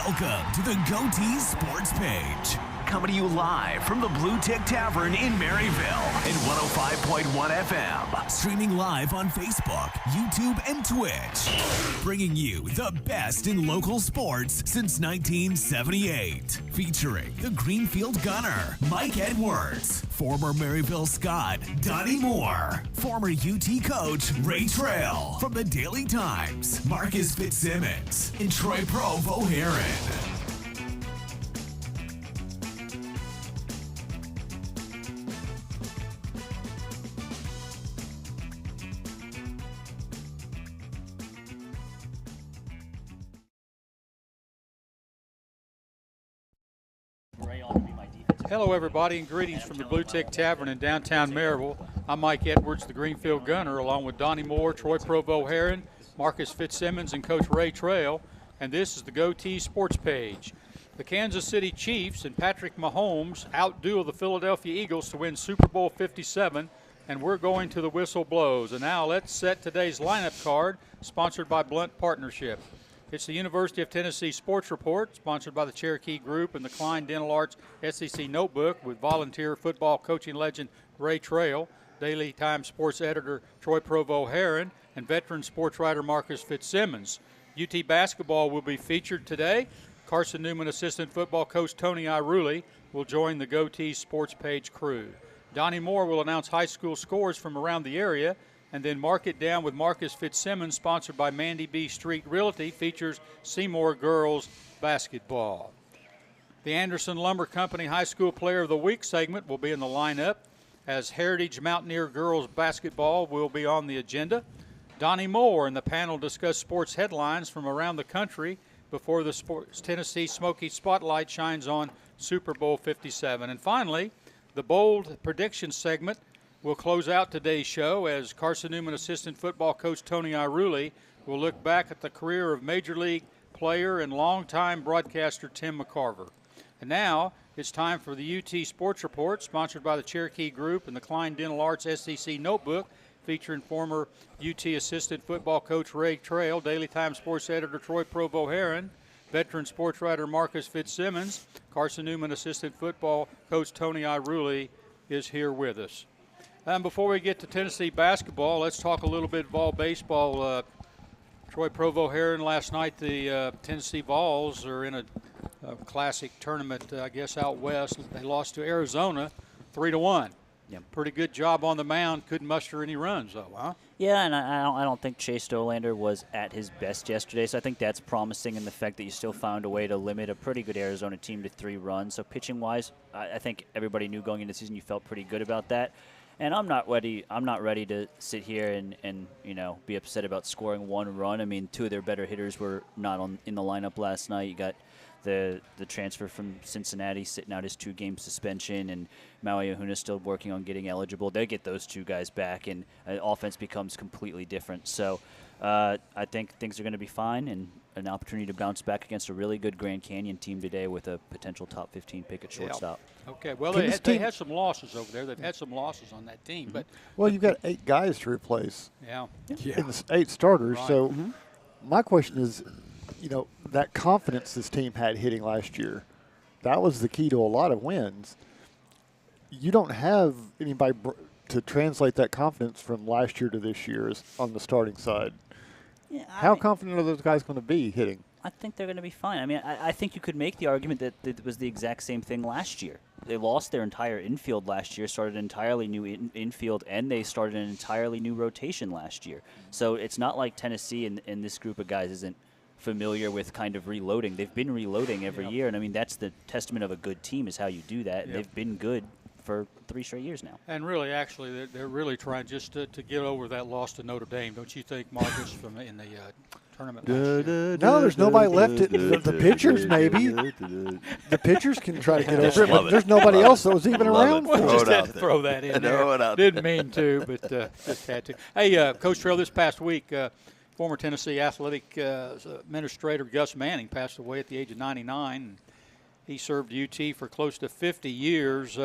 Welcome to the Goatee Sports Page. Coming to you live from the Blue Tick Tavern in Maryville and 105.1 FM. Streaming live on Facebook, YouTube, and Twitch. Bringing you the best in local sports since 1978. Featuring the Greenfield Gunner, Mike Edwards, former Maryville Scot, Donnie Moore, former UT coach, Ray Trail. From the Daily Times, Marcus Fitzsimmons, and Troy Pro O'Haron. Hello, everybody, and greetings from the Blue Tick Tavern in downtown Maryville. I'm Mike Edwards, the Greenfield Gunner, along with Donnie Moore, Troy Provo Heron, Marcus Fitzsimmons, and Coach Ray Trail, and this is the Goatee Sports Page. The Kansas City Chiefs and Patrick Mahomes outduel the Philadelphia Eagles to win Super Bowl 57, and we're going to the whistle blows. And now let's set today's lineup card, sponsored by Blunt Partnership. It's the University of Tennessee Sports Report, sponsored by the Cherokee Group and the Klein Dental Arts SEC Notebook with volunteer football coaching legend Ray Trail, Daily Times sports editor Troy Provo Heron, and veteran sports writer Marcus Fitzsimmons. UT basketball will be featured today. Carson Newman assistant football coach Tony Iruli will join the Goatee Sports Page crew. Donnie Moore will announce high school scores from around the area, and then Mark It Down with Marcus Fitzsimmons, sponsored by Mandy B. Street Realty, features Seymour girls basketball. The Anderson Lumber Company High School Player of the Week segment will be in the lineup, as Heritage Mountaineer girls basketball will be on the agenda. Donnie Moore and the panel discuss sports headlines from around the country before the Tennessee Smoky Spotlight shines on Super Bowl 57. And finally, the Bold Prediction segment will close out today's show as Carson Newman assistant football coach Tony Iruli will look back at the career of Major League player and longtime broadcaster Tim McCarver. And now it's time for the UT Sports Report, sponsored by the Cherokee Group and the Klein Dental Arts SEC Notebook, featuring former UT assistant football coach Ray Trail, Daily Times sports editor Troy Provo Heron, veteran sports writer Marcus Fitzsimmons. Carson Newman assistant football coach Tony Iruli is here with us. Before we get to Tennessee basketball, let's talk a little bit Vol baseball. Troy Provo Heron, last night the Tennessee Vols are in a classic tournament, I guess, out west. They lost to Arizona 3-1. Yep. Pretty good job on the mound. Couldn't muster any runs, though, huh? Yeah, and I don't think Chase Stolander was at his best yesterday, so I think that's promising in the fact that you still found a way to limit a pretty good Arizona team to 3 runs. So pitching-wise, I think everybody knew going into the season you felt pretty good about that. And I'm not ready to sit here and be upset about scoring 1 run. I mean, 2 of their better hitters were not in the lineup last night. You got the transfer from Cincinnati sitting out his 2-game suspension, and Maui Ahuna still working on getting eligible. They get those 2 guys back, and offense becomes completely different. So I think things are going to be fine, and an opportunity to bounce back against a really good Grand Canyon team today with a potential top 15 pick at shortstop. Yeah. Okay, well, they had some losses over there. They've had some losses on that team. But you've got 8 guys to replace. Yeah. In the 8 starters. Right. So my question is, that confidence this team had hitting last year, that was the key to a lot of wins. You don't have anybody to translate that confidence from last year to this year on the starting side. Yeah, How confident are those guys going to be hitting? I think they're going to be fine. I mean, I think you could make the argument that it was the exact same thing last year. They lost their entire infield last year, started an entirely new infield, and they started an entirely new rotation last year. So it's not like Tennessee and this group of guys isn't familiar with kind of reloading. They've been reloading every year, and I mean, that's the testament of a good team is how you do that. Yep. They've been good for 3 straight years now. And really, actually, they're really trying just to get over that loss to Notre Dame. Don't you think, Marcus, from in the tournament last year? No, there's nobody left. The pitchers, maybe. The pitchers can try to get over it, but there's nobody else that was even around for Just it. had to throw that in there. Didn't mean to, but just had to. Hey, Coach Trail, this past week, former Tennessee athletic administrator Gus Manning passed away at the age of 99. He served UT for close to 50 years.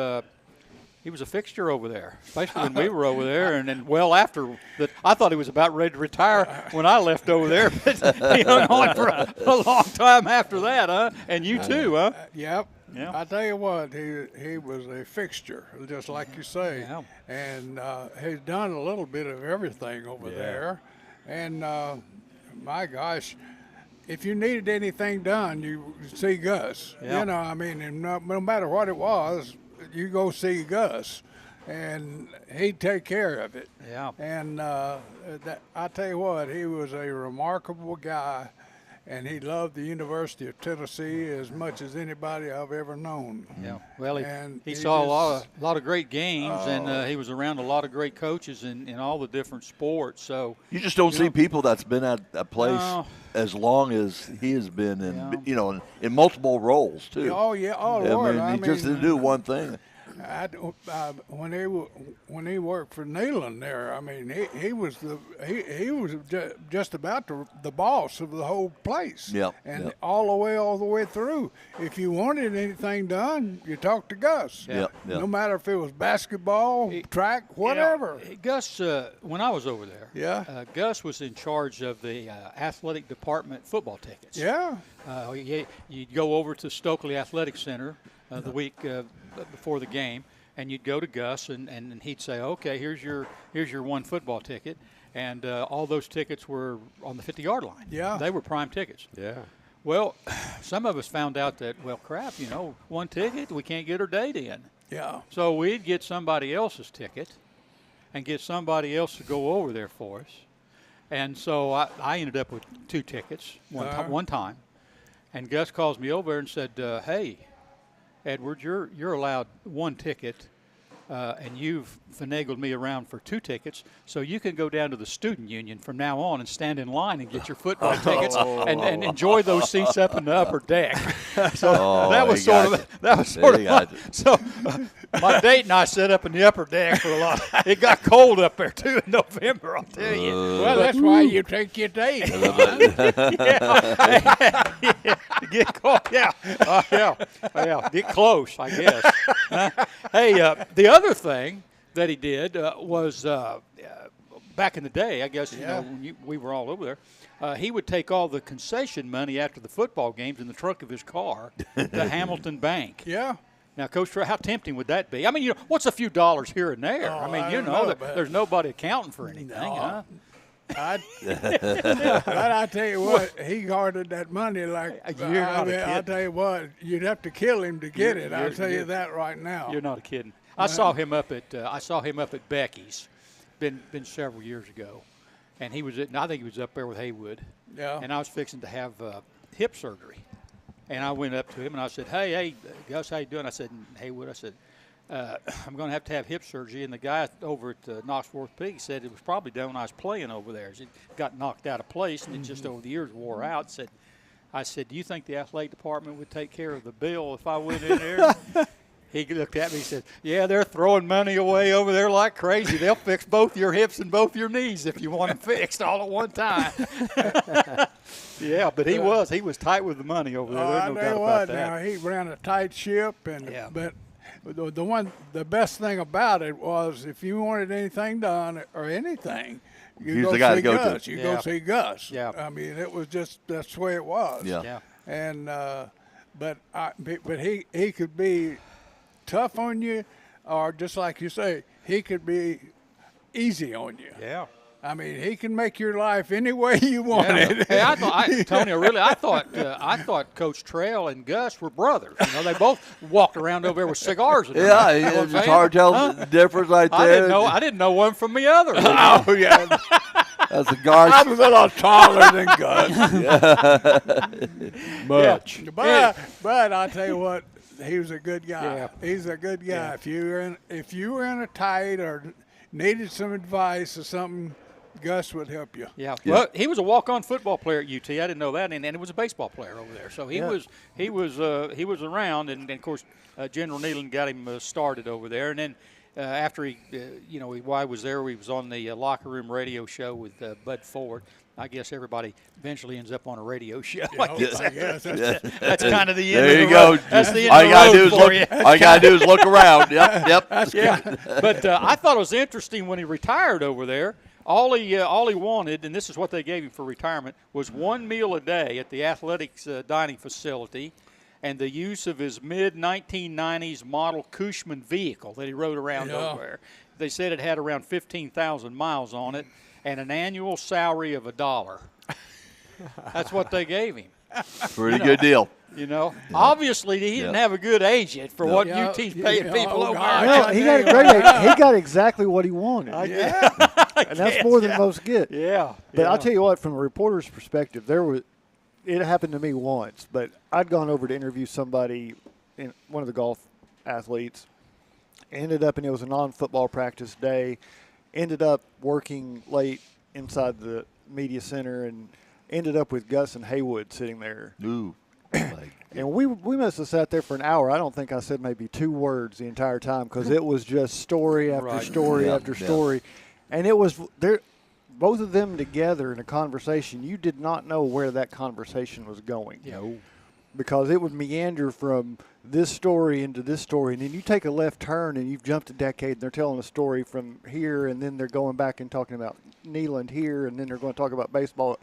He was a fixture over there, especially when we were over there, and then well after that. I thought he was about ready to retire when I left over there, but he hung on for a long time after that, huh? And you too, huh? Yep. Yeah. I tell you what, he was a fixture, just like you say, Yeah. and he's done a little bit of everything over there. And my gosh, if you needed anything done, you see Gus. Yeah. You know, I mean, and no matter what it was, you go see Gus, and he'd take care of it. Yeah. And I tell you what, he was a remarkable guy, and he loved the University of Tennessee as much as anybody I've ever known. Yeah. Well, And he he saw just- a lot of great games, and he was around a lot of great coaches in all the different sports. So You just don't see people that's been at a place No. as long as he has been in, Yeah. you know, in multiple roles too. Oh yeah, oh I Lord! mean, he just didn't do one thing. When he worked for Neyland there, I mean, he was just about the boss of the whole place. Yep, And yep. all the way through. If you wanted anything done, you talked to Gus. Yeah. Yep, yep. No matter if it was basketball, track, whatever. You know, Gus, when I was over there, Yeah. Gus was in charge of the athletic department football tickets. Yeah. You'd go over to Stokely Athletic Center the week before the game, and you'd go to Gus, and he'd say, "Okay, here's your one football ticket," and all those tickets were on the 50-yard line. Yeah. They were prime tickets. Yeah. Well, some of us found out that, well, crap, one ticket, we can't get our date in. Yeah. So we'd get somebody else's ticket and get somebody else to go over there for us. And so I ended up with 2 tickets one time. And Gus calls me over and said, "Hey, Edward, you're allowed 1 ticket, and you've finagled me around for 2 tickets, so you can go down to the student union from now on and stand in line and get your football tickets and enjoy those seats up in the upper deck." So that was sort of got you. so my date and I sat up in the upper deck for a lot. It got cold up there too in November, I'll tell you. Well, that's why you take your date. Get close, yeah, get close, I guess. Hey, the other thing that he did was back in the day, I guess, when we were all over there, he would take all the concession money after the football games in the trunk of his car to Hamilton Bank. Yeah. Now, Coach Troy, how tempting would that be? I mean, what's a few dollars here and there? Oh, I mean, I don't know, but- there's nobody accounting for anything, huh? But I tell you what, he guarded that money like You're not a I kid. tell you what, you'd have to kill him to get it. I'll you're- tell you you're- that right now. You're not kidding. I saw him up at Becky's, been several years ago, and I think he was up there with Haywood. Yeah. And I was fixing to have hip surgery, and I went up to him and I said, "Hey, Gus, how you doing?" I said, "Haywood," I said, "I'm going to have hip surgery," and the guy over at Knoxville Orthopedics said it was probably done when I was playing over there. It got knocked out of place, and it just over the years wore out. I said, "Do you think the athletic department would take care of the bill if I went in there?" He looked at me and said, "Yeah, they're throwing money away over there like crazy. They'll fix both your hips and both your knees if you want them fixed all at one time." Yeah, but he was tight with the money over there. There's I no tell doubt you about what, that. now he ran a tight ship, and Yeah. but the best thing about it was if you wanted anything done or anything, you He's go the guy see to go to. Gus. You Yeah. go see Gus. Yeah. I mean, it was just that's the way it was. Yeah. Yeah. And but he could be tough on you, or just like you say, he could be easy on you. Yeah. I mean, he can make your life any way you want it. Hey, I thought Coach Trail and Gus were brothers. They both walked around over there with cigars. In their Yeah, mouth. You know what I'm it's saying? hard to tell Huh? the difference right I there. didn't know one from the other. Oh yeah, That's a guard. I'm a little taller than Gus. Much. But I tell you what, he was a good guy. Yeah. He's a good guy. Yeah. If you were in a tight or needed some advice or something, Gus would help you. Yeah. Well, he was a walk-on football player at UT. I didn't know that, and he was a baseball player over there. So he was around, and of course, General Neyland got him started over there, and then. After while he was there, he was on the locker room radio show with Bud Ford. I guess everybody eventually ends up on a radio show. I I guess guess that's kind of the end There of you the go. road. That's the end All of you the gotta do road is for look. you. All you gotta do is look around. Yep. Yeah, but I thought it was interesting when he retired over there. All he wanted, and this is what they gave him for retirement, was one meal a day at the athletics dining facility, and the use of his mid-1990s model Cushman vehicle that he rode around over there. They said it had around 15,000 miles on it, and an annual salary of $1. That's what they gave him. Pretty good deal. You know, obviously he didn't have a good agent for what UT's paying people over there. No, he got a great agent. He got exactly what he wanted. And that's more than most get. Yeah. But I'll tell you what, from a reporter's perspective, it happened to me once, but I'd gone over to interview somebody, one of the golf athletes, ended up, and it was a non-football practice day, ended up working late inside the media center and ended up with Gus and Haywood sitting there. Ooh. And we must have sat there for an hour. I don't think I said maybe 2 words the entire time because it was just story after story after story. And it was there, both of them together in a conversation. You did not know where that conversation was going. No. Because it would meander from this story into this story. And then you take a left turn and you've jumped a decade and they're telling a story from here and then they're going back and talking about Neyland here and then they're going to talk about baseball.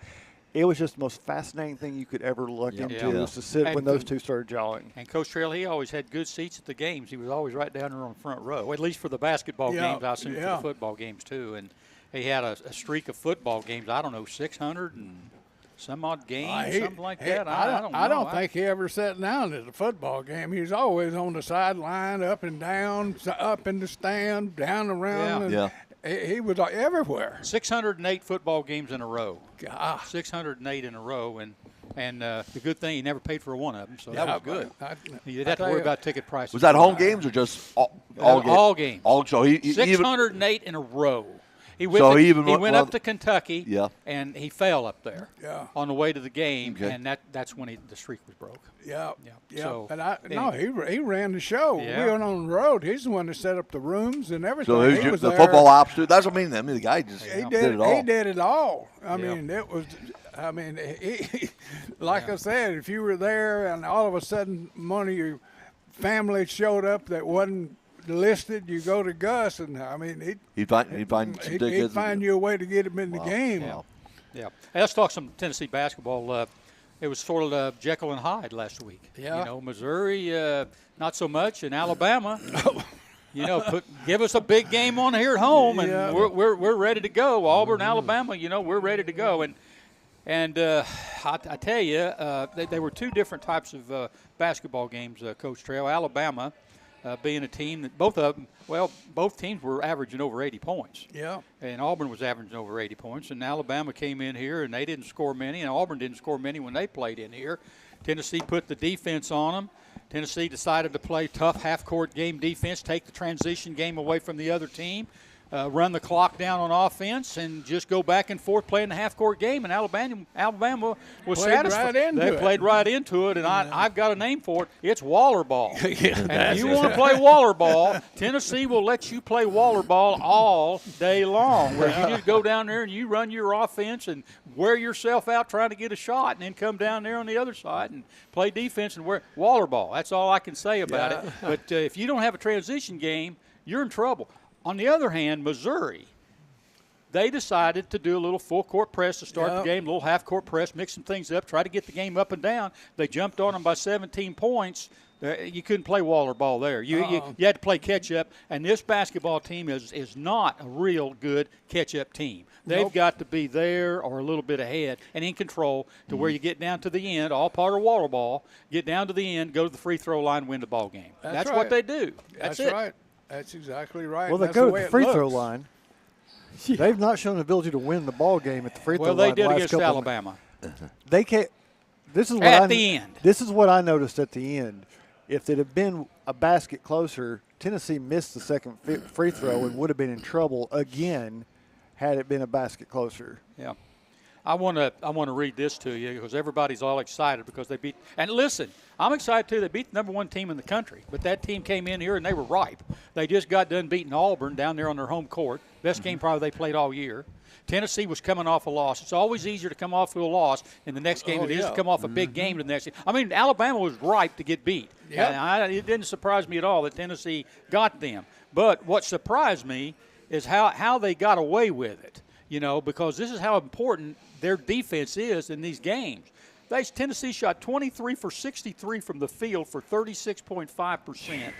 It was just the most fascinating thing you could ever look into was to sit when those two started jawing. And Coach Trail, he always had good seats at the games. He was always right down there on the front row, at least for the basketball games. I assume for the football games too. And he had a streak of football games. I don't know, 600 and some odd games, something like that. I don't think he ever sat down at a football game. He was always on the sideline, up and down, up in the stand, down around. Yeah. He was everywhere. 608 football games in a row. God. 608 in a row, and the good thing he never paid for one of them, so that was good. You didn't have to worry about ticket prices. Was that home games or just all games? All games. So he 608 in a row. He went up to Kentucky, and he fell up there on the way to the game, and that's when the streak was broke. Yeah. So, but he ran the show. Yeah. We went on the road. He's the one that set up the rooms and everything. So he was the there. football ops too. That's what I mean. The guy just did it all. He did it all. I mean, it was. I mean, like I said, if you were there and all of a sudden one of your family showed up that wasn't listed, you go to Gus, and I mean, he'd find you a way to get him in the game. Yeah. Hey, let's talk some Tennessee basketball. It was sort of Jekyll and Hyde last week. Yeah. You know, Missouri, not so much, and Alabama. You know, give us a big game on here at home, and we're ready to go. Auburn, Alabama, you know, we're ready to go. And I tell you, they were 2 different types of basketball games, Coach Trail. Alabama being a team that both teams were averaging over 80 points. Yeah. And Auburn was averaging over 80 points. And Alabama came in here, and they didn't score many, and Auburn didn't score many when they played in here. Tennessee put the defense on them. Tennessee decided to play tough half-court game defense, take the transition game away from the other team, run the clock down on offense, and just go back and forth playing the half-court game. And Alabama was satisfied. They played right into it, and I've got a name for it. It's Waller ball. And if you want to play Waller ball, Tennessee will let you play Waller ball all day long, where you just go down there and you run your offense and wear yourself out trying to get a shot, and then come down there on the other side and play defense and wear Waller ball. That's all I can say about it. But if you don't have a transition game, you're in trouble. On the other hand, Missouri, they decided to do a little full-court press to start the game, a little half-court press, mix some things up, try to get the game up and down. They jumped on them by 17 points. You couldn't play Waller ball there. You had to play catch-up, and this basketball team is not a real good catch-up team. They've got to be there or a little bit ahead and in control to where you get down to the end, all part of Waller ball, get down to the end, go to the free throw line, win the ball game. That's what they do. That's it. Right. That's exactly right. Well, they go to the free throw line. They've not shown the ability to win the ball game at the free throw line. Well, they did against Alabama. They can't. This is what at the end. This is what I noticed at the end. If it had been a basket closer, Tennessee missed the second free throw and would have been in trouble again had it been a basket closer. Yeah. I want to read this to you because everybody's all excited because they beat. And listen, I'm excited too. They beat the number one team in the country, but that team came in here and they were ripe. They just got done beating Auburn down there on their home court. Best game probably they played all year. Tennessee was coming off a loss. It's always easier to come off to a loss in the next game than it is to come off a big game to the next game. I mean, Alabama was ripe to get beat. Yep. It didn't surprise me at all that Tennessee got them. But what surprised me is how they got away with it, because this is how important their defense is in these games. Tennessee shot 23 for 63 from the field for 36.5%.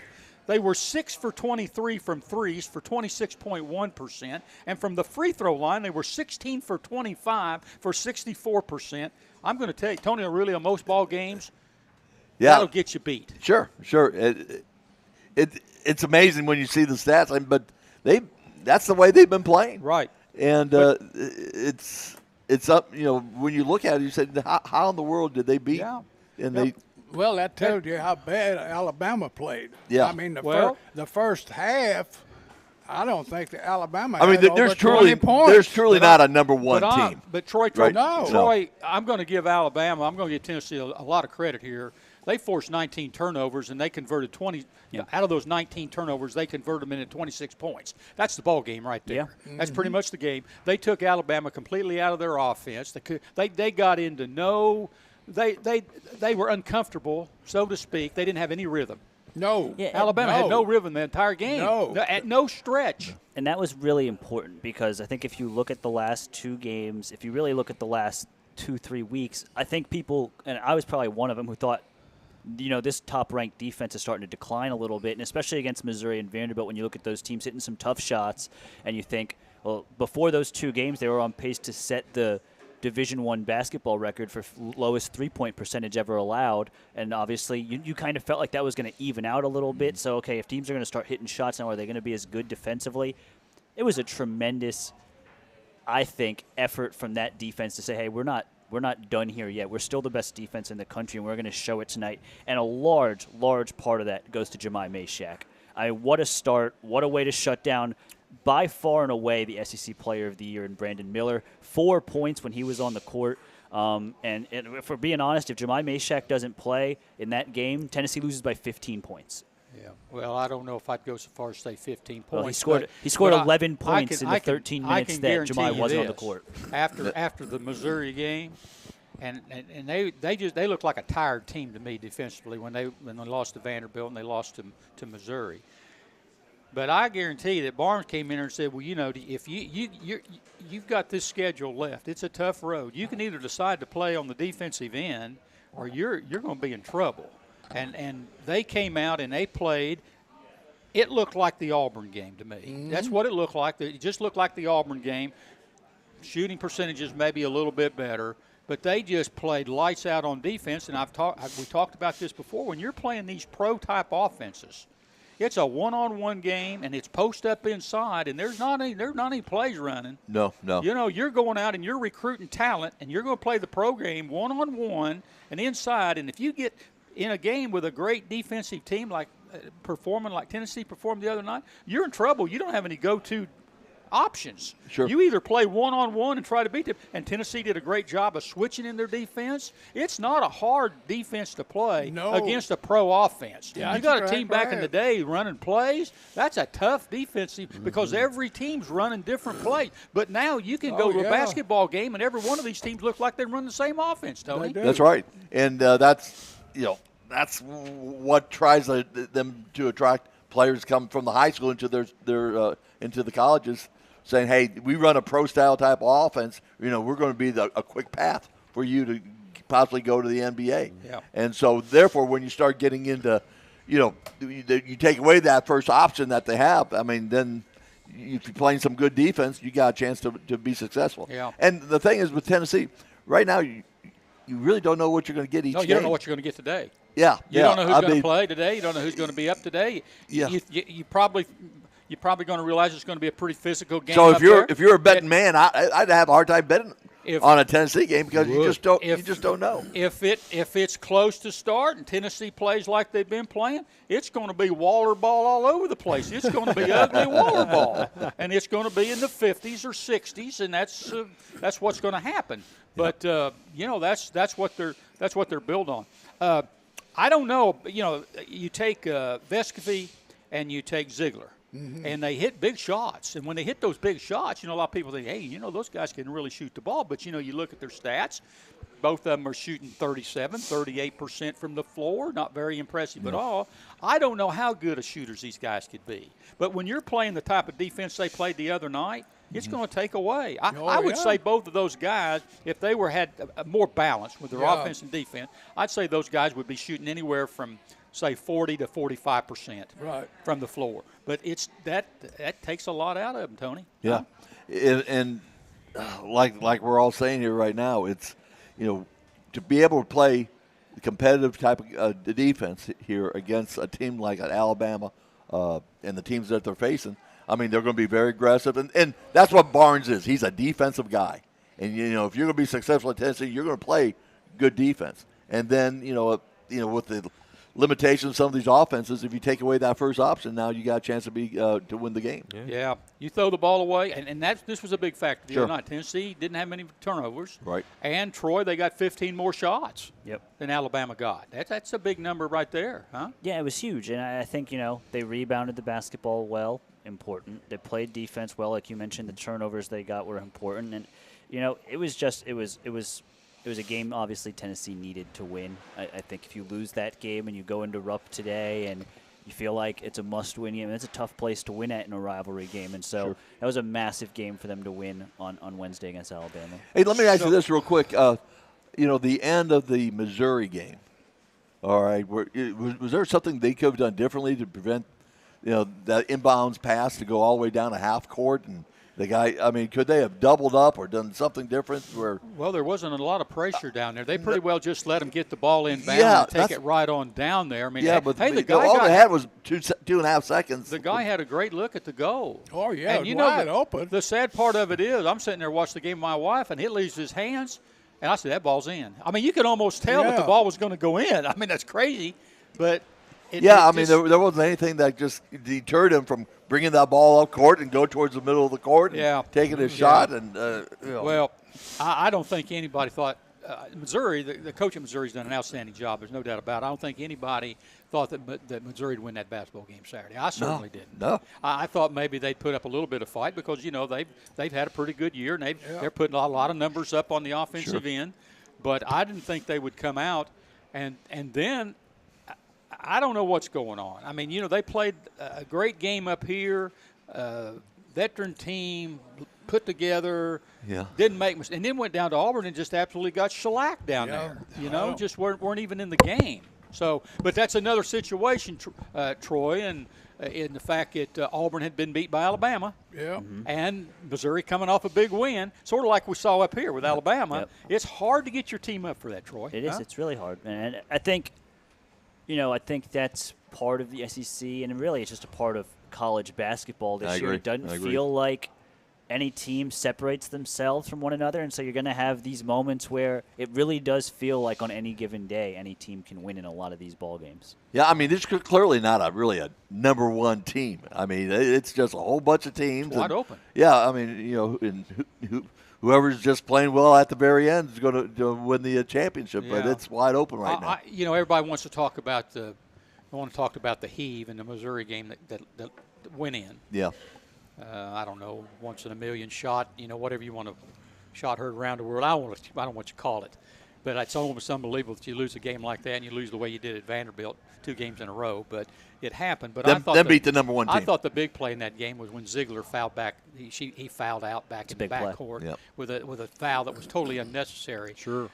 They were 6 for 23 from threes for 26.1%. And from the free throw line, they were 16 for 25 for 64%. I'm going to tell you, Tony, really on most ball games, that'll get you beat. Sure. It's amazing when you see the stats, but that's the way they've been playing. Right. And it's up, when you look at it, you say, how in the world did they beat? Yeah. And Well, that tells you how bad Alabama played. Yeah. I mean, the first half, I don't think that Alabama. I mean, had there's over 20 points. truly not a number one team. But Troy, Right. Troy, I'm going to give Alabama, I'm going to give Tennessee a lot of credit here. They forced 19 turnovers, and they converted 20. Out of those 19 turnovers, they converted them into 26 points. That's the ball game right there. Yeah. That's pretty much the game. They took Alabama completely out of their offense. They got into they were uncomfortable, so to speak. They didn't have any rhythm. No. Yeah, Alabama had no rhythm the entire game. No. At no stretch. And that was really important because I think if you look at the last two games, if you really look at the last 2-3 weeks, I think people, and I was probably one of them who thought, this top-ranked defense is starting to decline a little bit, and especially against Missouri and Vanderbilt when you look at those teams hitting some tough shots and you think, well, before those two games, they were on pace to set the Division I basketball record for lowest three-point percentage ever allowed, and obviously you kind of felt like that was going to even out a little bit. So, okay, if teams are going to start hitting shots now, are they going to be as good defensively? It was a tremendous, I think, effort from that defense to say, hey, we're not done here yet. We're still the best defense in the country, and we're going to show it tonight. And a large, large part of that goes to Jahmai Mashack. What a start. What a way to shut down by far and away the SEC Player of the Year in Brandon Miller. 4 points when he was on the court. And if we're being honest, if Jahmai Mashack doesn't play in that game, Tennessee loses by 15 points. Yeah. Well, I don't know if I'd go so far as say 15 points. Well, he scored 11 points in the 13 minutes that Jahmai wasn't on the court. After the Missouri game, and they looked like a tired team to me defensively when they lost to Vanderbilt and they lost to Missouri. But I guarantee that Barnes came in there and said, well, if you've got this schedule left, it's a tough road. You can either decide to play on the defensive end or you're going to be in trouble. And they came out and they played. It looked like the Auburn game to me. Mm-hmm. That's what it looked like. It just looked like the Auburn game. Shooting percentages maybe a little bit better, but they just played lights out on defense. And we talked about this before. When you're playing these pro-type offenses, it's a one-on-one game, and it's post up inside, and there's not any plays running. No. You're going out and you're recruiting talent, and you're going to play the pro game one-on-one and inside. And if you get in a game with a great defensive team performing like Tennessee performed the other night, you're in trouble. You don't have any go-to options. Sure. You either play one-on-one and try to beat them, and Tennessee did a great job of switching in their defense. It's not a hard defense to play against a pro offense. Yeah, you got a team back in the day running plays. That's a tough defense because every team's running different plays. But now you can go to a basketball game, and every one of these teams look like they run the same offense, Tony. That's right. And that's what tries them to attract players come from the high school into their into the colleges, saying, hey, we run a pro-style type of offense. We're going to be a quick path for you to possibly go to the NBA. Yeah. And so, therefore, when you start getting into, you take away that first option that they have, I mean, then if you're playing some good defense, you got a chance to be successful. Yeah. And the thing is with Tennessee, right now, you really don't know what you're going to get each game. No, you don't know what you're going to get today. Yeah. You don't know who's going to play today. You don't know who's going to be up today. Yeah. You're probably going to realize it's going to be a pretty physical game. So if you're a betting man, I'd have a hard time betting on a Tennessee game because you just don't know. If it's close to start and Tennessee plays like they've been playing, it's going to be waller ball all over the place. It's going to be ugly waller ball, and it's going to be in the 50s or 60s, and that's what's going to happen. But that's what they're built on. I don't know. You take Vescovi and you take Ziegler. Mm-hmm. And they hit big shots. And when they hit those big shots, a lot of people think, hey, those guys can really shoot the ball. But, you look at their stats. Both of them are shooting 38% from the floor. Not very impressive at all. I don't know how good of shooters these guys could be. But when you're playing the type of defense they played the other night, it's going to take away. I would say both of those guys, if they had more balance with their offense and defense, I'd say those guys would be shooting anywhere from – say 40 to 45% from the floor. But it's that takes a lot out of them, Tony. Yeah. And like we're all saying here right now, it's, to be able to play the competitive type of defense here against a team like Alabama and the teams that they're facing, I mean, they're going to be very aggressive. And that's what Barnes is. He's a defensive guy. And, if you're going to be successful at Tennessee, you're going to play good defense. And then, with the limitations of some of these offenses, if you take away that first option, now you got a chance to win the game. Yeah. You throw the ball away, and this was a big factor the other night. Tennessee didn't have many turnovers. Right. And Troy, they got 15 more shots than Alabama got. That's a big number right there, huh? Yeah, it was huge. And I think, they rebounded the basketball well, important. They played defense well, like you mentioned. The turnovers they got were important. And, it was a game, obviously, Tennessee needed to win. I think if you lose that game and you go into Rupp today and you feel like it's a must-win game, it's a tough place to win at in a rivalry game. And so that was a massive game for them to win on Wednesday against Alabama. Hey, let me ask you this real quick. The end of the Missouri game, all right, was there something they could have done differently to prevent, that inbounds pass to go all the way down to half court and the guy, I mean, could they have doubled up or done something different? Well, there wasn't a lot of pressure down there. They pretty well just let him get the ball inbound and take it right on down there. I mean, the guy all they had was 2.5 seconds. The guy had a great look at the goal. Oh, yeah, and wide open. The sad part of it is I'm sitting there watching the game with my wife, and it leaves his hands, and I said, that ball's in. I mean, you could almost tell that the ball was going to go in. I mean, that's crazy, but there wasn't anything that just deterred him from bringing that ball up court and go towards the middle of the court and taking his shot. And Well, I don't think anybody thought Missouri, the coach at Missouri's done an outstanding job. There's no doubt about it. I don't think anybody thought that Missouri would win that basketball game Saturday. I certainly didn't. No. I thought maybe they'd put up a little bit of fight because, they've had a pretty good year, and they're putting a lot of numbers up on the offensive end. But I didn't think they would come out. And then – I don't know what's going on. I mean, they played a great game up here, veteran team, put together, didn't make mistakes, and then went down to Auburn and just absolutely got shellacked down there. Just weren't even in the game. So, but that's another situation, Troy, and in the fact that Auburn had been beat by Alabama, and Missouri coming off a big win, sort of like we saw up here with Alabama. Yep. It's hard to get your team up for that, Troy. It is. It's really hard, and I think. I think that's part of the SEC, and really it's just a part of college basketball this year. It doesn't feel like any team separates themselves from one another, and so you're going to have these moments where it really does feel like on any given day any team can win in a lot of these ball games. Yeah, I mean, this is clearly not a number one team. I mean, it's just a whole bunch of teams. It's wide open. Yeah, I mean, whoever's just playing well at the very end is going to win the championship, but it's wide open right now. Everybody wants to talk about the heave in the Missouri game that went in. Yeah. I don't know, once in a million shot, whatever you want to shot heard around the world. I don't know what you call it, but it's almost unbelievable that you lose a game like that and you lose the way you did at Vanderbilt 2 games in a row. But it happened. But I thought beat the number one team. I thought the big play in that game was when Ziegler fouled back. He fouled out back in the backcourt with a foul that was totally unnecessary. Sure.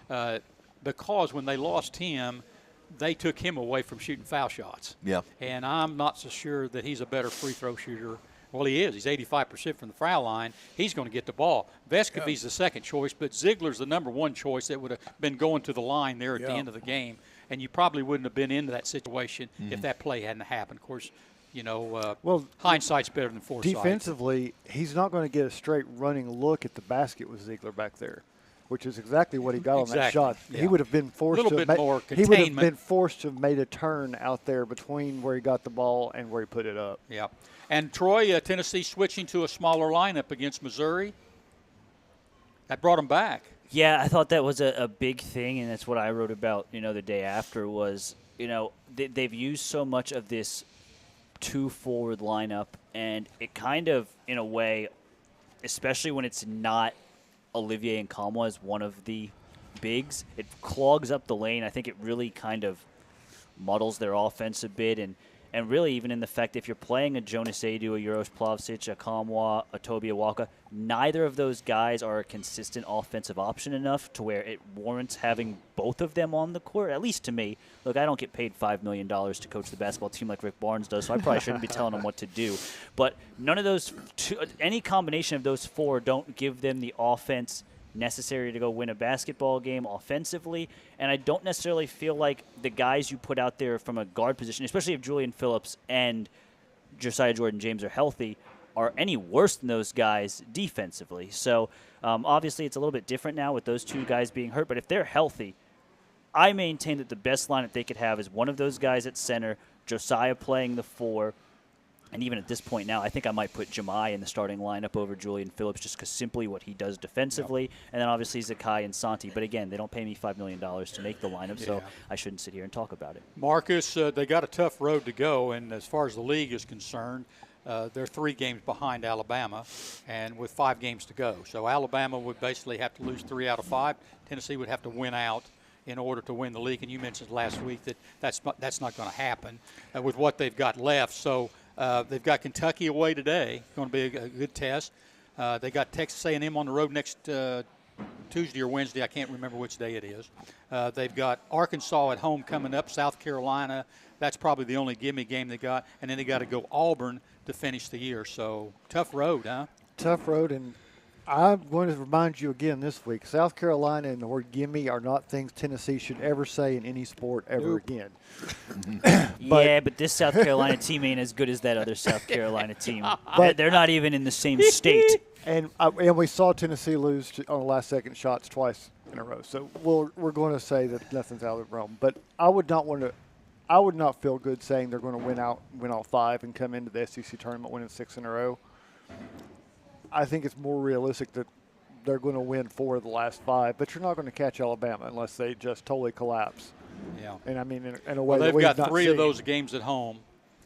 Because when they lost him, they took him away from shooting foul shots. Yeah. And I'm not so sure that he's a better free throw shooter. Well, he is. He's 85% from the foul line. He's going to get the ball. Vescovi's the second choice, but Ziegler's the number one choice that would have been going to the line there at the end of the game. And you probably wouldn't have been into that situation if that play hadn't happened. Of course, hindsight's better than foresight. Defensively, he's not going to get a straight running look at the basket with Ziegler back there. which is exactly what he got on that Exactly, shot. yeah. He would have been forced Little to bit more he would have containment. been forced to have made a turn out there between where he got the ball and where he put it up. Yeah. And Troy, Tennessee switching to a smaller lineup against Missouri. That brought them back. Yeah, I thought that was a big thing, and that's what I wrote about, the day after was, they've used so much of this two-forward lineup, and it kind of, in a way, especially when it's not Olivier and Nkamhoua as one of the bigs, it clogs up the lane. I think it really kind of muddles their offense a bit, and really even in the fact if you're playing a Jonas Adu, a Uros Plavsic, a Nkamhoua, a Toby Awaka, neither of those guys are a consistent offensive option enough to where it warrants having both of them on the court, at least to me. Look, I don't get paid $5 million to coach the basketball team like Rick Barnes does, so I probably shouldn't be telling them what to do. But none of those any combination of those four don't give them the offense necessary to go win a basketball game offensively, and I don't necessarily feel like the guys you put out there from a guard position, especially if Julian Phillips and Josiah Jordan-James are healthy, are any worse than those guys defensively. So obviously it's a little bit different now with those two guys being hurt, but if they're healthy, I maintain that the best lineup they could have is one of those guys at center, Josiah playing the 4, and even at this point now, I think I might put Jahmai in the starting lineup over Julian Phillips just because simply what he does defensively. And then obviously Zakai and Santi. But again, they don't pay me $5 million to make the lineup, so I shouldn't sit here and talk about it. Marcus, they got a tough road to go, and as far as the league is concerned, they're 3 games behind Alabama, and with 5 games to go. So Alabama would basically have to lose 3 out of 5. Tennessee would have to win out in order to win the league. And you mentioned last week that that's not going to happen with what they've got left. So they've got Kentucky away today. Going to be a good test. They got Texas A&M on the road next Tuesday or Wednesday. I can't remember which day it is. They've got Arkansas at home coming up, South Carolina. That's probably the only gimme game they got. And then they got to go Auburn to finish the year. So tough road, huh? Tough road, and I'm going to remind you again this week, South Carolina and the word gimme are not things Tennessee should ever say in any sport ever again. But this South Carolina team ain't as good as that other South Carolina team. But they're not even in the same state. And we saw Tennessee lose on the last-second shots twice in a row. So we're going to say that nothing's out of the realm. But I would not feel good saying they're going to win all 5 and come into the SEC tournament winning 6 in a row. I think it's more realistic that they're going to win 4 of the last 5, but you're not going to catch Alabama unless they just totally collapse. Yeah. And I mean, in a way, they've got 3 seen. of those games at home.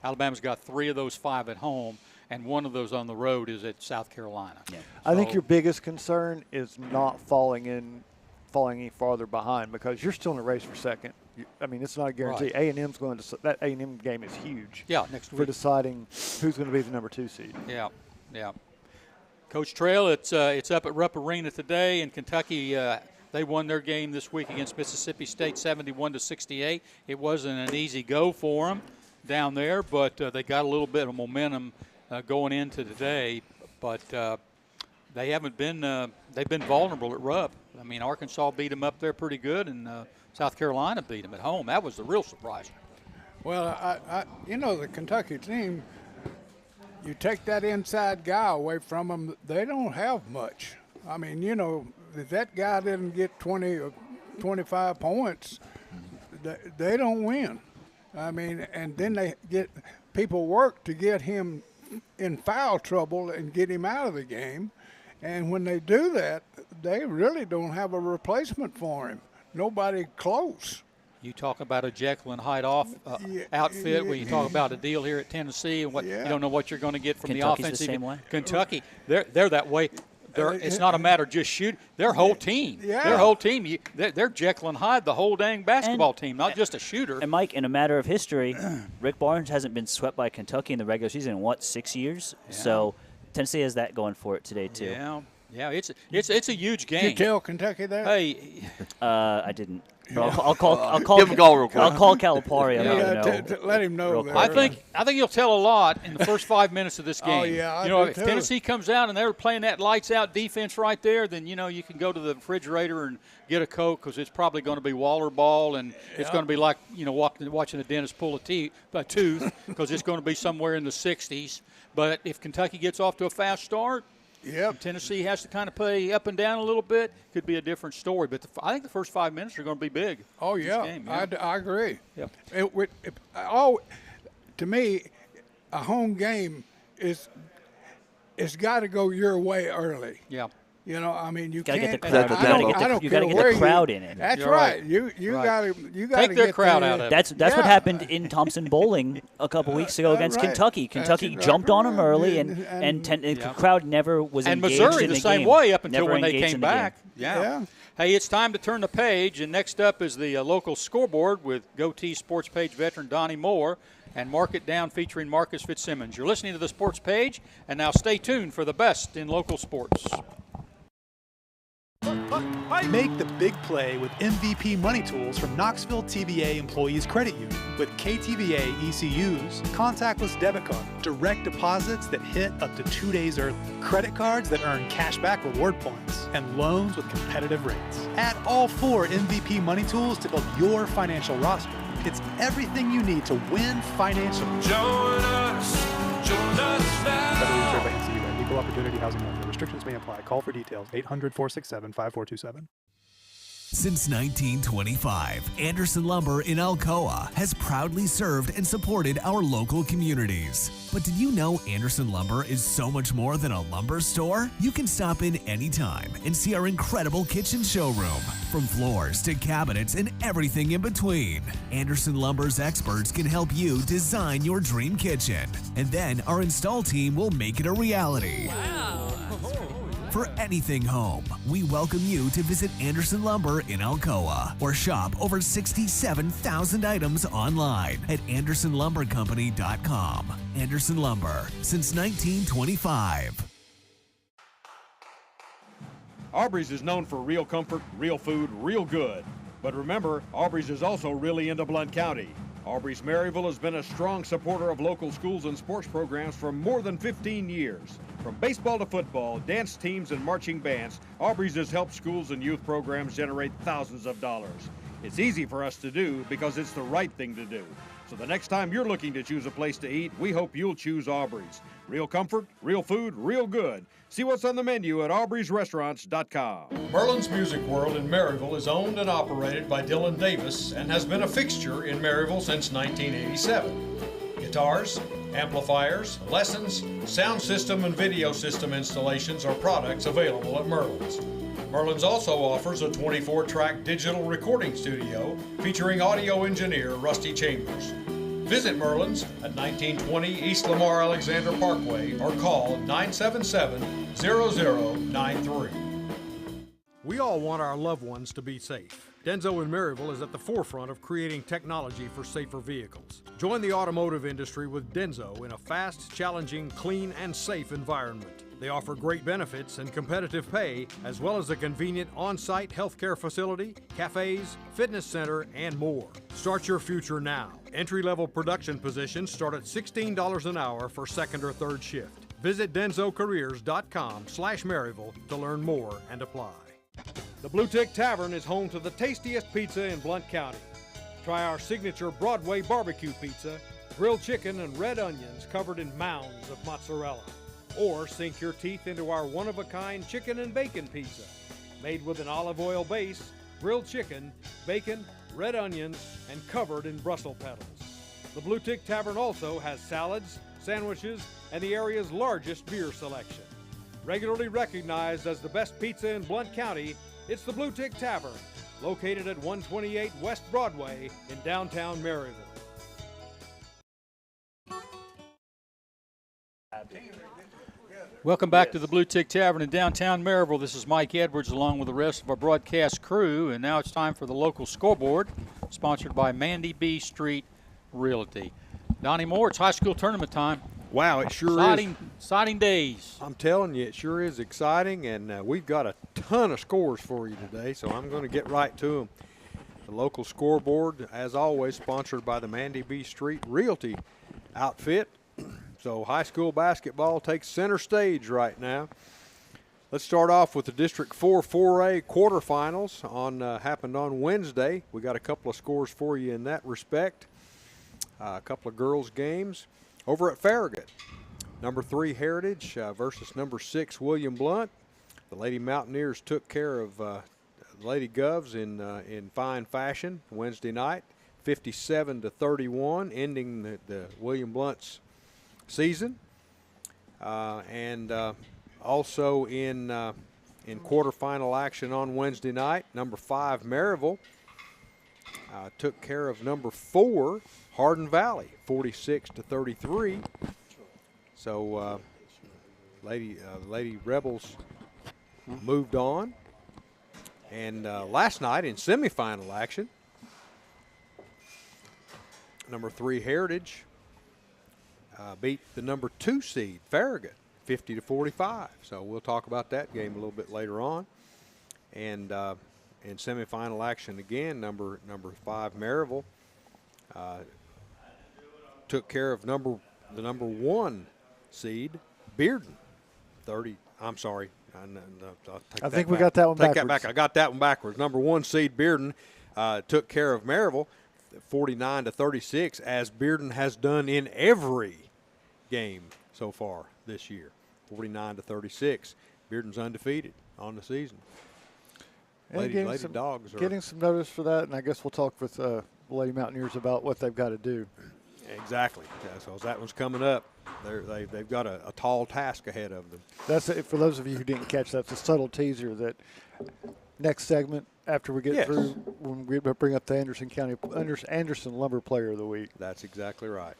Alabama's got 3 of those 5 at home, and 1 of those on the road is at South Carolina. Yeah. I think your biggest concern is not falling any farther behind because you're still in the race for second. I mean, it's not a guarantee. Right. A&M's going to that A&M game is huge. Yeah, next for week. deciding who's going to be the number 2 seed. Yeah, yeah. Coach Trail, it's up at Rupp Arena today in Kentucky. They won their game this week against Mississippi State 71-68. It wasn't an easy go for them down there, but they got a little bit of momentum going into today. But they haven't been they've been vulnerable at Rupp. I mean, Arkansas beat them up there pretty good, and South Carolina beat them at home. That was the real surprise. Well, the Kentucky team, you take that inside guy away from them, they don't have much. I mean, if that guy didn't get 20 or 25 points, they don't win. I mean, and then they get people work to get him in foul trouble and get him out of the game. And when they do that, they really don't have a replacement for him. Nobody close. You talk about a Jekyll and Hyde outfit when you talk about a deal here at Tennessee and you don't know what you're going to get from Kentucky's the offensive. the same way. Kentucky, they're that way. It's not a matter of just shoot. Their whole team, they're Jekyll and Hyde, the whole dang basketball team, not just a shooter. And Mike, in a matter of history, Rick Barnes hasn't been swept by Kentucky in the regular season in 6 years? Yeah. So Tennessee has that going for it today too. Yeah, it's a huge game. Did you tell Kentucky that? Hey, I didn't. I'll call give him a call real quick. I'll call Calipari. Let him know. I think you'll tell a lot in the first 5 minutes of this game. Oh yeah, if Tennessee comes out and they're playing that lights out defense right there, then you can go to the refrigerator and get a Coke because it's probably going to be Waller ball and it's going to be like watching a dentist pull a tooth because it's going to be somewhere in the 60s. But if Kentucky gets off to a fast start, Yep. Tennessee has to kind of play up and down a little bit. Could be a different story, but I think the first 5 minutes are going to be big. Oh, in this yeah. game, I agree. Yep. To me, a home game it's got to go your way early. Yeah. You know, I mean, you Gotta can't. get the crowd. You gotta get the crowd in it. That's You're right. right. You Right. got to Take their crowd out of it. That's what Yeah. happened in Thompson Bowling a couple weeks ago against right. Kentucky. Kentucky That's jumped on them right. early, And- the crowd never was And engaged Missouri in the the same game. way up until Never when they engaged came in the game. back. Yeah. Hey, it's time to turn the page, and next up is the local scoreboard with Goatee Sports Page veteran Donnie Moore and Mark It Down featuring Marcus Fitzsimmons. You're listening to the Sports Page, and now stay tuned for the best in local sports. Make the big play with MVP Money Tools from Knoxville TVA Employees Credit Union. With KTVA ECUs, contactless debit card, direct deposits that hit up to 2 days early, credit cards that earn cashback reward points, and loans with competitive rates. Add all 4 MVP Money Tools to build your financial roster. It's everything you need to win financially. Join us now. Federally insured by NCUA. Equal Opportunity Housing Lender. Restrictions may apply. Call for details. 800-467-5427. Since 1925, Anderson Lumber in Alcoa has proudly served and supported our local communities. But did you know Anderson Lumber is so much more than a lumber store? You can stop in anytime and see our incredible kitchen showroom. From floors to cabinets and everything in between, Anderson Lumber's experts can help you design your dream kitchen. And then our install team will make it a reality. Wow. For anything home, we welcome you to visit Anderson Lumber in Alcoa or shop over 67,000 items online at AndersonLumberCompany.com. Anderson Lumber, since 1925. Aubrey's is known for real comfort, real food, real good. But remember, Aubrey's is also really into Blount County. Aubrey's Maryville has been a strong supporter of local schools and sports programs for more than 15 years. From baseball to football, dance teams, and marching bands, Aubrey's has helped schools and youth programs generate thousands of dollars. It's easy for us to do because it's the right thing to do. So the next time you're looking to choose a place to eat, we hope you'll choose Aubrey's. Real comfort, real food, real good. See what's on the menu at aubreysrestaurants.com. Merlin's Music World in Maryville is owned and operated by Dylan Davis and has been a fixture in Maryville since 1987. Guitars, amplifiers, lessons, sound system, and video system installations are products available at Merlin's. Merlin's also offers a 24-track digital recording studio featuring audio engineer Rusty Chambers. Visit Merlin's at 1920 East Lamar Alexander Parkway or call 977-0093. We all want our loved ones to be safe. Denso in Maryville is at the forefront of creating technology for safer vehicles. Join the automotive industry with Denso in a fast, challenging, clean, and safe environment. They offer great benefits and competitive pay, as well as a convenient on-site healthcare facility, cafes, fitness center, and more. Start your future now. Entry-level production positions start at $16 an hour for second or third shift. Visit densocareers.com/Maryville to learn more and apply. The Blue Tick Tavern is home to the tastiest pizza in Blount County. Try our signature Broadway barbecue pizza, grilled chicken and red onions covered in mounds of mozzarella. Or sink your teeth into our one-of-a-kind chicken and bacon pizza, made with an olive oil base, grilled chicken, bacon, red onions, and covered in Brussels petals. The Blue Tick Tavern also has salads, sandwiches, and the area's largest beer selection. Regularly recognized as the best pizza in Blount County, it's the Blue Tick Tavern, located at 128 West Broadway in downtown Maryville. Welcome back to the Blue Tick Tavern in downtown Maryville. This is Mike Edwards along with the rest of our broadcast crew, and now it's time for the local scoreboard, sponsored by Mandy B Street Realty. Donnie Moore, it's high school tournament time. Wow, it sure is. Exciting days. I'm telling you, it sure is exciting, and we've got a ton of scores for you today, so I'm going to get right to them. The local scoreboard, as always, sponsored by the Mandy B Street Realty outfit. So high school basketball takes center stage right now. Let's start off with the District 4 4A quarterfinals. Happened on Wednesday. We got a couple of scores for you in that respect. A couple of girls' games over at Farragut. Number 3 Heritage versus number 6 William Blount. The Lady Mountaineers took care of Lady Govs in fine fashion Wednesday night, 57-31, ending the William Blount's season. And also in quarterfinal action on Wednesday night, number 5 Maryville took care of number 4 Hardin Valley, 46-33. So Lady Rebels moved on. And last night in semifinal action, number 3 Heritage beat the number 2 seed Farragut 50-45. So we'll talk about that game a little bit later on. And in semifinal action again, number 5 Maryville took care of the number 1 seed Bearden 30. I'm sorry. I think we got that one backwards. Take that back. I got that one backwards. Number 1 seed Bearden took care of Maryville 49-36, as Bearden has done in every game so far this year. 49-36. Bearden's undefeated on the season. Lady Dogs are getting some notice for that, and I guess we'll talk with the Lady Mountaineers about what they've got to do. Exactly. Yeah, so that one's coming up. They've got a tall task ahead of them. That's it. For those of you who didn't catch that, it's a subtle teaser that next segment after we get through, when we bring up the Anderson Lumber Player of the Week. That's exactly right.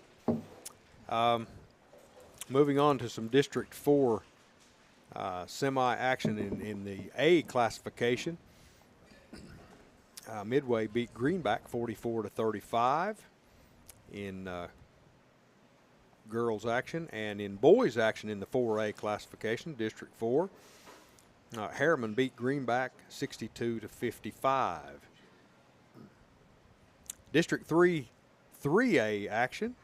Moving on to some District 4 semi-action in the A classification. Midway beat Greenback 44-35 in girls action, and in boys action in the 4A classification, District 4, Harriman beat Greenback 62-55. District 3 3A action,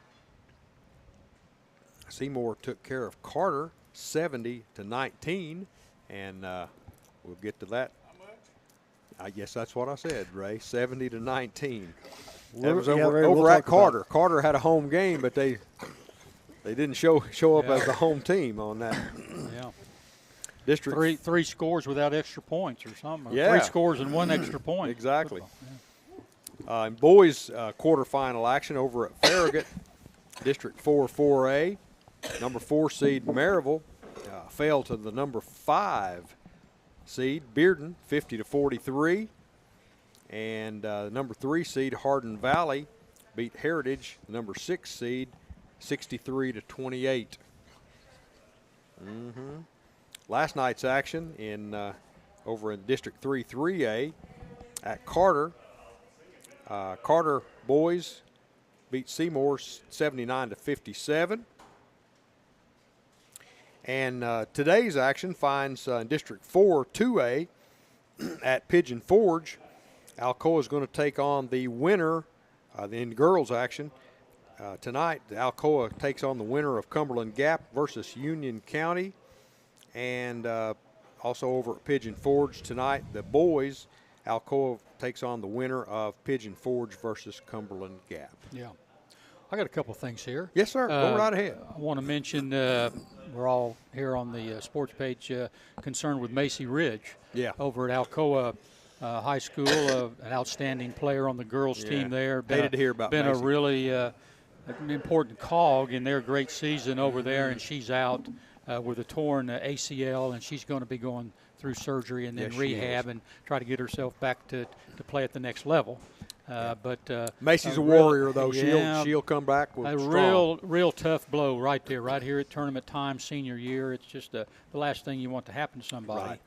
Seymour took care of Carter 70-19, and we'll get to that. I guess that's what I said, Ray. 70-19. That was over at Carter. Carter had a home game, but they didn't show up as the home team on that. Yeah. District three scores without extra points or something. Yeah. 3 scores and 1 extra point. Exactly. In boys quarterfinal action over at Farragut, District 4 4A, number 4 seed Maryville fell to the number 5 seed Bearden 50-43, and number 3 seed Hardin Valley beat Heritage, number 6 seed 63-28. Last night's action in over in District 3 3A at Carter. Carter boys beat Seymour 79-57. And today's action finds in District 4 2A at Pigeon Forge. Alcoa is going to take on the winner in girls action. Tonight, Alcoa takes on the winner of Cumberland Gap versus Union County. And also over at Pigeon Forge tonight, the boys, Alcoa takes on the winner of Pigeon Forge versus Cumberland Gap. Yeah. I got a couple things here. Yes, sir. Go right ahead. I want to mention we're all here on the sports page concerned with Macy Ridge. Yeah. Over at Alcoa High School, an outstanding player on the girls team there. Hated to hear about Been Macy. a really an important cog in their great season over there, and she's out with a torn ACL, and she's going to be going through surgery and then rehab and try to get herself back to play at the next level. But Macy's a warrior, though. She'll come back with a real tough blow right there, right here at tournament time, senior year. It's just the last thing you want to happen to somebody. Right.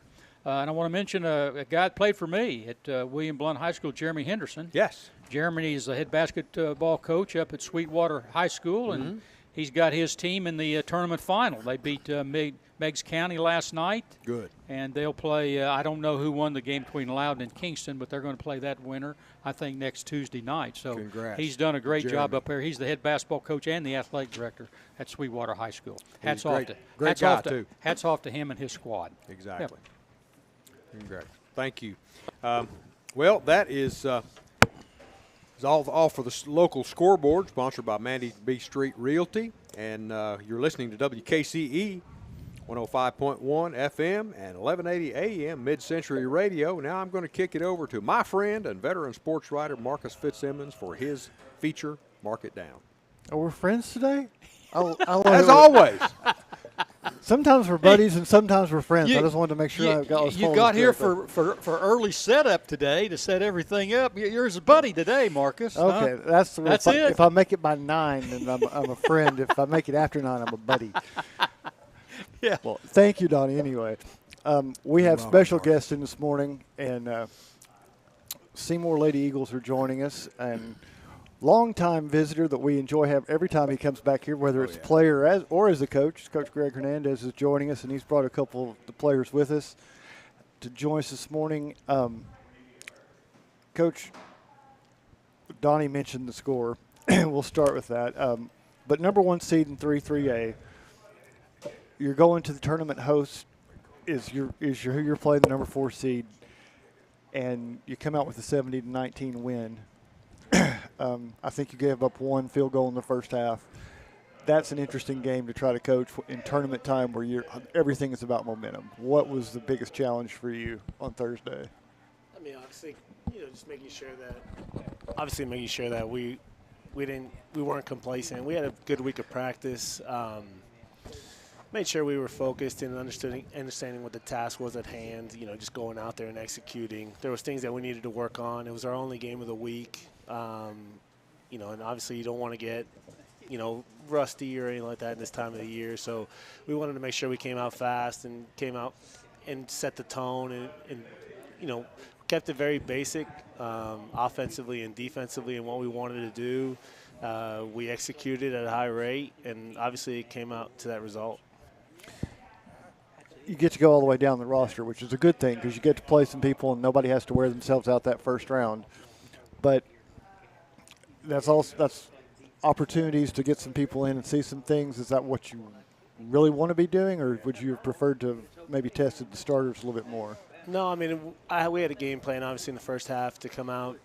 And I want to mention a guy that played for me at William Blount High School, Jeremy Henderson. Yes. Jeremy is the head basketball coach up at Sweetwater High School, and he's got his team in the tournament final. They beat Meigs County last night. Good. And they'll play, I don't know who won the game between Loudon and Kingston, but they're going to play that winner, I think, next Tuesday night. So congrats. He's done a great Jeremy. job up there. He's the head basketball coach and the athletic director at Sweetwater High School. Hats off to him and his squad. Exactly. Yep. Congrats. Thank you. Well, that is all for the local scoreboard, sponsored by Mandy B. Street Realty And you're listening to WKCE 105.1 FM and 1180 AM Mid-Century Radio. Now I'm going to kick it over to my friend and veteran sports writer Marcus Fitzsimmons for his feature, Mark It Down. Are we friends today? I As always. Sometimes we're buddies and sometimes we're friends. I just wanted to make sure I got You got here for early setup today to set everything up. You're his buddy today, Marcus. Okay, huh? that's it. If I make it by 9, then I'm a friend. If I make it after 9, I'm a buddy. Yeah. Well, thank you, Donnie. Anyway, we have special guests in this morning, and Seymour Lady Eagles are joining us, and longtime visitor that we enjoy having every time he comes back here, whether it's a player or as a coach. Coach Greg Hernandez is joining us, and he's brought a couple of the players with us to join us this morning. Coach, Donnie mentioned the score. We'll start with that. But number 1 seed in 3A, you're going to the tournament host is who you're playing, the number 4 seed, and you come out with a 70-19 win. I think you gave up 1 field goal in the first half. That's an interesting game to try to coach in tournament time where everything is about momentum. What was the biggest challenge for you on Thursday? I mean, obviously, just making sure that we weren't complacent. We had a good week of practice. Made sure we were focused and understanding what the task was at hand, just going out there and executing. There was things that we needed to work on. It was our only game of the week, and obviously you don't want to get, rusty or anything like that in this time of the year. So we wanted to make sure we came out fast and came out and set the tone and kept it very basic offensively and defensively in what we wanted to do. We executed at a high rate, and obviously it came out to that result. You get to go all the way down the roster, which is a good thing because you get to play some people and nobody has to wear themselves out that first round. But that's opportunities to get some people in and see some things. Is that what you really want to be doing, or would you have preferred to have maybe tested the starters a little bit more? No, I mean, we had a game plan, obviously, in the first half to come out,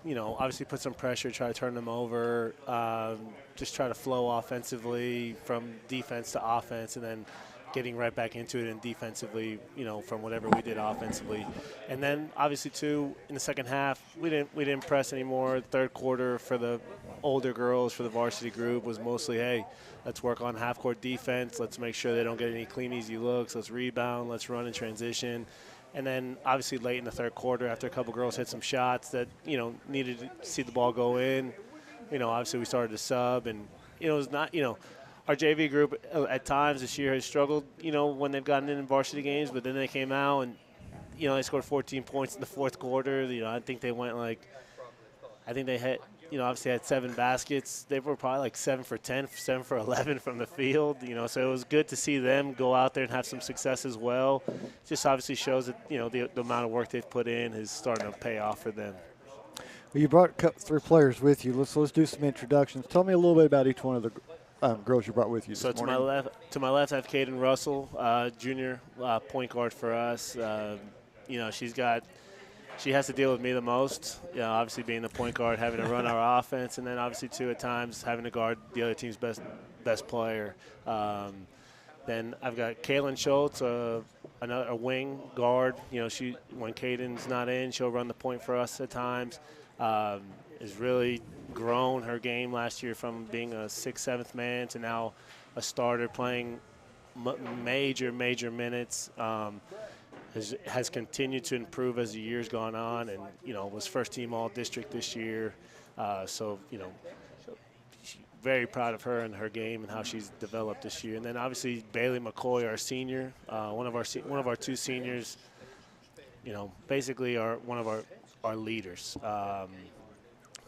obviously put some pressure, try to turn them over, just try to flow offensively from defense to offense, and then getting right back into it and defensively, from whatever we did offensively. And then, obviously, too, in the second half, we didn't press anymore. Third quarter for the older girls, for the varsity group, was mostly, hey, let's work on half-court defense. Let's make sure they don't get any clean, easy looks. Let's rebound. Let's run in transition. And then, obviously, late in the third quarter, after a couple girls hit some shots that, needed to see the ball go in, obviously we started to sub. And, it was not, our JV group at times this year has struggled, when they've gotten in varsity games. But then they came out and, they scored 14 points in the fourth quarter. I think they went they hit, obviously had 7 baskets. They were probably like 7 for 10, 7 for 11 from the field, so it was good to see them go out there and have some success as well. Just obviously shows that, the amount of work they've put in is starting to pay off for them. Well, you brought 3 players with you. Let's do some introductions. Tell me a little bit about each one of the girls you brought with you this morning. To my left, I have Kaden Russell, junior point guard for us. She has to deal with me the most, obviously being the point guard, having to run our offense, and then obviously, too, at times having to guard the other team's best player. Then I've got Kaylin Schultz, a wing guard. When Kaden's not in, she'll run the point for us at times. Has really grown her game last year from being a 6th, 7th man to now a starter playing major minutes. Has continued to improve as the year's gone on, and was first team all district this year. Very proud of her and her game and how she's developed this year. And then obviously Bailey McCoy, our senior, one of our 2 seniors. Basically are one of our leaders.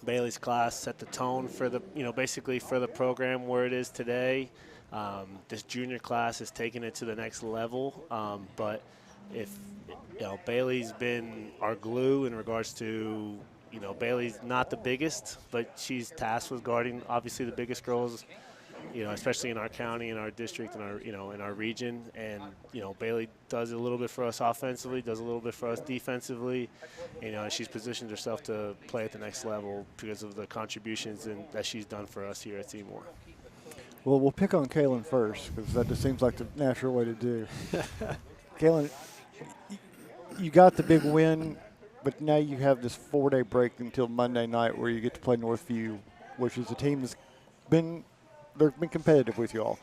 Bailey's class set the tone for the basically for the program where it is today. This junior class has taken it to the next level, but. If Bailey's been our glue in regards to Bailey's not the biggest, but she's tasked with guarding obviously the biggest girls, especially in our county, in our district, in our in our region. And Bailey does a little bit for us offensively, does a little bit for us defensively. She's positioned herself to play at the next level because of the contributions that she's done for us here at Seymour. Well, we'll pick on Kalen first because that just seems like the natural way to do. Kalen, you got the big win, but now you have this 4-day break until Monday night where you get to play Northview, which is a team that's been competitive with you all.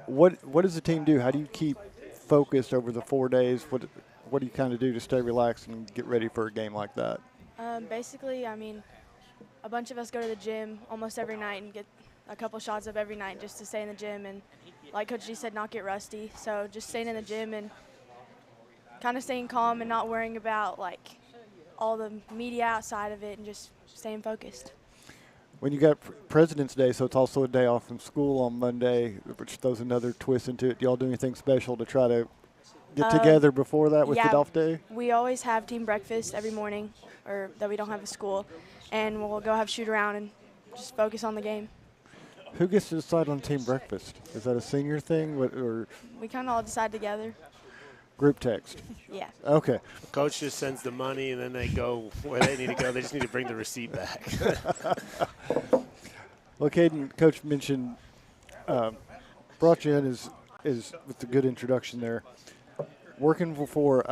What does the team do? How do you keep focused over the 4 days? What do you kind of do to stay relaxed and get ready for a game like that? Basically, I mean, a bunch of us go to the gym almost every night and get a couple shots up every night just to stay in the gym and, like Coach G said, not get rusty. So just staying in the gym and kind of staying calm and not worrying about, like, all the media outside of it and just staying focused. When you got President's Day, so it's also a day off from school on Monday, which throws another twist into it. Do y'all do anything special to try to get together before that with the off day? We always have team breakfast every morning, or that we don't have a school, and we'll go have shoot around and just focus on the game. Who gets to decide on team breakfast? Is that a senior thing, or we kind of all decide together. Group text? Yeah. Okay. Coach just sends the money, and then they go where they need to go. They just need to bring the receipt back. Well, Caden, Coach mentioned, brought you in is with the good introduction there. Working for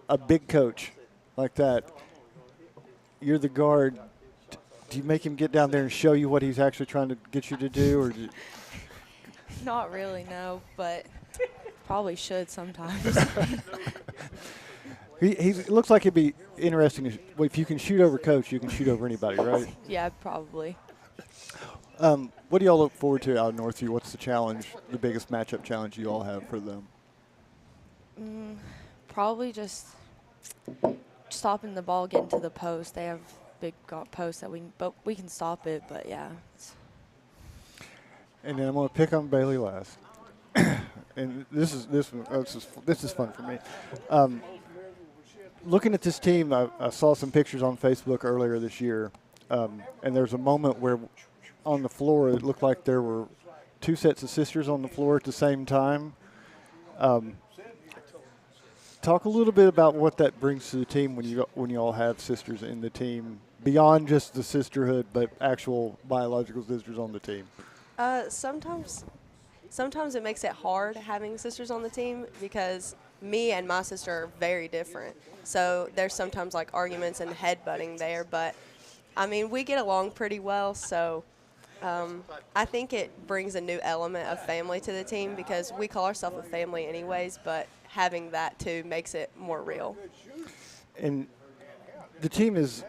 a big coach like that, you're the guard. Do you make him get down there and show you what he's actually trying to get you to do, or? Not really, no, but probably should sometimes. He looks like it'd be interesting. If you can shoot over Coach, you can shoot over anybody, right? Yeah, probably. What do y'all look forward to out of Northview? What's the challenge, the biggest matchup challenge you all have for them? Probably just stopping the ball, getting to the post. They have big posts that we can stop it, but yeah. And then I'm going to pick on Bailey last. And this is fun for me. Looking at this team, I saw some pictures on Facebook earlier this year, and there's a moment where on the floor it looked like there were two sets of sisters on the floor at the same time. Talk a little bit about what that brings to the team when you all have sisters in the team, beyond just the sisterhood, but actual biological sisters on the team. Sometimes it makes it hard having sisters on the team because me and my sister are very different. So there's sometimes like arguments and headbutting there, but I mean, we get along pretty well. So I think it brings a new element of family to the team because we call ourselves a family anyways, but having that too makes it more real. And the team has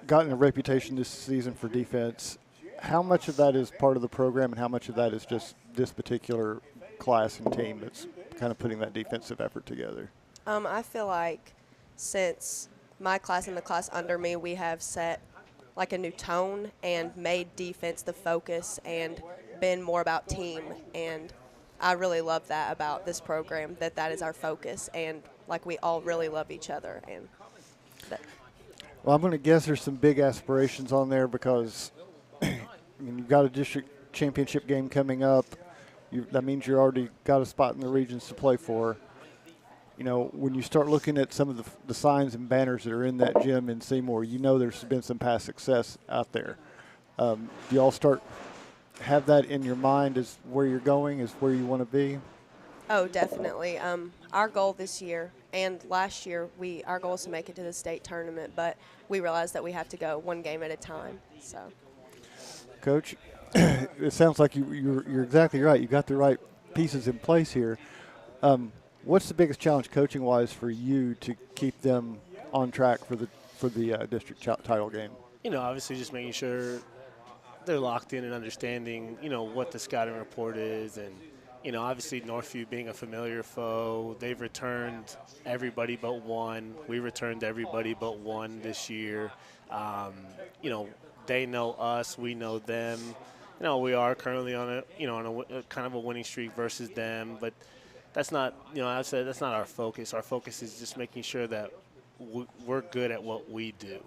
gotten a reputation this season for defense. How much of that is part of the program and how much of that is just this particular class and team that's kind of putting that defensive effort together? I feel like since my class and the class under me, we have set like a new tone and made defense the focus and been more about team. And I really love that about this program, that is our focus and like we all really love each other. And well, I'm going to guess there's some big aspirations on there because you've got a district championship game coming up. That means you already got a spot in the regions to play for. You know, when you start looking at some of the signs and banners that are in that gym in Seymour, you know there's been some past success out there. Do you all have that in your mind as where you're going, as where you want to be? Oh, definitely. Our goal this year and last year, our goal is to make it to the state tournament, but we realized that we have to go one game at a time. So, Coach, it sounds like you're exactly right. You got the right pieces in place here. What's the biggest challenge coaching-wise for you to keep them on track for the district title game? You know, obviously just making sure they're locked in and understanding, you know, what the scouting report is. And, you know, obviously Northview being a familiar foe, they've returned everybody but one. We returned everybody but one this year. You know, they know us, we know them. You know, we are currently on a kind of a winning streak versus them, but that's not, you know, I said that's not our focus. Our focus is just making sure that we're good at what we do.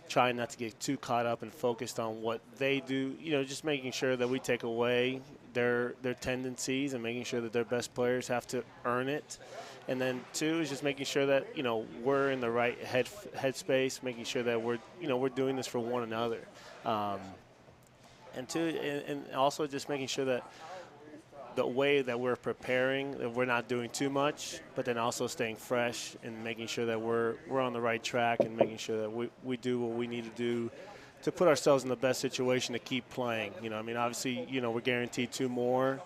Trying not to get too caught up and focused on what they do. You know, just making sure that we take away their tendencies and making sure that their best players have to earn it. And then two is just making sure that, you know, we're in the right headspace, making sure that we're doing this for one another. and also just making sure that the way that we're preparing, that we're not doing too much, but then also staying fresh and making sure that we're on the right track and making sure that we do what we need to do to put ourselves in the best situation to keep playing. You know, I mean, obviously, you know, we're guaranteed 2 more.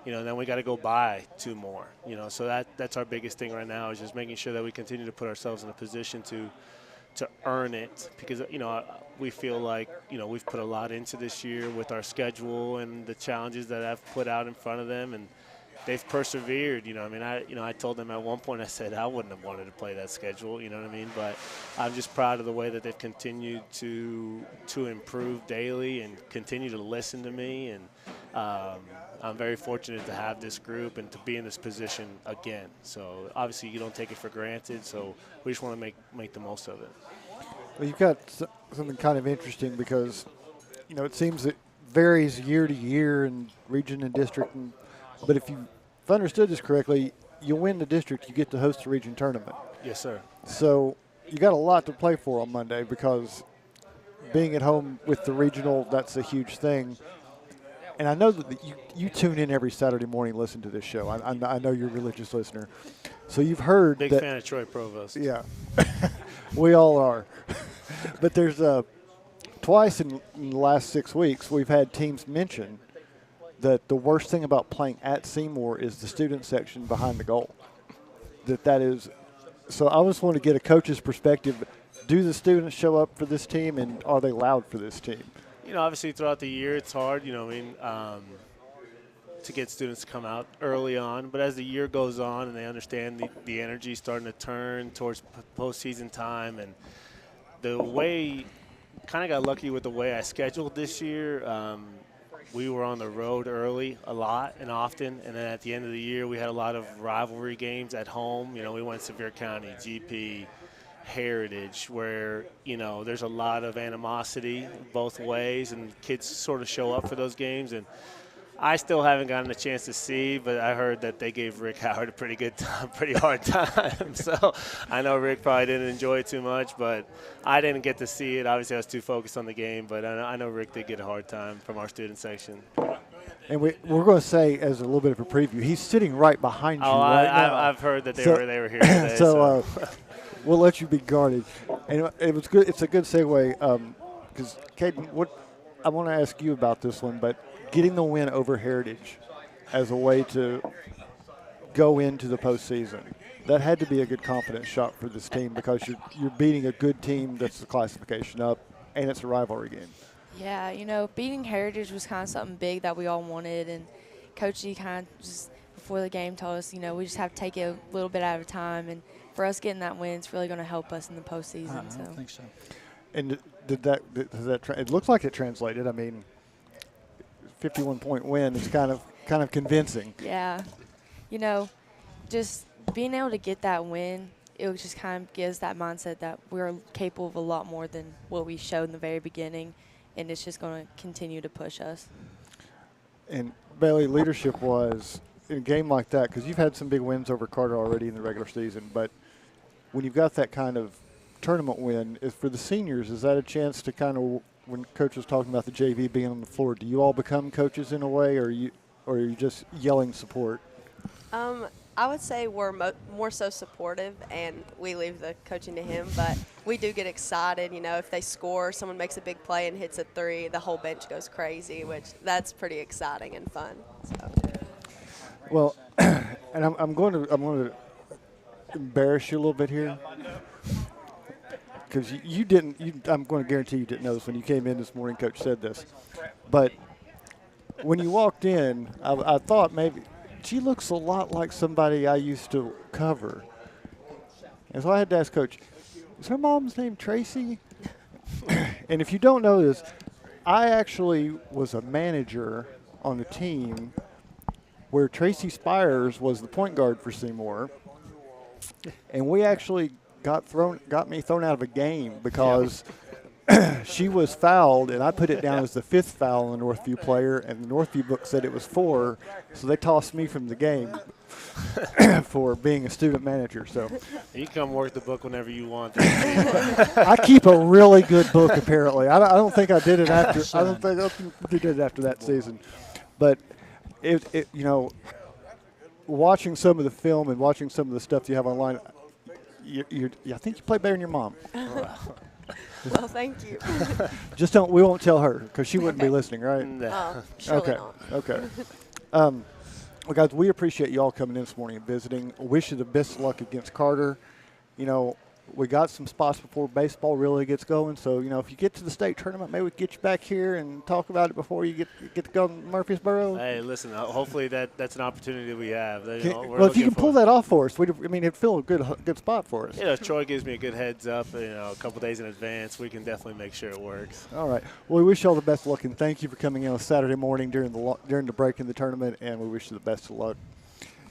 You know, then we got to go buy 2 more. You know, so that's our biggest thing right now is just making sure that we continue to put ourselves in a position to earn it, because, you know, we feel like, you know, we've put a lot into this year with our schedule and the challenges that I've put out in front of them, and they've persevered. You know, I mean, I told them at one point, I said I wouldn't have wanted to play that schedule. You know what I mean? But I'm just proud of the way that they've continued to improve daily and continue to listen to me, and I'm very fortunate to have this group and to be in this position again. So obviously you don't take it for granted, so we just want to make the most of it. Well, you've got something kind of interesting because, you know, it seems it varies year to year and region and district. But if you've understood this correctly, you win the district, you get to host the region tournament. Yes, sir. So you got a lot to play for on Monday because being at home with the regional, that's a huge thing. And I know that you tune in every Saturday morning and listen to this show. I know you're a religious listener. So you've heard Big that, fan of Troy Provost. Yeah. We all are. But there's twice in the last 6 weeks we've had teams mention that the worst thing about playing at Seymour is the student section behind the goal. That is – so I just want to get a coach's perspective. Do the students show up for this team, and are they loud for this team? You know, obviously throughout the year it's hard, you know, I mean, to get students to come out early on. But as the year goes on and they understand the energy starting to turn towards postseason time, and the way – kind of got lucky with the way I scheduled this year. We were on the road early a lot and often, and then at the end of the year we had a lot of rivalry games at home. You know, we went to Sevier County, GP, Heritage, where, you know, there's a lot of animosity both ways, and kids sort of show up for those games. And I still haven't gotten a chance to see, but I heard that they gave Rick Howard a pretty good time, pretty hard time. So I know Rick probably didn't enjoy it too much, but I didn't get to see it. Obviously, I was too focused on the game, but I know Rick did get a hard time from our student section. And we're going to say, as a little bit of a preview, he's sitting right behind you right now. I've heard that they were here today. So we'll let you be guarded. And it was good. It's a good segue because, Caden, I want to ask you about this one, but getting the win over Heritage as a way to go into the postseason, that had to be a good confidence shot for this team because you're beating a good team that's the classification up, and it's a rivalry game. Yeah, you know, beating Heritage was kind of something big that we all wanted, and Coach G kind of just before the game told us, you know, we just have to take it a little bit at a time, and for us getting that win, it's really going to help us in the postseason. I don't think so. And it looks like it translated. I mean, 51-point win is kind of convincing. Yeah, you know, just being able to get that win, it just kind of gives that mindset that we're capable of a lot more than what we showed in the very beginning, and it's just going to continue to push us. And Bailey, leadership was in a game like that, because you've had some big wins over Carter already in the regular season, but when you've got that kind of tournament win, for the seniors, is that a chance to kind of, when Coach was talking about the JV being on the floor, do you all become coaches in a way, or are you just yelling support? I would say we're more so supportive, and we leave the coaching to him, but we do get excited. You know, if they score, someone makes a big play and hits a three, the whole bench goes crazy, which that's pretty exciting and fun. So. Well, and I'm going to embarrass you a little bit here, because you didn't. I'm going to guarantee you didn't know this when you came in this morning. Coach said this, but when you walked in, I thought maybe she looks a lot like somebody I used to cover, and so I had to ask Coach, is her mom's name Tracy? And if you don't know this, I actually was a manager on the team where Tracy Spires was the point guard for Seymour, and we actually got me thrown out of a game because she was fouled, and I put it down as the 5th foul on the Northview player, and the Northview book said it was 4, so they tossed me from the game. for being a student manager. So you come work the book whenever you want. I keep a really good book. Apparently, I don't think I did it after. I don't think we did it after that season, but it watching some of the film and watching some of the stuff you have online, I think you play better than your mom. Well, thank you. Just don't. We won't tell her because she wouldn't be listening, right? No, surely okay. not. Okay. Well, guys, we appreciate you all coming in this morning and visiting. Wish you the best of luck against Carter. We got some spots before baseball really gets going. So, if you get to the state tournament, maybe we can get you back here and talk about it before you get to go to Murfreesboro. Hey, listen, hopefully that's an opportunity we have. Well, if you can pull that off for us, it'd feel a good spot for us. If Troy gives me a good heads up, a couple days in advance, we can definitely make sure it works. All right. Well, we wish you all the best of luck, and thank you for coming in on Saturday morning during the break in the tournament, and we wish you the best of luck.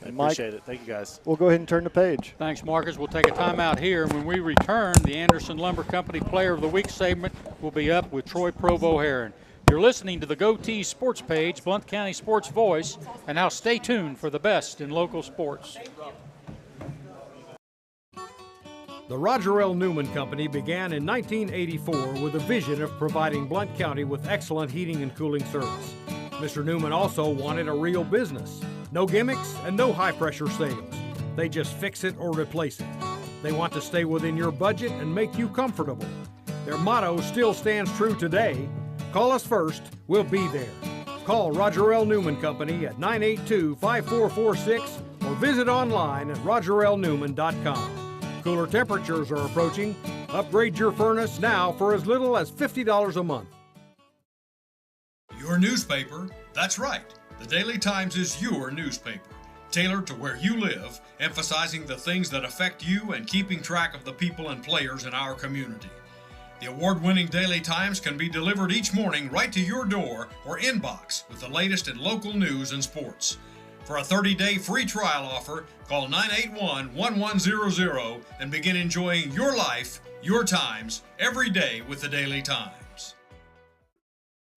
I Mike, appreciate it. Thank you, guys. We'll go ahead and turn the page. Thanks, Marcus. We'll take a timeout here. When we return, the Anderson Lumber Company Player of the Week segment will be up with Troy Provo Heron. You're listening to the GoTee Sports Page, Blount County Sports Voice, and now stay tuned for the best in local sports. The Roger L. Newman Company began in 1984 with a vision of providing Blount County with excellent heating and cooling service. Mr. Newman also wanted a real business. No gimmicks and no high-pressure sales. They just fix it or replace it. They want to stay within your budget and make you comfortable. Their motto still stands true today. Call us first, we'll be there. Call Roger L. Newman Company at 982-5446 or visit online at rogerlnewman.com. Cooler temperatures are approaching. Upgrade your furnace now for as little as $50 a month. Your newspaper? That's right. The Daily Times is your newspaper, tailored to where you live, emphasizing the things that affect you and keeping track of the people and players in our community. The award-winning Daily Times can be delivered each morning right to your door or inbox with the latest in local news and sports. For a 30-day free trial offer, call 981-1100 and begin enjoying your life, your times, every day with the Daily Times.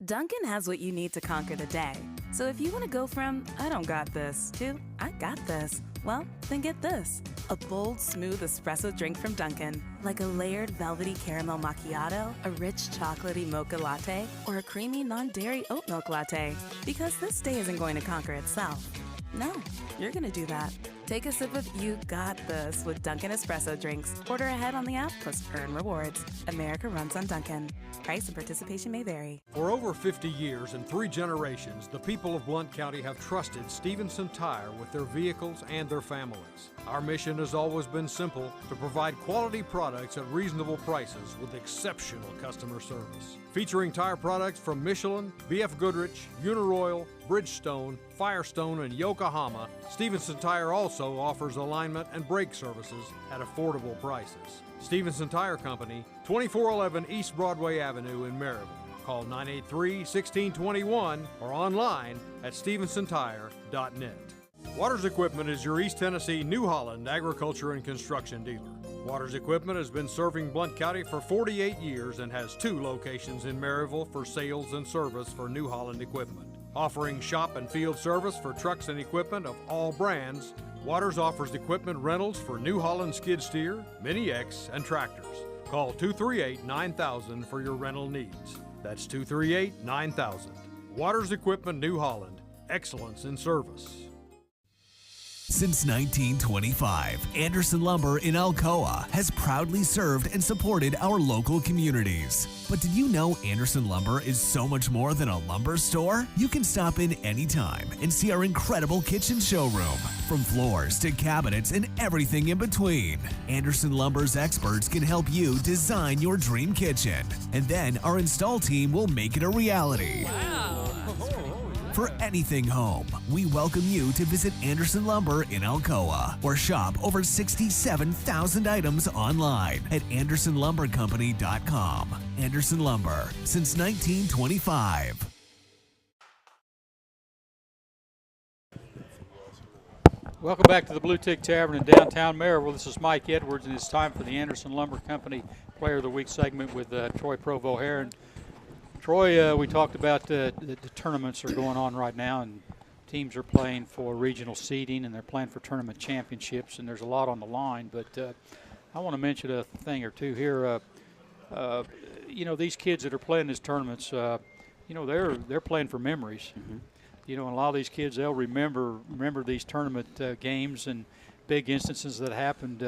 Dunkin' has what you need to conquer the day. So if you want to go from, I don't got this, to, I got this, well, then get this. A bold, smooth espresso drink from Dunkin'. Like a layered velvety caramel macchiato, a rich chocolatey mocha latte, or a creamy non-dairy oat milk latte. Because this day isn't going to conquer itself. No, you're going to do that. Take a sip of You Got This with Dunkin' Espresso drinks. Order ahead on the app plus earn rewards. America runs on Dunkin'. Price and participation may vary. For over 50 years and 3 generations, the people of Blount County have trusted Stevenson Tire with their vehicles and their families. Our mission has always been simple: to provide quality products at reasonable prices with exceptional customer service. Featuring tire products from Michelin, BF Goodrich, Uniroyal, Bridgestone, Firestone, and Yokohama, Stevenson Tire also offers alignment and brake services at affordable prices. Stevenson Tire Company, 2411 East Broadway Avenue in Maryville. Call 983-1621 or online at stevensontire.net. Waters Equipment is your East Tennessee New Holland agriculture and construction dealer. Waters Equipment has been serving Blount County for 48 years and has 2 locations in Maryville for sales and service for New Holland equipment. Offering shop and field service for trucks and equipment of all brands, Waters offers equipment rentals for New Holland skid steer, Mini X, and tractors. Call 238-9000 for your rental needs. That's 238-9000. Waters Equipment New Holland. Excellence in service. Since 1925, Anderson Lumber in Alcoa has proudly served and supported our local communities. But did you know Anderson Lumber is so much more than a lumber store? You can stop in anytime and see our incredible kitchen showroom. From floors to cabinets and everything in between, Anderson Lumber's experts can help you design your dream kitchen. And then our install team will make it a reality. Wow. For anything home, we welcome you to visit Anderson Lumber in Alcoa or shop over 67,000 items online at AndersonLumberCompany.com. Anderson Lumber, since 1925. Welcome back to the Blue Tick Tavern in downtown Maryville. This is Mike Edwards, and it's time for the Anderson Lumber Company Player of the Week segment with Troy Provo Heron. Troy, we talked about the tournaments are going on right now, and teams are playing for regional seeding and they're playing for tournament championships, and there's a lot on the line. But I want to mention a thing or two here. You know, these kids that are playing these tournaments, you know, they're playing for memories. You know, and a lot of these kids, they'll remember these tournament games and big instances that happened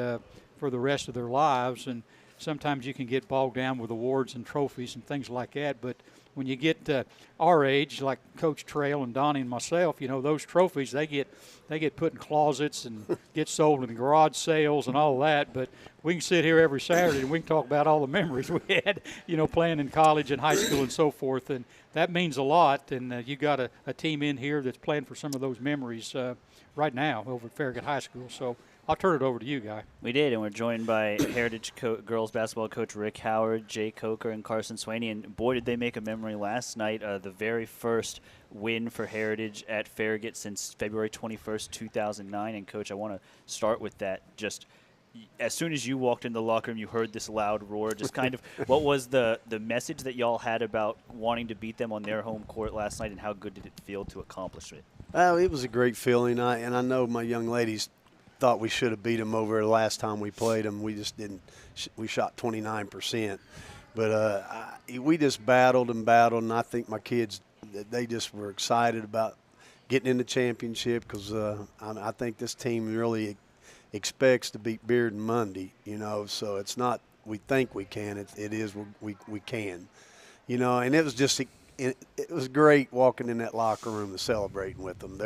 for the rest of their lives. And sometimes you can get bogged down with awards and trophies and things like that. But when you get our age, like Coach Trail and Donnie and myself, you know, those trophies, they get put in closets and get sold in garage sales and all that. But we can sit here every Saturday and we can talk about all the memories we had, you know, playing in college and high school and so forth. And that means a lot. And you got a team in here that's playing for some of those memories right now over at Farragut High School. So I'll turn it over to you, Guy. We did, and we're joined by Heritage girls basketball coach Rick Howard, Jay Coker, and Carson Swaney. And boy, did they make a memory last night. The very first win for Heritage at Farragut since February 21st, 2009. And, Coach, I want to start with that. Just as soon as you walked in the locker room, you heard this loud roar. Just kind of what was the message that y'all had about wanting to beat them on their home court last night, and how good did it feel to accomplish it? It was a great feeling, and I know my young ladies thought we should have beat them over the last time we played them. We just didn't. We shot 29%. But we just battled, and I think my kids, they just were excited about getting in the championship because I think this team really expects to beat Bearden Monday, you know. So it's not we think we can. It is we can, you know. And it was just it was great walking in that locker room and celebrating with them.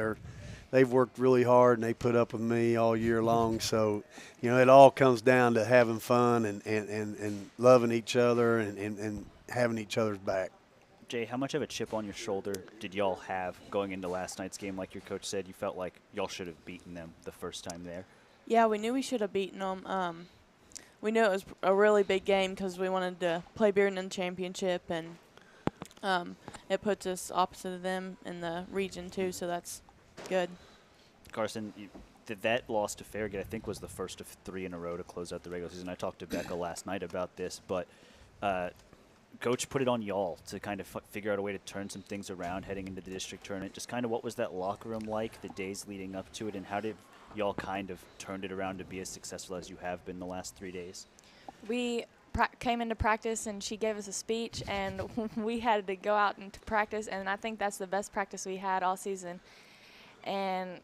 They've worked really hard, and they put up with me all year long. So, you know, it all comes down to having fun and loving each other and having each other's back. Jay, how much of a chip on your shoulder did y'all have going into last night's game? Like your coach said, you felt like y'all should have beaten them the first time there. Yeah, we knew we should have beaten them. We knew it was a really big game because we wanted to play Bearden in the championship, and it puts us opposite of them in the region too, so that's good. Carson, that loss to Farragut, I think, was the first of 3 in a row to close out the regular season. I talked to Becca last night about this, but Coach put it on y'all to kind of figure out a way to turn some things around heading into the district tournament. Just kind of what was that locker room like the days leading up to it, and how did y'all kind of turned it around to be as successful as you have been the last 3 days? We came into practice, and she gave us a speech, and we had to go out into practice, and I think that's the best practice we had all season. And,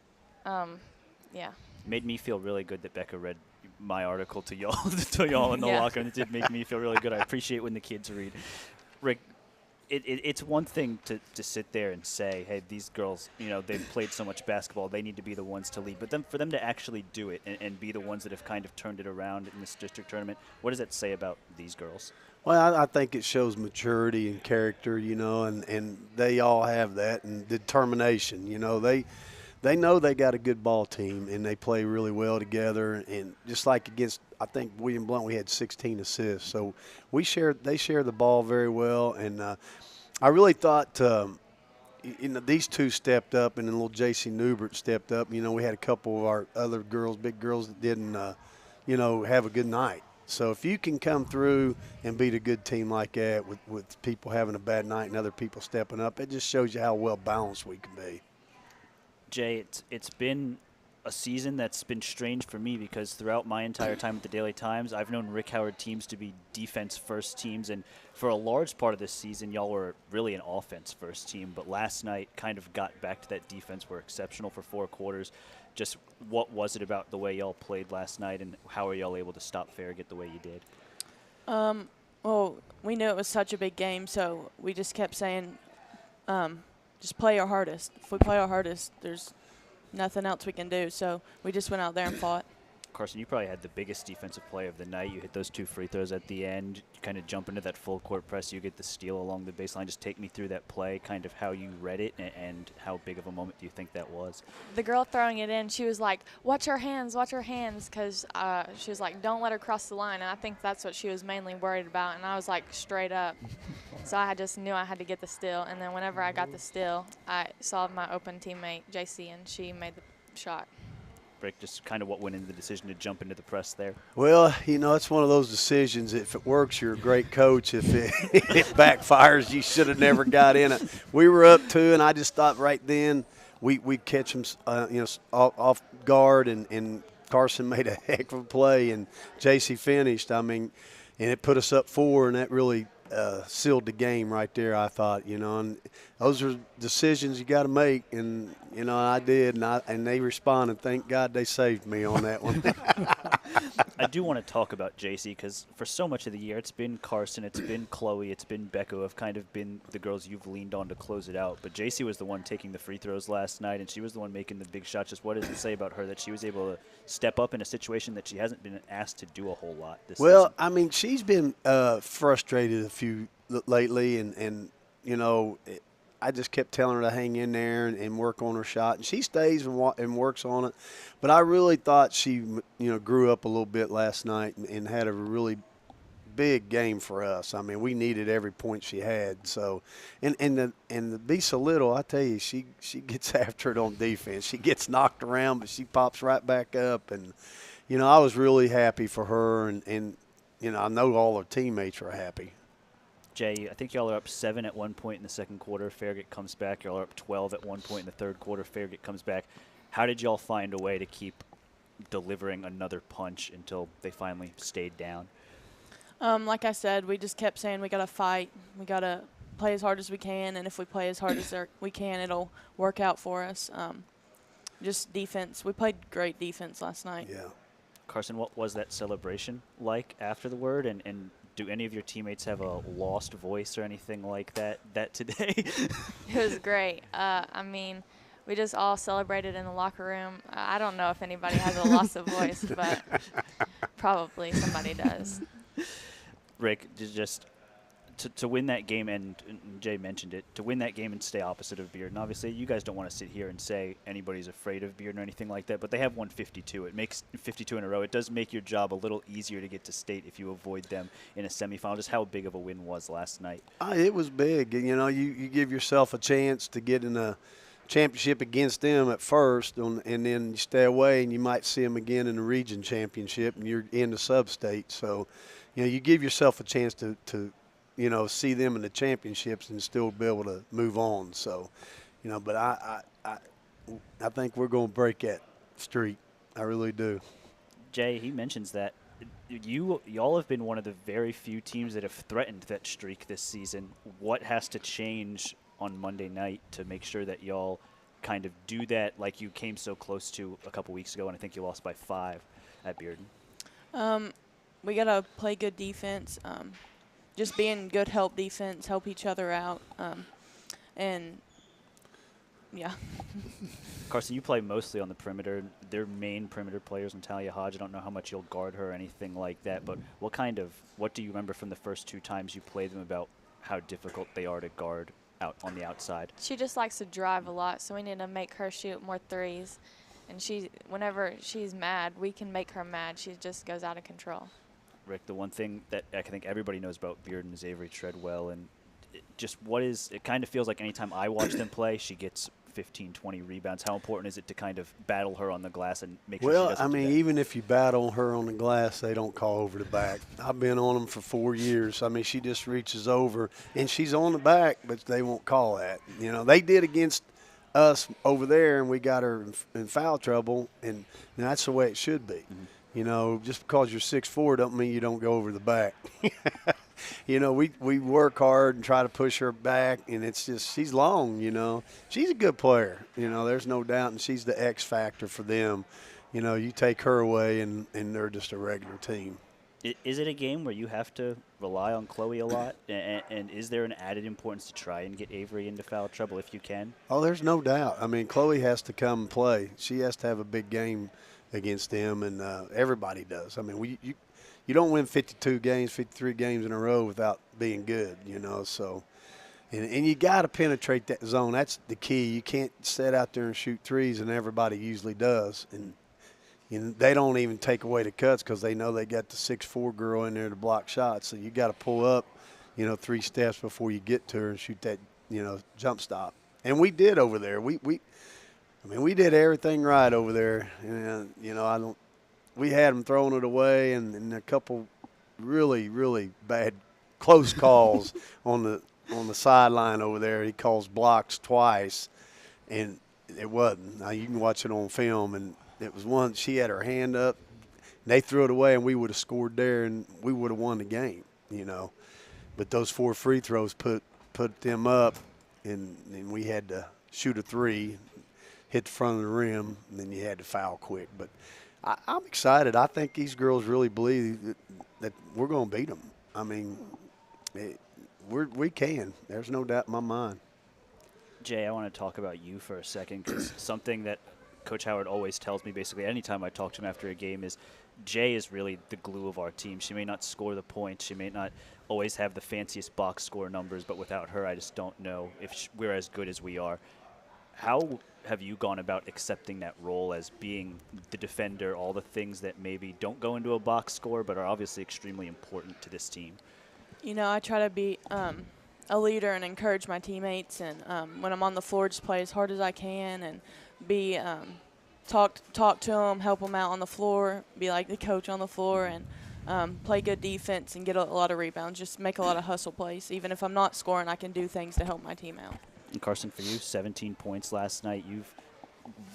yeah. Made me feel really good that Becca read my article to y'all in the locker room. It did make me feel really good. I appreciate when the kids read. Rick, it's one thing to sit there and say, hey, these girls, you know, they've played so much basketball, they need to be the ones to lead. But then for them to actually do it and be the ones that have kind of turned it around in this district tournament, what does that say about these girls? Well, I think it shows maturity and character, you know, and they all have that, and determination. You know, they know they got a good ball team, and they play really well together. And just like against, I think, William Blount, we had 16 assists. So they share the ball very well. And I really thought, you know, these two stepped up, and then little J.C. Newbert stepped up. You know, we had a couple of our other girls, big girls, that didn't, you know, have a good night. So if you can come through and beat a good team like that with people having a bad night and other people stepping up, it just shows you how well balanced we can be. Jay, it's been a season that's been strange for me because throughout my entire time at the Daily Times, I've known Rick Howard teams to be defense-first teams, and for a large part of this season, y'all were really an offense-first team, but last night kind of got back to that defense. Were exceptional for 4 quarters. Just what was it about the way y'all played last night, and how are y'all able to stop Farragut the way you did? Well, we knew it was such a big game, so we just kept saying, just play our hardest. If we play our hardest, there's nothing else we can do. So we just went out there and fought. Carson, you probably had the biggest defensive play of the night. You hit those 2 free throws at the end. You kind of jump into that full court press. You get the steal along the baseline. Just take me through that play, kind of how you read it, and how big of a moment do you think that was? The girl throwing it in, she was like, watch her hands, because she was like, don't let her cross the line. And I think that's what she was mainly worried about. And I was like, straight up. So I just knew I had to get the steal. And then whenever I got the steal, I saw my open teammate, JC, and she made the shot. Rick, just kind of what went into the decision to jump into the press there? Well, you know, it's one of those decisions. If it works, you're a great coach. If it backfires, you should have never got in it. We were up 2, and I just thought right then we catch them, off guard, and Carson made a heck of a play, and JC finished. I mean, and it put us up 4, and that really sealed the game right there, I thought, and those are decisions you got to make, and, I did, and they responded. Thank God they saved me on that one. I do want to talk about JC because for so much of the year, it's been Carson, it's been Chloe, it's been Becco have kind of been the girls you've leaned on to close it out. But JC was the one taking the free throws last night, and she was the one making the big shots. Just what does it say about her that she was able to step up in a situation that she hasn't been asked to do a whole lot this season? I mean, she's been frustrated a few lately, and I just kept telling her to hang in there and work on her shot, and she stays and works on it. But I really thought she, grew up a little bit last night and had a really big game for us. I mean, we needed every point she had. So, and the be so little, I tell you, she gets after it on defense. She gets knocked around, but she pops right back up. And I was really happy for her, and I know all her teammates were happy. Jay, I think y'all are up 7 at one point in the second quarter. Farragut comes back. Y'all are up 12 at one point in the third quarter. Farragut comes back. How did y'all find a way to keep delivering another punch until they finally stayed down? Like I said, we just kept saying we got to fight. We got to play as hard as we can, and if we play as hard as we can, it'll work out for us. Just defense. We played great defense last night. Yeah. Carson, what was that celebration like after the word? And do any of your teammates have a lost voice or anything like that today? It was great. I mean, we just all celebrated in the locker room. I don't know if anybody has a loss of voice, but probably somebody does. Rick, just to win that game, and Jay mentioned it, to win that game and stay opposite of Bearden. Obviously, you guys don't want to sit here and say anybody's afraid of Bearden or anything like that, but they have won 52. It makes 52 in a row. It does make your job a little easier to get to state if you avoid them in a semifinal. Just how big of a win was last night? It was big. You give yourself a chance to get in a championship against them at first, and then you stay away, and you might see them again in the region championship, and you're in the sub-state. So, you give yourself a chance to see them in the championships and still be able to move on. So, but I think we're going to break that streak. I really do. Jay, he mentions that y'all have been one of the very few teams that have threatened that streak this season. What has to change on Monday night to make sure that y'all kind of do that like you came so close to a couple weeks ago, and I think you lost by 5 at Bearden? We got to play good defense. Just being good help defense, help each other out. And, yeah. Carson, you play mostly on the perimeter. Their main perimeter players, Natalia Hodge. I don't know how much you'll guard her or anything like that, but what do you remember from the first 2 times you played them about how difficult they are to guard out on the outside? She just likes to drive a lot, so we need to make her shoot more threes. And whenever she's mad, we can make her mad. She just goes out of control. Rick, the one thing that I think everybody knows about Bearden is Avery Treadwell, and it kind of feels like anytime I watch them play, she gets 15, 20 rebounds. How important is it to kind of battle her on the glass and make sure she doesn't do that? Even if you battle her on the glass, they don't call over the back. I've been on them for 4 years. I mean, she just reaches over, and she's on the back, but they won't call that. They did against us over there, and we got her in foul trouble, and that's the way it should be. Mm-hmm. Just because you're 6'4" don't mean you don't go over the back. We work hard and try to push her back, and it's just she's long, She's a good player, there's no doubt, and she's the X factor for them. You take her away, and they're just a regular team. Is it a game where you have to rely on Chloe a lot, and is there an added importance to try and get Avery into foul trouble if you can? Oh, there's no doubt. I mean, Chloe has to come and play. She has to have a big game against them, and everybody does. I mean, you don't win 52 games, 53 games in a row without being good, so and you got to penetrate that zone. That's the key. You can't sit out there and shoot threes, and everybody usually does, and they don't even take away the cuts because they know they got the 6'4" girl in there to block shots. So you got to pull up 3 steps before you get to her and shoot that jump stop, and we did over there. We did everything right over there, and we had them throwing it away, and a couple really, really bad close calls on the sideline over there. He calls blocks twice, and it wasn't. Now, you can watch it on film, and it was one, she had her hand up, and they threw it away, and we would have scored there, and we would have won the game, you know. But those 4 free throws put them up, and we had to shoot a 3, hit the front of the rim, and then you had to foul quick. But I'm excited. I think these girls really believe that we're going to beat them. I mean, we can. There's no doubt in my mind. Jay, I want to talk about you for a second, because something that Coach Howard always tells me basically anytime I talk to him after a game is Jay is really the glue of our team. She may not score the points. She may not always have the fanciest box score numbers, but without her, I just don't know if we're as good as we are. How have you gone about accepting that role as being the defender, all the things that maybe don't go into a box score but are obviously extremely important to this team? You know, I try to be a leader and encourage my teammates, and when I'm on the floor, just play as hard as I can and be talk to them, help them out on the floor, be like the coach on the floor, and play good defense and get a lot of rebounds, just make a lot of hustle plays. Even if I'm not scoring, I can do things to help my team out. And Carson, for you, 17 points last night. You've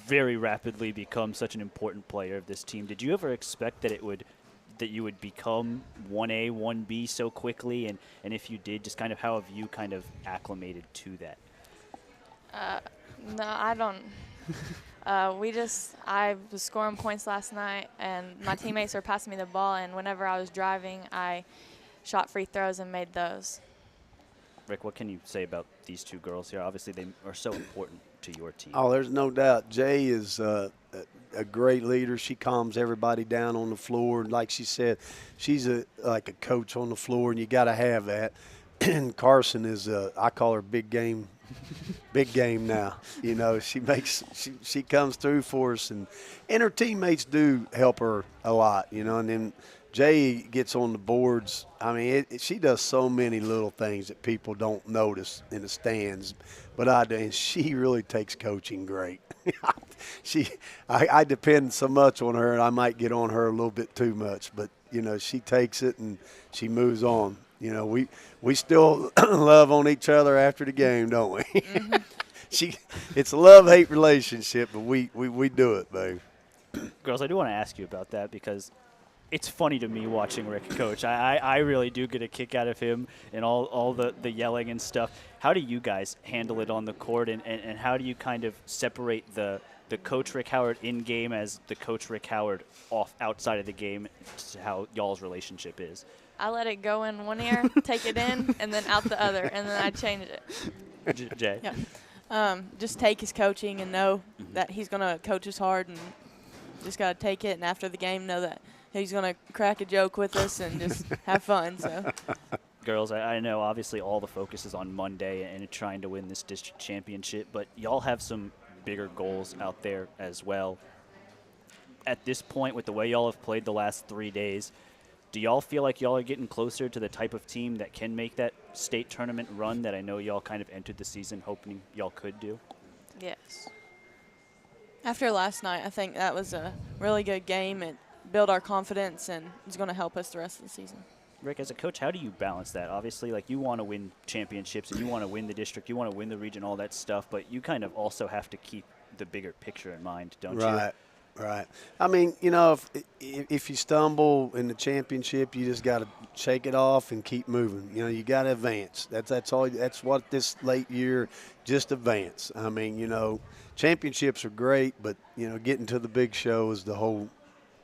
very rapidly become such an important player of this team. Did you ever expect that you would become 1A, 1B so quickly? And if you did, just kind of how have you kind of acclimated to that? No, I don't. I was scoring points last night, and my teammates were passing me the ball, and whenever I was driving, I shot free throws and made those. Rick, what can you say about these two girls here? Obviously, they are so important to your team. Oh, there's no doubt. Jay is a great leader. She calms everybody down on the floor. Like she said, she's like a coach on the floor, and you got to have that. And Carson is, I call her big game now. You know, she comes through for us, and her teammates do help her a lot, you know, and then Jay gets on the boards. I mean, she does so many little things that people don't notice in the stands, but I do, and she really takes coaching great. I depend so much on her, and I might get on her a little bit too much, but, you know, she takes it and she moves on. You know, we still love on each other after the game, don't we? Mm-hmm. It's a love-hate relationship, but we do it, babe. Girls, I do want to ask you about that because it's funny to me watching Rick coach. I really do get a kick out of him and all the yelling and stuff. How do you guys handle it on the court, and how do you kind of separate the Coach Rick Howard in-game as the Coach Rick Howard outside of the game, to how y'all's relationship is? I let it go in one ear, take it in, and then out the other, and then I change it. Jay? Yeah. Just take his coaching and know that he's going to coach us hard, and just got to take it, and after the game know that he's going to crack a joke with us and just have fun. So, Girls, I know obviously all the focus is on Monday and trying to win this district championship, but y'all have some bigger goals out there as well. At this point, with the way y'all have played the last 3 days, do y'all feel like y'all are getting closer to the type of team that can make that state tournament run that I know y'all kind of entered the season hoping y'all could do? Yes. After last night, I think that was a really good game. It built our confidence and is going to help us the rest of the season. Rick, as a coach, how do you balance that? Obviously, like, you want to win championships and you want to win the district, you want to win the region, all that stuff, but you kind of also have to keep the bigger picture in mind, don't you? Right. I mean, you know, if you stumble in the championship, you just got to shake it off and keep moving. You know, you got to advance. That's all. That's what this late year, just advance. I mean, you know, championships are great, but, you know, getting to the big show is the whole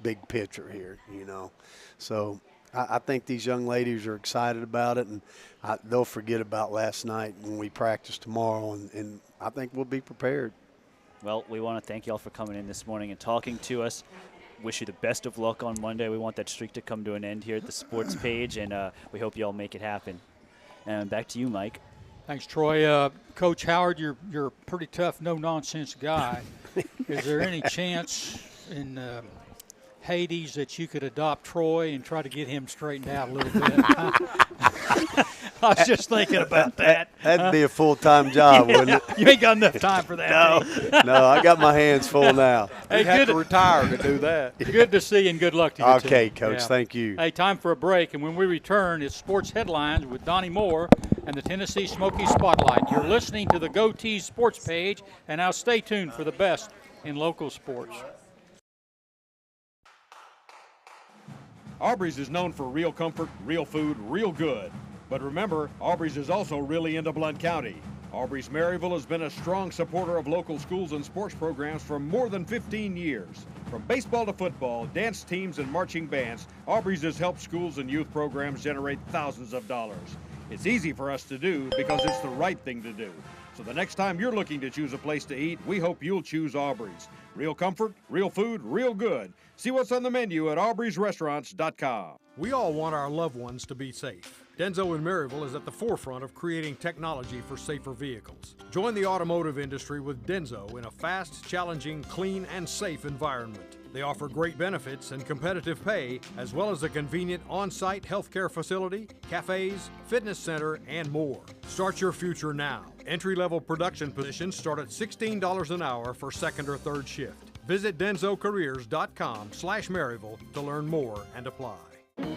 big picture here, you know. So I think these young ladies are excited about it, and they'll forget about last night when we practice tomorrow, and I think we'll be prepared. Well, we want to thank y'all for coming in this morning and talking to us. Wish you the best of luck on Monday. We want that streak to come to an end here at the sports page, and we hope y'all make it happen. And back to you, Mike. Thanks, Troy. Coach Howard, you're a pretty tough, no-nonsense guy. Is there any chance in Hades that you could adopt Troy and try to get him straightened out a little bit? I was just thinking about that. That'd be a full-time job, wouldn't it? You ain't got enough time for that. No, I got my hands full now. Hey, have to retire to do that. Good to see you and good luck to you. Okay, Coach, thank you. Hey, time for a break, and when we return, it's Sports Headlines with Donnie Moore and the Tennessee Smoky Spotlight. You're listening to the Go Tees Sports page, and now stay tuned for the best in local sports. Aubrey's is known for real comfort, real food, real good. But remember, Aubrey's is also really into Blount County. Aubrey's Maryville has been a strong supporter of local schools and sports programs for more than 15 years. From baseball to football, dance teams, and marching bands, Aubrey's has helped schools and youth programs generate thousands of dollars. It's easy for us to do because it's the right thing to do. So the next time you're looking to choose a place to eat, we hope you'll choose Aubrey's. Real comfort, real food, real good. See what's on the menu at aubreysrestaurants.com. We all want our loved ones to be safe. Denso in Maryville is at the forefront of creating technology for safer vehicles. Join the automotive industry with Denso in a fast, challenging, clean, and safe environment. They offer great benefits and competitive pay, as well as a convenient on-site healthcare facility, cafes, fitness center, and more. Start your future now. Entry-level production positions start at $16 an hour for second or third shift. Visit densocareers.com/Maryville to learn more and apply.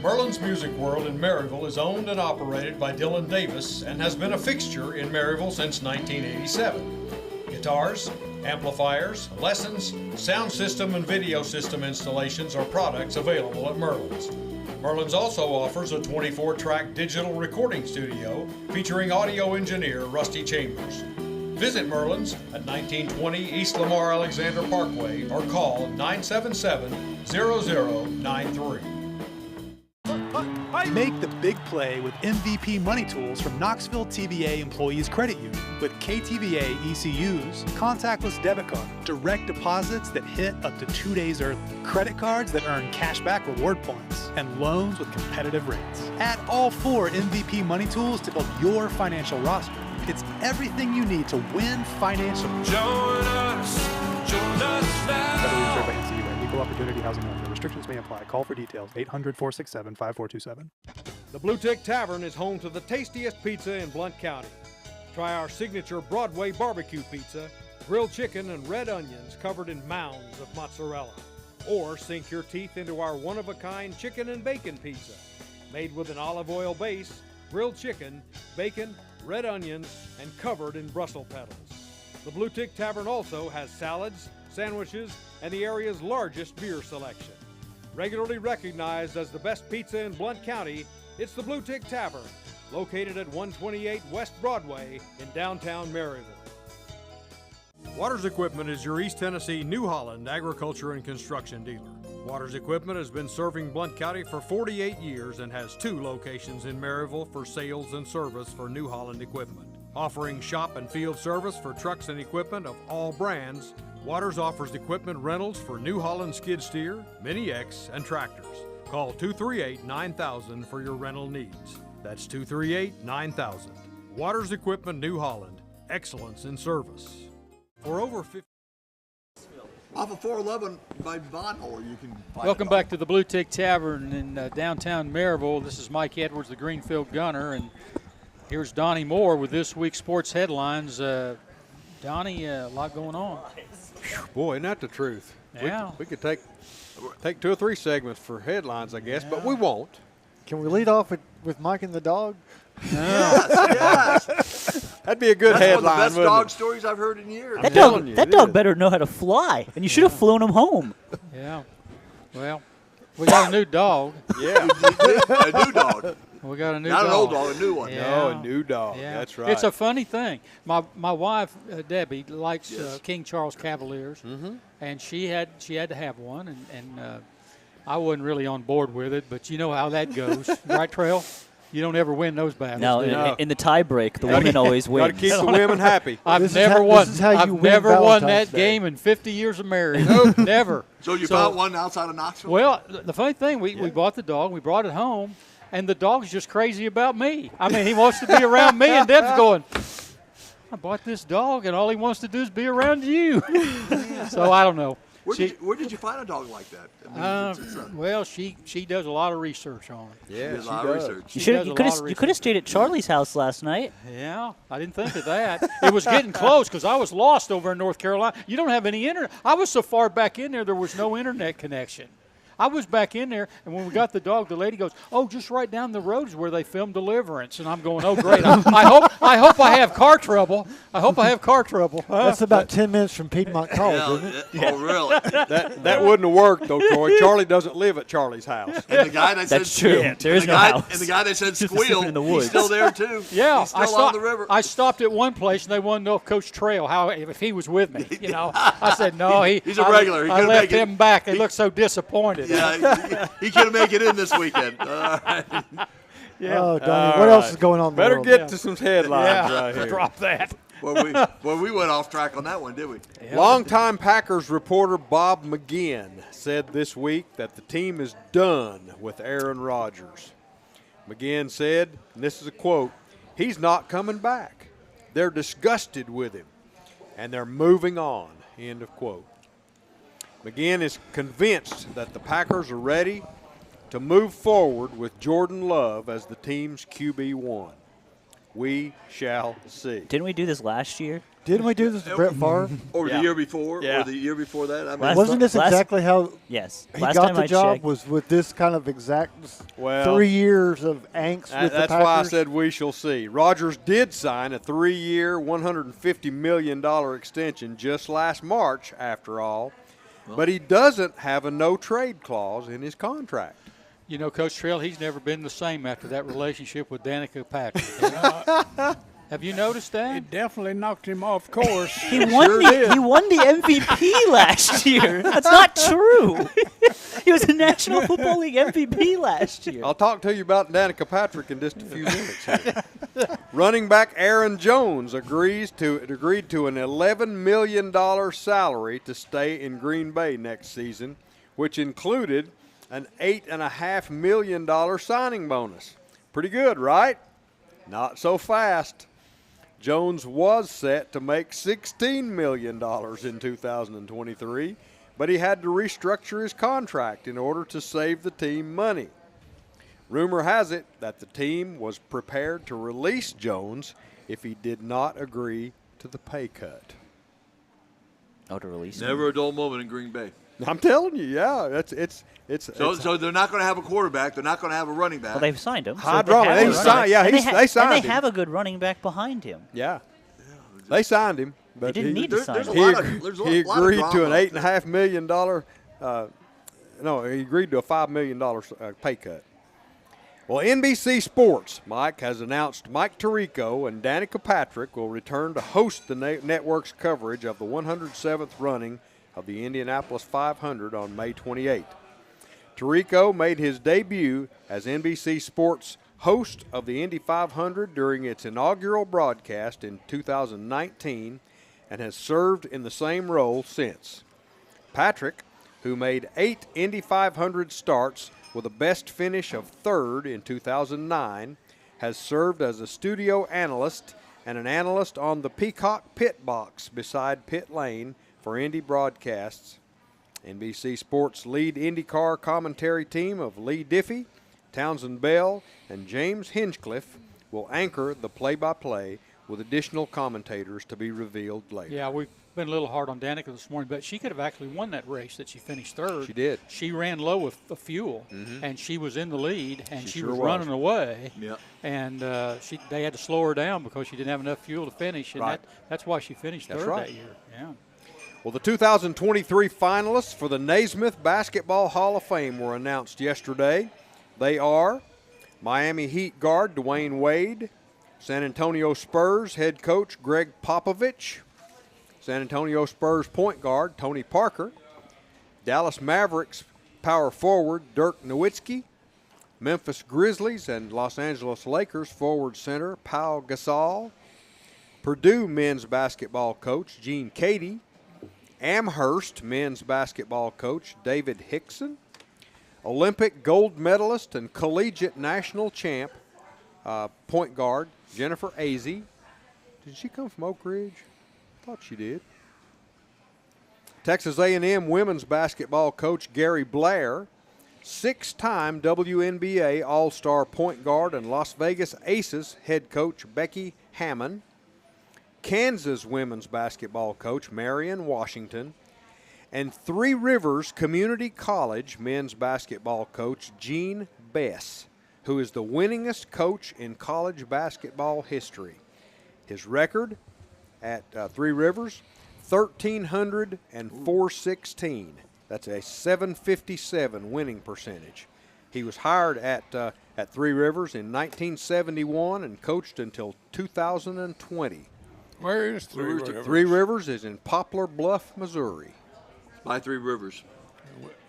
Merlin's Music World in Maryville is owned and operated by Dylan Davis and has been a fixture in Maryville since 1987. Guitars, amplifiers, lessons, sound system, and video system installations are products available at Merlin's. Merlin's also offers a 24-track digital recording studio featuring audio engineer Rusty Chambers. Visit Merlin's at 1920 East Lamar Alexander Parkway or call 977-0093. Make the big play with MVP Money Tools from Knoxville TVA Employees Credit Union. With KTVA ECUs, contactless debit card, direct deposits that hit up to 2 days early, credit cards that earn cashback reward points, and loans with competitive rates. Add all 4 MVP Money Tools to build your financial roster. It's everything you need to win financially. Join us now. Federally insured by NCUA. Equal Opportunity Housing Lender. Restrictions may apply. Call for details. 800-467-5427. The Blue Tick Tavern is home to the tastiest pizza in Blount County. Try our signature Broadway barbecue pizza, grilled chicken and red onions covered in mounds of mozzarella. Or sink your teeth into our one-of-a-kind chicken and bacon pizza, made with an olive oil base, grilled chicken, bacon, red onions, and covered in Brussels petals. The Blue Tick Tavern also has salads, sandwiches, and the area's largest beer selection. Regularly recognized as the best pizza in Blount County, it's the Blue Tick Tavern, located at 128 West Broadway in downtown Maryville. Waters Equipment is your East Tennessee New Holland agriculture and construction dealer. Waters Equipment has been serving Blount County for 48 years and has 2 locations in Maryville for sales and service for New Holland equipment. Offering shop and field service for trucks and equipment of all brands, Waters offers equipment rentals for New Holland skid steer, Mini X, and tractors. Call 238-9000 for your rental needs. That's 238-9000. Waters Equipment New Holland. Excellence in service. For over 50. Off of 411 by Bonhor, you can find Welcome back to the Blue Tick Tavern in downtown Maryville. This is Mike Edwards, the Greenfield Gunner, and here's Donnie Moore with this week's sports headlines. Donnie, a lot going on. Boy, isn't that the truth? Yeah. We could take 2 or 3 segments for headlines, I guess, but we won't. Can we lead off with Mike and the dog? Yes. That'd be a good headline. One of the best wouldn't dog it? stories I've heard in years. That dog better know how to fly, and you should have flown him home. Yeah. Well, we got a new dog. Yeah. A new dog. We got a new Not dog. an old dog, a new one. Yeah. No, a new dog. Yeah. That's right. It's a funny thing. My wife Debbie likes King Charles Cavaliers, and she had to have one, and I wasn't really on board with it, but you know how that goes, right, Trail? You don't ever win those battles. No, in the tie break, the women always win. Got to keep the women happy. I've never won that game in 50 years of marriage. Never. So you found one outside of Knoxville? Well, the funny thing, we bought the dog, we brought it home, and the dog's just crazy about me. I mean, he wants to be around me, and Deb's going, I bought this dog, and all he wants to do is be around you. So I don't know. Where did you find a dog like that? I mean, well, she does a lot of research on it. Yeah, she does. You could have stayed at Charlie's house last night. Yeah, I didn't think of that. It was getting close because I was lost over in North Carolina. You don't have any internet. I was so far back in there was no internet connection. I was back in there, and when we got the dog, the lady goes, "Oh, just right down the road is where they filmed Deliverance." And I'm going, "Oh, great! I hope I have car trouble. I hope I have car trouble." That's about 10 minutes from Piedmont College, isn't it? Oh, really? That wouldn't have worked, though, Troy. Charlie doesn't live at Charlie's house. And the guy that said That's true. There is no house. And the guy that said Just squeal, in the woods. he's still there too. Yeah, he's still on the river. I stopped at one place, and they wanted to know if Coach Trail, if he was with me. You know, I said no. He's a regular. I left him back. They looked so disappointed. Yeah, he couldn't make it in this weekend. All right. Yeah. Oh, Donnie, what else is going on in the Better world? get to some headlines right here. Drop that. Well, we went off track on that one, did we? Longtime Packers reporter Bob McGinn said this week that the team is done with Aaron Rodgers. McGinn said, and this is a quote, "He's not coming back. They're disgusted with him, and they're moving on," end of quote. McGinn is convinced that the Packers are ready to move forward with Jordan Love as the team's QB1. We shall see. Didn't we do this last year? Didn't we do this to Brett Favre? Or the year before? Yeah. Or the year before that? I mean, Wasn't this exactly how Yes. he Last got time the I job? checked. Was with this kind of exact 3 years of angst with the That's Packers? why I said we shall see. Rodgers did sign a 3-year, $150 million extension just last March, after all, but he doesn't have a no-trade clause in his contract. You know, Coach Trail, he's never been the same after that relationship with Danica Patrick. Have you noticed that? It definitely knocked him off course. He won the MVP last year. That's not true. He was the National Football League MVP last year. I'll talk to you about Danica Patrick in just a few minutes here. Running back Aaron Jones agreed to an $11 million salary to stay in Green Bay next season, which included an $8.5 million signing bonus. Pretty good, right? Not so fast. Jones was set to make $16 million in 2023, but he had to restructure his contract in order to save the team money. Rumor has it that the team was prepared to release Jones if he did not agree to the pay cut. Oh, to release him? Never a dull moment in Green Bay. I'm telling you, yeah, So they're not going to have a quarterback. They're not going to have a running back. Well, they've signed him. High drama. They signed And they him. have a good running back behind him. Yeah. They signed him, but They didn't need to sign him. he agreed to an $8.5 million. He agreed to a $5 million pay cut. Well, NBC Sports, Mike, has announced Mike Tirico and Danica Patrick will return to host the network's coverage of the 107th running of the Indianapolis 500 on May 28th. Tirico made his debut as NBC Sports host of the Indy 500 during its inaugural broadcast in 2019 and has served in the same role since. Patrick, who made 8 Indy 500 starts with a best finish of 3rd in 2009, has served as a studio analyst and an analyst on the Peacock Pit Box beside Pit Lane for Indy broadcasts. NBC Sports lead IndyCar commentary team of Lee Diffie, Townsend Bell, and James Hinchcliffe will anchor the play-by-play with additional commentators to be revealed later. Yeah, we've been a little hard on Danica this morning, but she could have actually won that race that she finished 3rd. She did. She ran low with the fuel, and she was in the lead, and she sure was was. running away. Yep. And they had to slow her down because she didn't have enough fuel to finish, and Right. that's why she finished That's 3rd right. that year. Yeah. Well, the 2023 finalists for the Naismith Basketball Hall of Fame were announced yesterday. They are Miami Heat guard Dwayne Wade, San Antonio Spurs head coach Greg Popovich, San Antonio Spurs point guard Tony Parker, Dallas Mavericks power forward Dirk Nowitzki, Memphis Grizzlies and Los Angeles Lakers forward center Pau Gasol, Purdue men's basketball coach Gene Cady, Amherst men's basketball coach David Hickson, Olympic gold medalist and collegiate national champ point guard Jennifer Azzi. Did she come from Oak Ridge? I thought she did. Texas A&M women's basketball coach Gary Blair, 6-time WNBA All-Star point guard and Las Vegas Aces head coach Becky Hammon, Kansas women's basketball coach Marion Washington, and Three Rivers Community College men's basketball coach Gene Bess, who is the winningest coach in college basketball history. His record at Three Rivers, 1,300 and 416. That's a 757 winning percentage. He was hired at Three Rivers in 1971 and coached until 2020. Where is Three Rivers? Three Rivers is in Poplar Bluff, Missouri. By Three Rivers.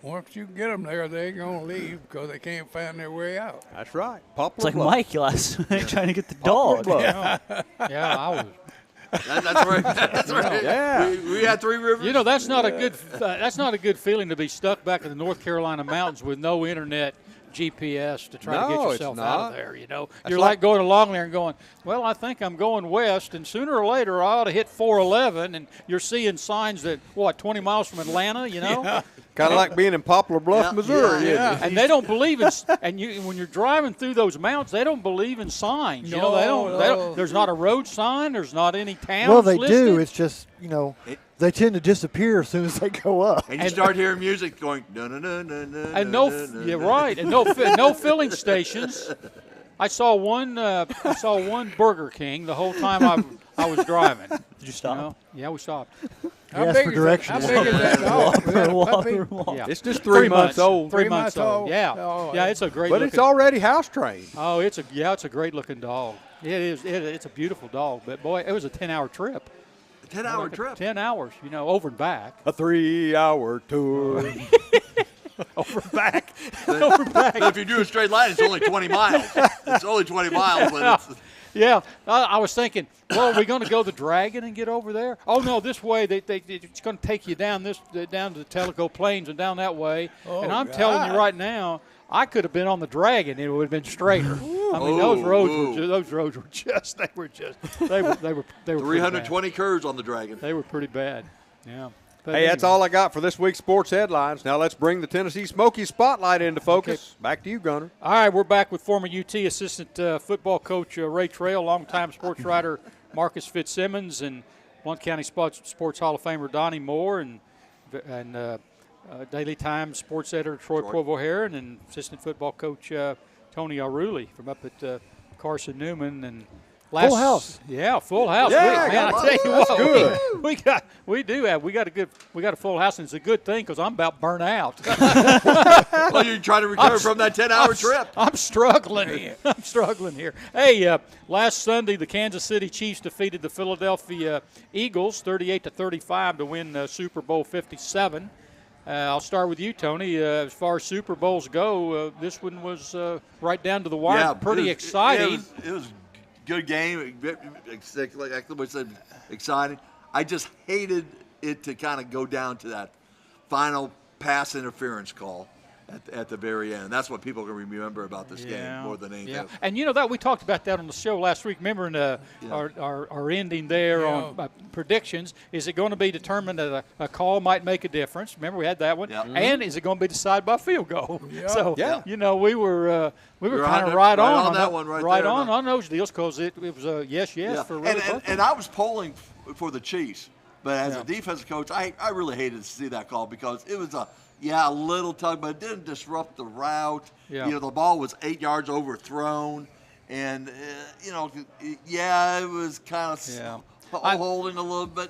Once you get them there, they ain't going to leave because they can't find their way out. That's right. Poplar It's like Bluff. Mike last night trying to get the dog. Yeah, I was. That's right. That's right. Yeah. We had Three Rivers. You know, that's not a good. That's not a good feeling to be stuck back in the North Carolina mountains with no internet, GPS to try to No, get it's yourself out not. of there. You know, That's you're like- like going along there and going, well, I think I'm going west, and sooner or later I ought to hit 411, and you're seeing signs that 20 miles from Atlanta. You know. Kind of like being in Poplar Bluff, Missouri. isn't it? And they don't believe in, and when you're driving through those mountains, they don't believe in signs. You know, they don't. There's not a road sign. There's not any towns. Well, they listed. do. It's just, they tend to disappear as soon as they go up. And you start hearing music going, no, no, no, no, no. And no, right, and no filling stations. I saw one Burger King the whole time I was driving. Did you stop? Yeah, we stopped. He asked for directions. How big is that dog? Yeah. It's just 3 months old. 3 months old. Yeah, Oh, yeah, it's a great. But it's already house trained. Oh, it's a great looking dog. It is. It's a beautiful dog. But boy, it was a 10-hour trip. 10-hour trip. 10 hours. Over and back. A 3-hour tour. Over and back. But if you do a straight line, it's only 20 miles. It's only 20 miles. But it's, Yeah, I was thinking, well, are we going to go the Dragon and get over there? Oh no, this way it's going to take you down to the Tellico Plains and down that way. And I'm telling you right now, I could have been on the Dragon; it would have been straighter. I mean, those roads were just they were 320 curves on the Dragon. They were pretty bad. Yeah. But Hey, that's anyway. all I got for this week's sports headlines. Now let's bring the Tennessee Smokies spotlight into focus. Back to you, Gunner. All right, we're back with former UT assistant football coach Ray Trail, longtime sports writer Marcus Fitzsimmons, and Blount County Sports Hall of Famer Donnie Moore, and Daily Times sports editor Troy Provo-Heron, and assistant football coach Tony Aruli from up at Carson Newman. And Full house. Yeah, full house. Yeah, Man, I tell you that's what, good. we got a full house, and it's a good thing because I'm about burnt out. Well, you're trying to recover from that 10-hour trip. I'm struggling. I'm struggling here. Hey, last Sunday the Kansas City Chiefs defeated the Philadelphia Eagles 38-35 to win Super Bowl 57. I'll start with you, Tony. As far as Super Bowls go, this one was right down to the wire. Yeah, pretty exciting. It was good game. Like we said, exciting. I just hated it to kind of go down to that final pass interference call at the very end. That's what people are going to remember about this game more than anything. Yeah, and that we talked about that on the show last week. Remember our ending there on predictions. Is it going to be determined that a call might make a difference? Remember we had that one. Yeah. And is it going to be decided by field goal? Yeah. So we were You're kind on of it- right on on that one right there. on those deals because it was a yes for really both of them. And I was polling for the Chiefs, but as a defensive coach, I really hated to see that call because it was a little tug, but it didn't disrupt the route. Yeah. The ball was 8 yards overthrown, and it was kind of holding a little bit.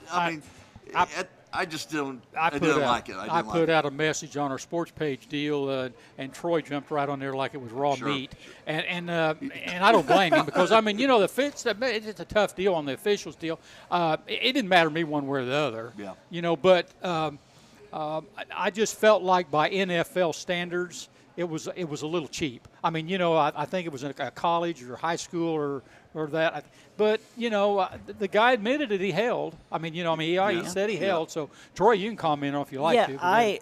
I just didn't. I didn't like it. I put out a message on our sports page deal, and Troy jumped right on there like it was raw meat, and I don't blame him because it's a tough deal on the officials deal. It didn't matter to me one way or the other. Yeah. But I just felt like by NFL standards, it was a little cheap. I mean, I think it was in a college or high school or that. But, the guy admitted it. He held. I mean, he said he held. So, Troy, you can comment on if you like to.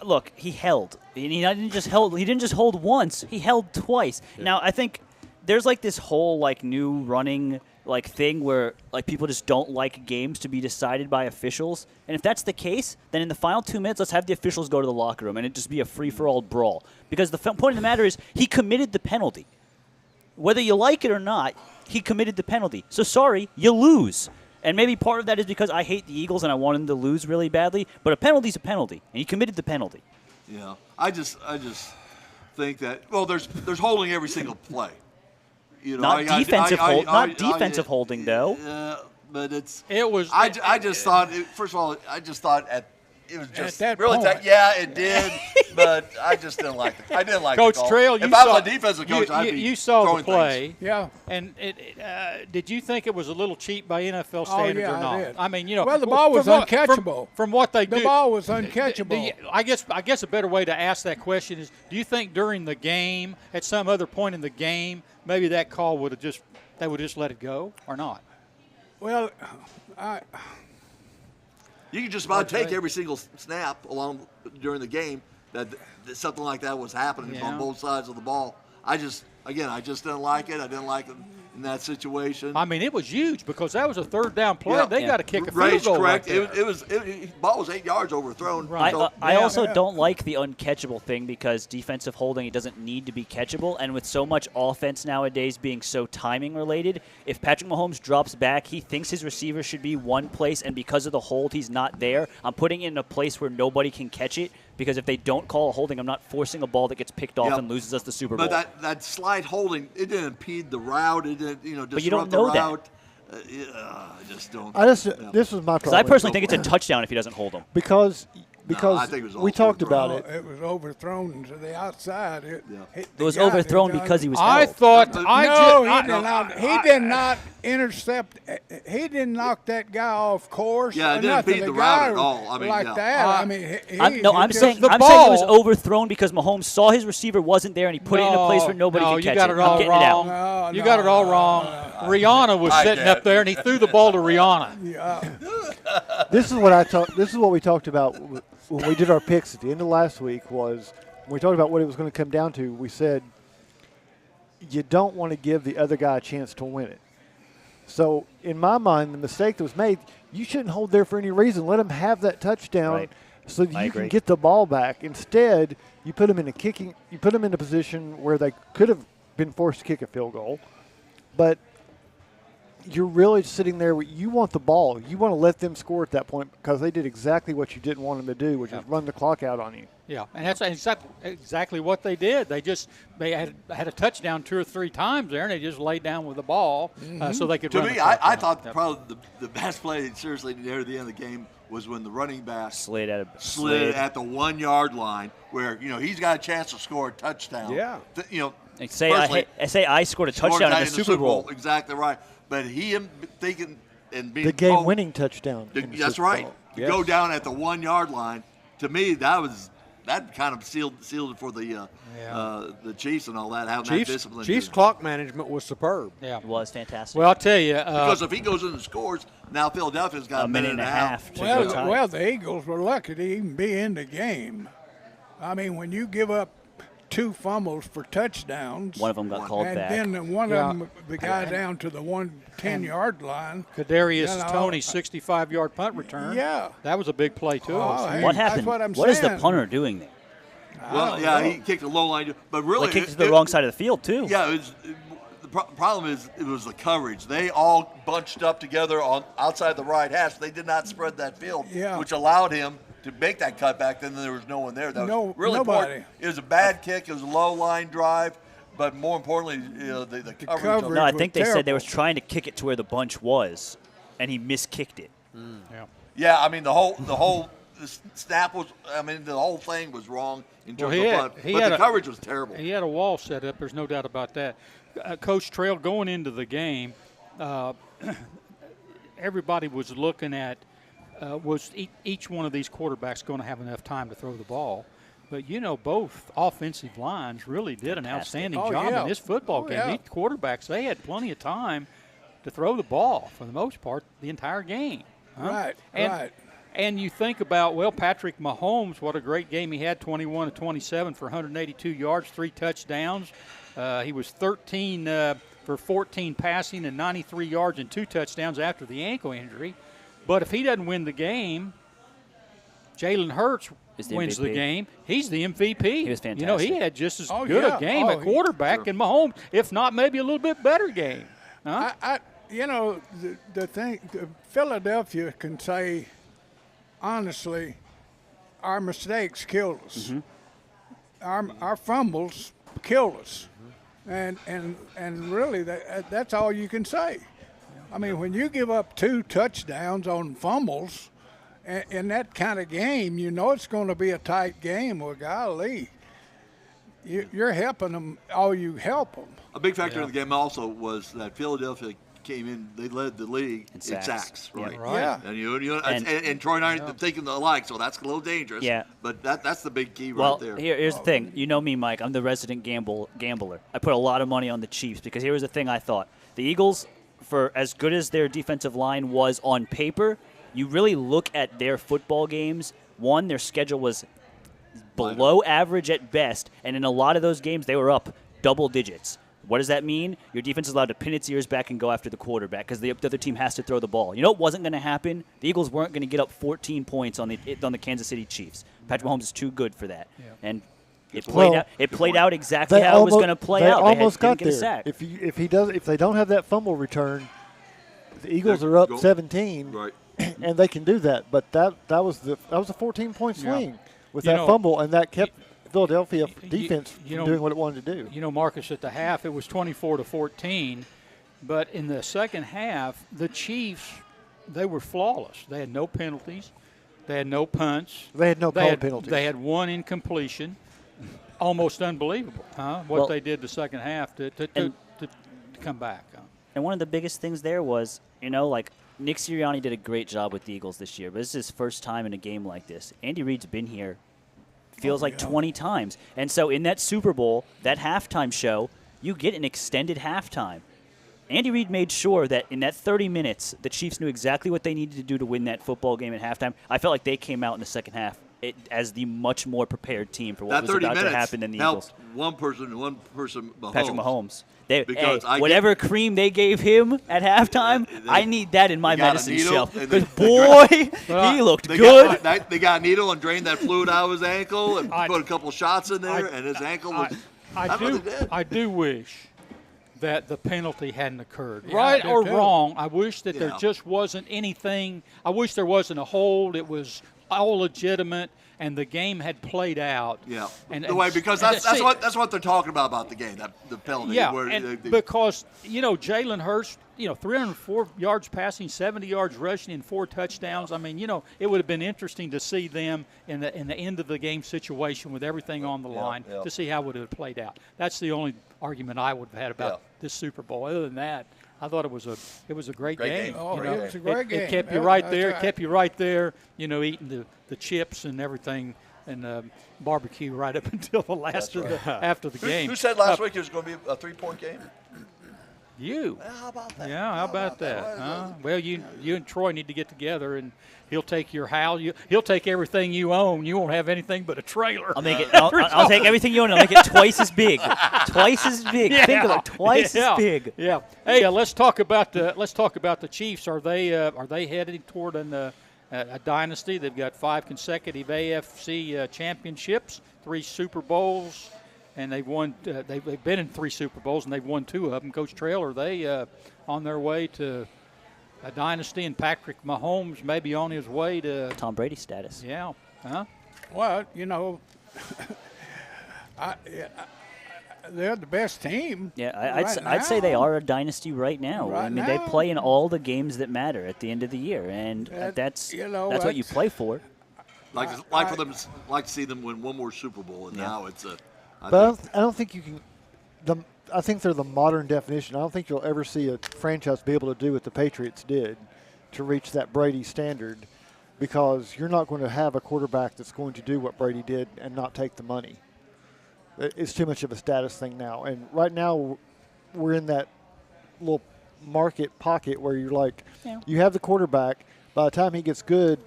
Look, he held. He didn't just hold once. He held twice. Yeah. Now, I think there's like this whole new running thing where people just don't like games to be decided by officials. And if that's the case, then in the final 2 minutes, let's have the officials go to the locker room and it just be a free-for-all brawl. Because the point of the matter is he committed the penalty. Whether you like it or not, he committed the penalty. So sorry, you lose. And maybe part of that is because I hate the Eagles and I want them to lose really badly. But a penalty's a penalty, and he committed the penalty. Yeah, I just think that there's holding every single play. You know, Not defensive holding though. But it was. I just thought. First of all, I just thought it was just that really point. yeah, it did. But I just didn't like it. I didn't like Coach the call. Trail, if I was a defensive coach, I'd be you saw throwing the play. things. Yeah. And did you think it was a little cheap by NFL standards or not? I did. I mean, you know. Well, the ball was uncatchable. From what they do. The ball was uncatchable. I guess a better way to ask that question is, do you think during the game, at some other point in the game, maybe that call would have just let it go or not? Well, you can just about take every single snap along during the game that something like that was happening on both sides of the ball. I just didn't like it. I didn't like it in that situation. I mean, it was huge because that was a third down play. They got to kick a field goal. Correct. Right The ball was 8 yards overthrown. Right. So, I also don't like the uncatchable thing because defensive holding, it doesn't need to be catchable. And with so much offense nowadays being so timing related, if Patrick Mahomes drops back, he thinks his receiver should be one place, and because of the hold, he's not there. I'm putting it in a place where nobody can catch it because if they don't call a holding, I'm not forcing a ball that gets picked off and loses us the Super Bowl. But that slide holding, it didn't impede the route. It didn't, disrupt but you don't know the route. That. I just don't. This was my problem. Because I personally think it's a touchdown if he doesn't hold them. Because I think it was we talked about it. It was overthrown to the outside. It was overthrown because he was I held. thought he did not intercept. He didn't knock that guy off course. Yeah, it or didn't nothing. impede the guy route at all. I mean, like yeah. that. I mean, I'm saying it was overthrown because Mahomes saw his receiver wasn't there and he put it in a place where nobody could catch it. You got it all wrong. You got it all wrong. Rihanna was sitting up there and he threw the ball to Rihanna. This is what we talked about when we did our picks at the end of last week. Was when we talked about what it was going to come down to. We said you don't want to give the other guy a chance to win it. So in my mind, the mistake that was made, you shouldn't hold there for any reason. Let him have that touchdown so that you can get the ball back. Instead, you put them in a position where they could have been forced to kick a field goal, but you're really sitting there. You want the ball. You want to let them score at that point because they did exactly what you didn't want them to do, which is run the clock out on you. Yeah, and that's exactly what they did. They had a touchdown 2 or 3 times there, and they just laid down with the ball so they could run the clock I down. thought probably the best play, seriously, near the end of the game was when the running back slid at the 1 yard line, where he's got a chance to score a touchdown. Yeah. Say I scored a touchdown in the Super Bowl. Exactly right. But him thinking and being the game-winning touchdown. That's right. To go down at the 1 yard line, to me that kind of sealed it for the Chiefs and all that. Having that discipline. Chiefs clock management was superb. Yeah, it was fantastic. Well, I'll tell you, because if he goes in and scores, now Philadelphia's got a minute and a half. Well, the Eagles were lucky to even be in the game. I mean, when you give up 2 fumbles for touchdowns. One of them got called back. And then one of them, the guy down to the 10-yard line. Kadarius Toney's 65-yard punt return. Yeah. That was a big play, too. What happened? What is the punter doing there? Well, he kicked a low line. But really, he kicked it to the wrong side of the field, too. Yeah, the problem is it was the coverage. They all bunched up together on outside the right hash. They did not spread that field, which allowed him to make that cutback. Then there was no one there. That was really nobody. Important. It was a bad kick. It was a low line drive. But more importantly, the coverage. No, I think they said they was trying to kick it to where the bunch was, and he miskicked it. Yeah, I mean the whole snap was. I mean the whole thing was wrong in terms of punt. But the coverage was terrible. He had a wall set up. There's no doubt about that. Coach Trail, going into the game, everybody was looking at. Was each one of these quarterbacks going to have enough time to throw the ball? But, both offensive lines really did an outstanding job in this football game. These quarterbacks, they had plenty of time to throw the ball for the most part the entire game. Right, And you think about, Patrick Mahomes, what a great game he had, 21 of 27 for 182 yards, 3 touchdowns. He was 13 for 14 passing and 93 yards and 2 touchdowns after the ankle injury. But if he doesn't win the game, Jalen Hurts wins the game. He's the MVP. He was fantastic. He had just as good a game at quarterback and Mahomes, if not maybe a little bit better game. Huh? You know, the thing, Philadelphia can say, honestly, our mistakes killed us. Our fumbles killed us. And really, that's all you can say. I mean, when you give up 2 touchdowns on fumbles in that kind of game, you know it's going to be a tight game. Well, golly, you're helping them all you help them. A big factor in the game also was that Philadelphia came in, they led the league in sacks, right? Yeah. And Troy and I are thinking alike, so that's a little dangerous. Yeah. But that's the big key Well, right there. here's the thing. You know me, Mike. I'm the resident gambler. I put a lot of money on the Chiefs because here was the thing I thought. The Eagles, for as good as their defensive line was on paper, you really look at their football games. One, their schedule was below average at best, and in a lot of those games, they were up double digits. What does that mean? Your defense is allowed to pin its ears back and go after the quarterback because the other team has to throw the ball. You know what wasn't going to happen? The Eagles weren't going to get up 14 points on the Kansas City Chiefs. Patrick Mahomes is too good for that. Yeah. And it played out exactly how it was going to play out. They almost got there. A sack. If they don't have that fumble return, the Eagles are up 17, right. And they can do that. But that was a 14-point swing with that fumble, and that kept Philadelphia defense from doing what it wanted to do. You know, Marcus, at the half, it was 24-14. But in the second half, the Chiefs, they were flawless. They had no penalties. They had no punts. They had no called penalties. They had 1 incompletion. Almost unbelievable, huh? What they did the second half to come back. And one of the biggest things there was, like Nick Sirianni did a great job with the Eagles this year, but this is his first time in a game like this. Andy Reid's been here, feels like 20 times. And so in that Super Bowl, that halftime show, you get an extended halftime. Andy Reid made sure that in that 30 minutes, the Chiefs knew exactly what they needed to do to win that football game at halftime. I felt like they came out in the second half as the much more prepared team for what was about to happen in the Eagles. One person, Mahomes. Patrick Mahomes. Whatever cream they gave him at halftime, I need that in my medicine shelf. Because, boy, he looked good. They got a needle and drained that fluid out of his ankle and put a couple shots in there, and his ankle was – I do wish that the penalty hadn't occurred. Yeah, right or wrong, I wish that there just wasn't anything – I wish there wasn't a hold. It was – all legitimate, and the game had played out. Yeah, because that's what they're talking about the game, the penalty. Yeah, because Jalen Hurts, 304 yards passing, 70 yards rushing, and 4 touchdowns. I mean, it would have been interesting to see them in the end of the game situation with everything on the line to see how it would have played out. That's the only argument I would have had about this Super Bowl. Other than that, I thought it was a great game. Oh, it was a great game. It kept you right there. It kept you right there. Eating the chips and everything and barbecue right up until the last after the game. Who said last week it was going to be a 3-point game? You. How about that? Yeah, how about that? Huh? Well, you and Troy need to get together, and he'll take your house. He'll take everything you own. You won't have anything but a trailer. I'll make it. I'll take everything you own. And I'll make it twice as big. Twice as big. Yeah. Think of it. Twice as big. Yeah. Hey, let's talk about the Chiefs. Are they heading toward a dynasty? They've got 5 consecutive AFC championships, 3 Super Bowls. And they've won. They've been in 3 Super Bowls, and they've won 2 of them. Coach Trail, are they on their way to a dynasty? And Patrick Mahomes maybe on his way to Tom Brady status. Yeah. Huh? Well, they're the best team. Yeah, I'd say they are a dynasty right now. They play in all the games that matter at the end of the year, and that's what you play for. Like to see them win one more Super Bowl, and now it's a. But I don't think you can. I think they're the modern definition. I don't think you'll ever see a franchise be able to do what the Patriots did to reach that Brady standard, because you're not going to have a quarterback that's going to do what Brady did and not take the money. It's too much of a status thing now. And right now we're in that little market pocket where you're like, you have the quarterback. By the time he gets good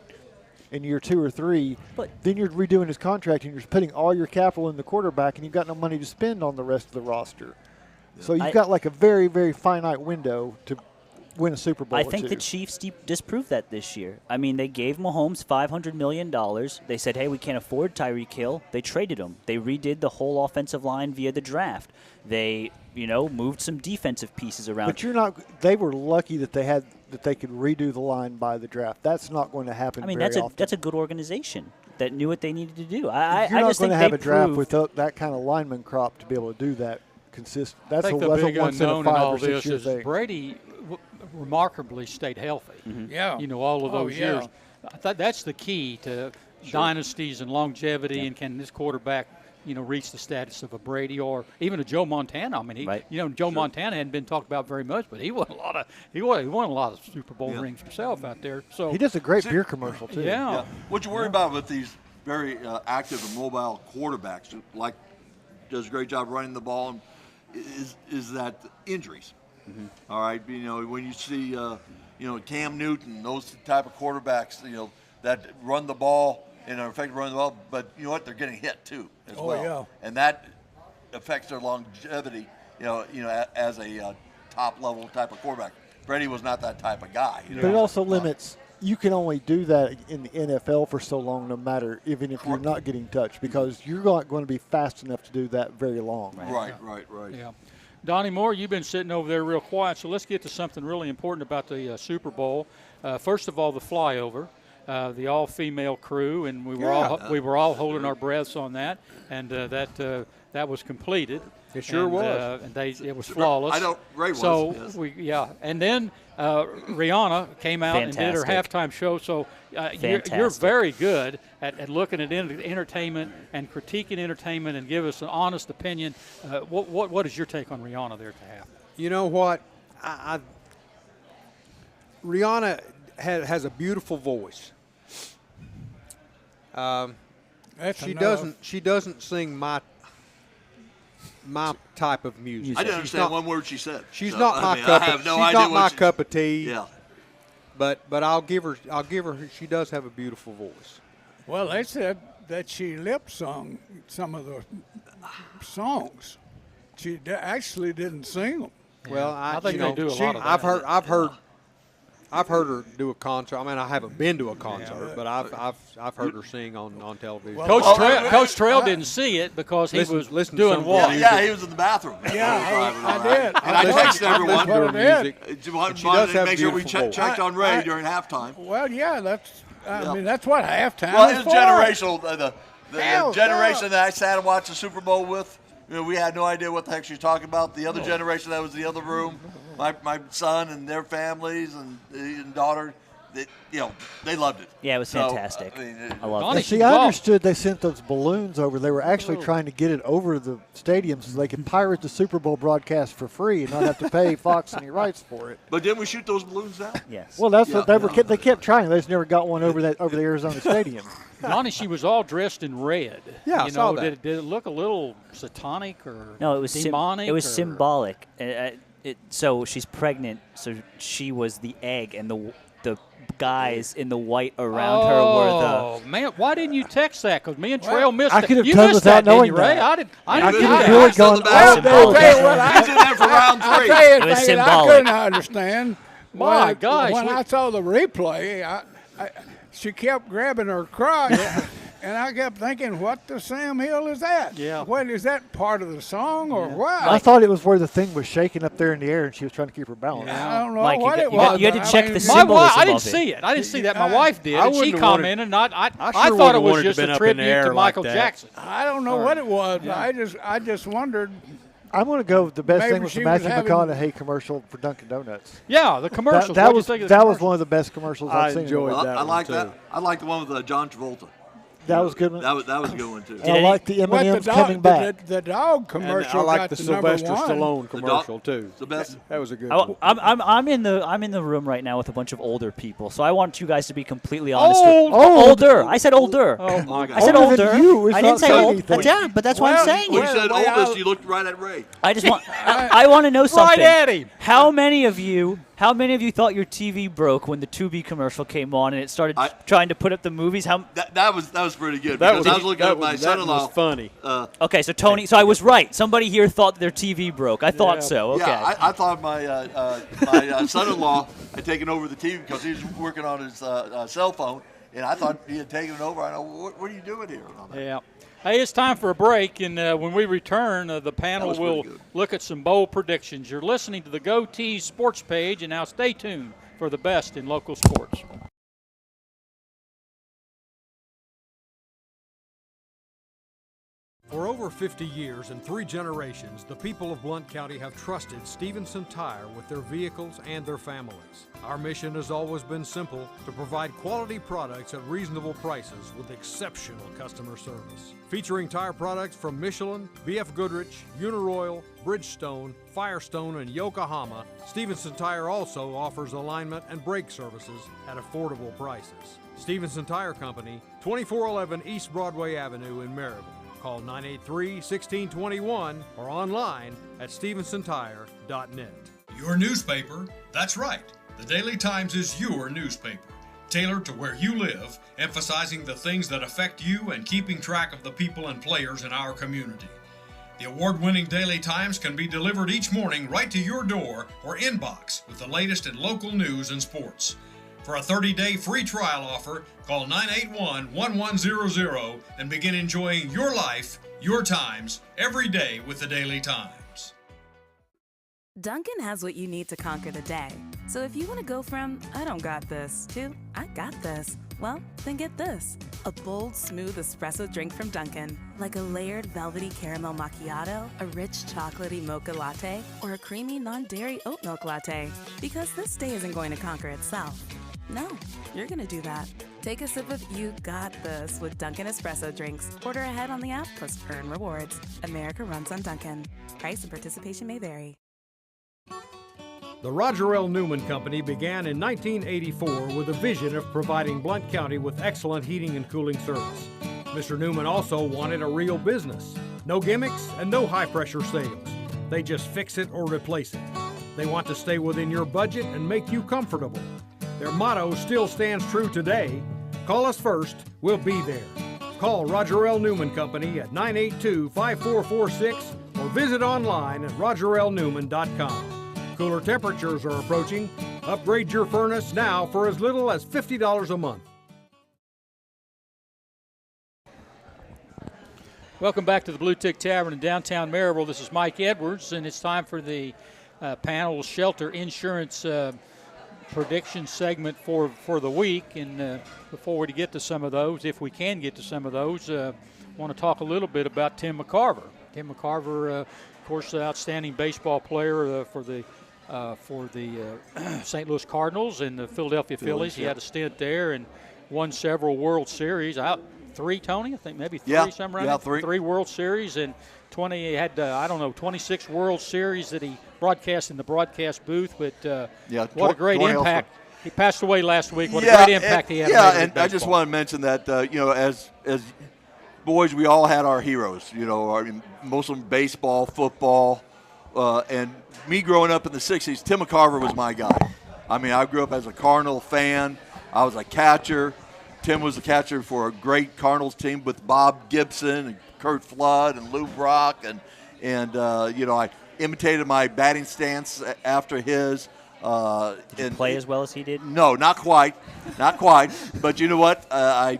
in year 2 or 3, then you're redoing his contract and you're putting all your capital in the quarterback, and you've got no money to spend on the rest of the roster. Yeah. So you've got like a very, very finite window to win a Super Bowl. I think the Chiefs disproved that this year. I mean, they gave Mahomes $500 million. They said, hey, we can't afford Tyreek Hill. They traded him. They redid the whole offensive line via the draft. They moved some defensive pieces around. But you're not. They were lucky that they could redo the line by the draft. That's not going to happen. I mean, very often. that's a good organization that knew what they needed to do. You're I not just going think to have they a draft proved- without that kind of lineman crop to be able to do that consistent. I That's think a the big once in a unknown in 5 all or 6 this year is thing. Brady remarkably stayed healthy. Yeah. All of Oh, those yeah. years. I thought that's the key to dynasties and longevity. And can this quarterback, reach the status of a Brady or even a Joe Montana? I mean, Joe Montana hadn't been talked about very much, but he won a lot of Super Bowl rings himself out there. So He does a great beer commercial too. Yeah. What you worry about with these very active and mobile quarterbacks, who does a great job running the ball, is that injuries. All right, when you see Cam Newton, those type of quarterbacks, that run the ball and are effective running the ball, but you know what, they're getting hit too as well, yeah. and that affects their longevity. As a top level type of quarterback. Brady was not that type of guy. But it also limits. You can only do that in the NFL for so long, no matter even if you're not getting touched, because you're not going to be fast enough to do that very long. Right. Yeah. Donnie Moore, you've been sitting over there real quiet, so let's get to something really important about the Super Bowl. First of all, the flyover, the all-female crew, and we were all holding our breaths on that, and that was completed. It sure was. And it was flawless. Ray was. So yes. and then Rihanna came out and did her halftime show. So you're very good at looking at entertainment and critiquing entertainment and give us an honest opinion. What is your take on Rihanna there to have? You know what? Rihanna has a beautiful voice. She doesn't sing my type of music. I didn't understand one word she said. She's not my cup of tea. Yeah. But I'll give her. She does have a beautiful voice. Well, they said that she lip sung some of the songs. She actually didn't sing them. Well, I think they do a lot of that. I've heard her do a concert. I mean, I haven't been to a concert, but I've heard her sing on television. Well, Coach Trail didn't see it because he was doing what? Yeah, he was in the bathroom. Yeah, I did. And I texted everyone during music. She does have make sure we checked on Ray during halftime. Well, yeah, I mean, that's what halftime Well, is it was for. generational. The generation that I sat and watched the Super Bowl with, we had no idea what the heck she was talking about. The other generation that was in the other room, my son and their families and daughter, they loved it. Yeah, it was fantastic. I love it. See, I understood they sent those balloons over. They were actually trying to get it over the stadium so they could pirate the Super Bowl broadcast for free and not have to pay Fox any rights for it. But didn't we shoot those balloons down? Yes. Well, that's what they kept trying. They just never got one over the Arizona Stadium. Donnie, she was all dressed in red. Yeah, I saw that. Did it look a little satanic or No, it was demonic? it was or? symbolic. So she's pregnant. So she was the egg, and the guys in the white around her were the. Oh man, why didn't you text that? Because me and Trail missed I it. could have You done missed without that, didn't knowing you, Ray? that. I didn't. I could do have that. really gone. I'll tell you what, He's in there for round I'll three. tell you It was thing that I symbolic. couldn't understand. My gosh, When I saw the replay, she kept grabbing her crotch, and I kept thinking, what the Sam Hill is that? Yeah. What, is that part of the song or what? I thought it was where the thing was shaking up there in the air and she was trying to keep her balance. I don't know Mike, what you it was. had to but check I the mean, symbolism I didn't of it. see it. I didn't see that. My wife did, I and she wouldn't have wanted- commented. And I sure thought it wouldn't have was wanted to just been a up in the tribute air to like Michael that. Jackson. I don't know what it was. I just wondered. I'm going to go with the best Maybe thing was the she was Matthew having- McConaughey commercial for Dunkin' Donuts. Yeah, the commercials. That What'd was you think of the that was commercials? one of the best commercials I I've seen. enjoyed in a while. that. I like one, that. too. I like the one with John Travolta. That was good. That was a good one too. And I like the M&M's coming back. The dog And commercial I like got the the Sylvester number one. Stallone commercial too. The best. That was a good one. I'm in the room right now with a bunch of older people, so I want you guys to be completely honest. Old. Older. I said older. Oh my God. I said Older than older. you is I didn't not say saying old. anything. Yeah, but that's what I'm saying. When you Well, said well, oldest, you looked right at Ray. I just want. I want to know something. at him. How many of you thought your TV broke when the Tubi commercial came on and it started trying to put up the movies? How? That was pretty good. That Because was- I was looking at my that son-in-law. was funny. Okay, so Tony. So I was right. Somebody here thought their TV broke. I thought so. Okay. Yeah, I thought my son-in-law had taken over the TV because he was working on his cell phone, and I thought he had taken it over. I know, what are you doing here? Yeah. Hey, it's time for a break, and when we return, the panel will look at some bold predictions. You're listening to the Goatee Sports page, and now stay tuned for the best in local sports. For over 50 years and 3 generations, the people of Blount County have trusted Stevenson Tire with their vehicles and their families. Our mission has always been simple: to provide quality products at reasonable prices with exceptional customer service. Featuring tire products from Michelin, BF Goodrich, Uniroyal, Bridgestone, Firestone, and Yokohama, Stevenson Tire also offers alignment and brake services at affordable prices. Stevenson Tire Company, 2411 East Broadway Avenue in Maryville. Call 983-1621 or online at StevensonTire.net. Your newspaper? That's right. The Daily Times is your newspaper, tailored to where you live, emphasizing the things that affect you and keeping track of the people and players in our community. The award-winning Daily Times can be delivered each morning right to your door or inbox with the latest in local news and sports. For a 30-day free trial offer, call 981-1100 and begin enjoying your life, your times, every day with the Daily Times. Dunkin' has what you need to conquer the day. So if you want to go from, I don't got this, to, I got this, well, then get this. A bold, smooth espresso drink from Dunkin'. Like a layered velvety caramel macchiato, a rich chocolatey mocha latte, or a creamy non-dairy oat milk latte. Because this day isn't going to conquer itself. No, you're going to do that. Take a sip of You Got This with Dunkin' Espresso drinks. Order ahead on the app plus earn rewards. America runs on Dunkin'. Price and participation may vary. The Roger L. Newman Company began in 1984 with a vision of providing Blount County with excellent heating and cooling service. Mr. Newman also wanted a real business. No gimmicks and no high-pressure sales. They just fix it or replace it. They want to stay within your budget and make you comfortable. Their motto still stands true today: call us first, we'll be there. Call Roger L. Newman Company at 982-5446 or visit online at rogerlnewman.com. Cooler temperatures are approaching. Upgrade your furnace now for as little as $50 a month. Welcome back to the Blue Tick Tavern in downtown Maryville. This is Mike Edwards, and it's time for the panel shelter insurance prediction segment for the week. And before we get to some of those, if we can get to some of those, I want to talk a little bit about Tim McCarver. Tim McCarver, of course, outstanding baseball player for the St. Louis Cardinals and the Philadelphia Phillies. He had a stint there and won several World Series. Three, Tony? I think maybe three, somewhere around. Yeah, three World Series and 26 World Series that he broadcast in the broadcast booth. But what a great impact. He passed away last week. What a great impact he had. Yeah, and I just want to mention that, as boys, we all had our heroes, most of them baseball, football, and me growing up in the 60s, Tim McCarver was my guy. I mean, I grew up as a Cardinal fan. I was a catcher. Tim was the catcher for a great Cardinals team with Bob Gibson and Kurt Flood and Lou Brock, and I imitated my batting stance after his. Did you play as well as he did? No, not quite. But you know what? I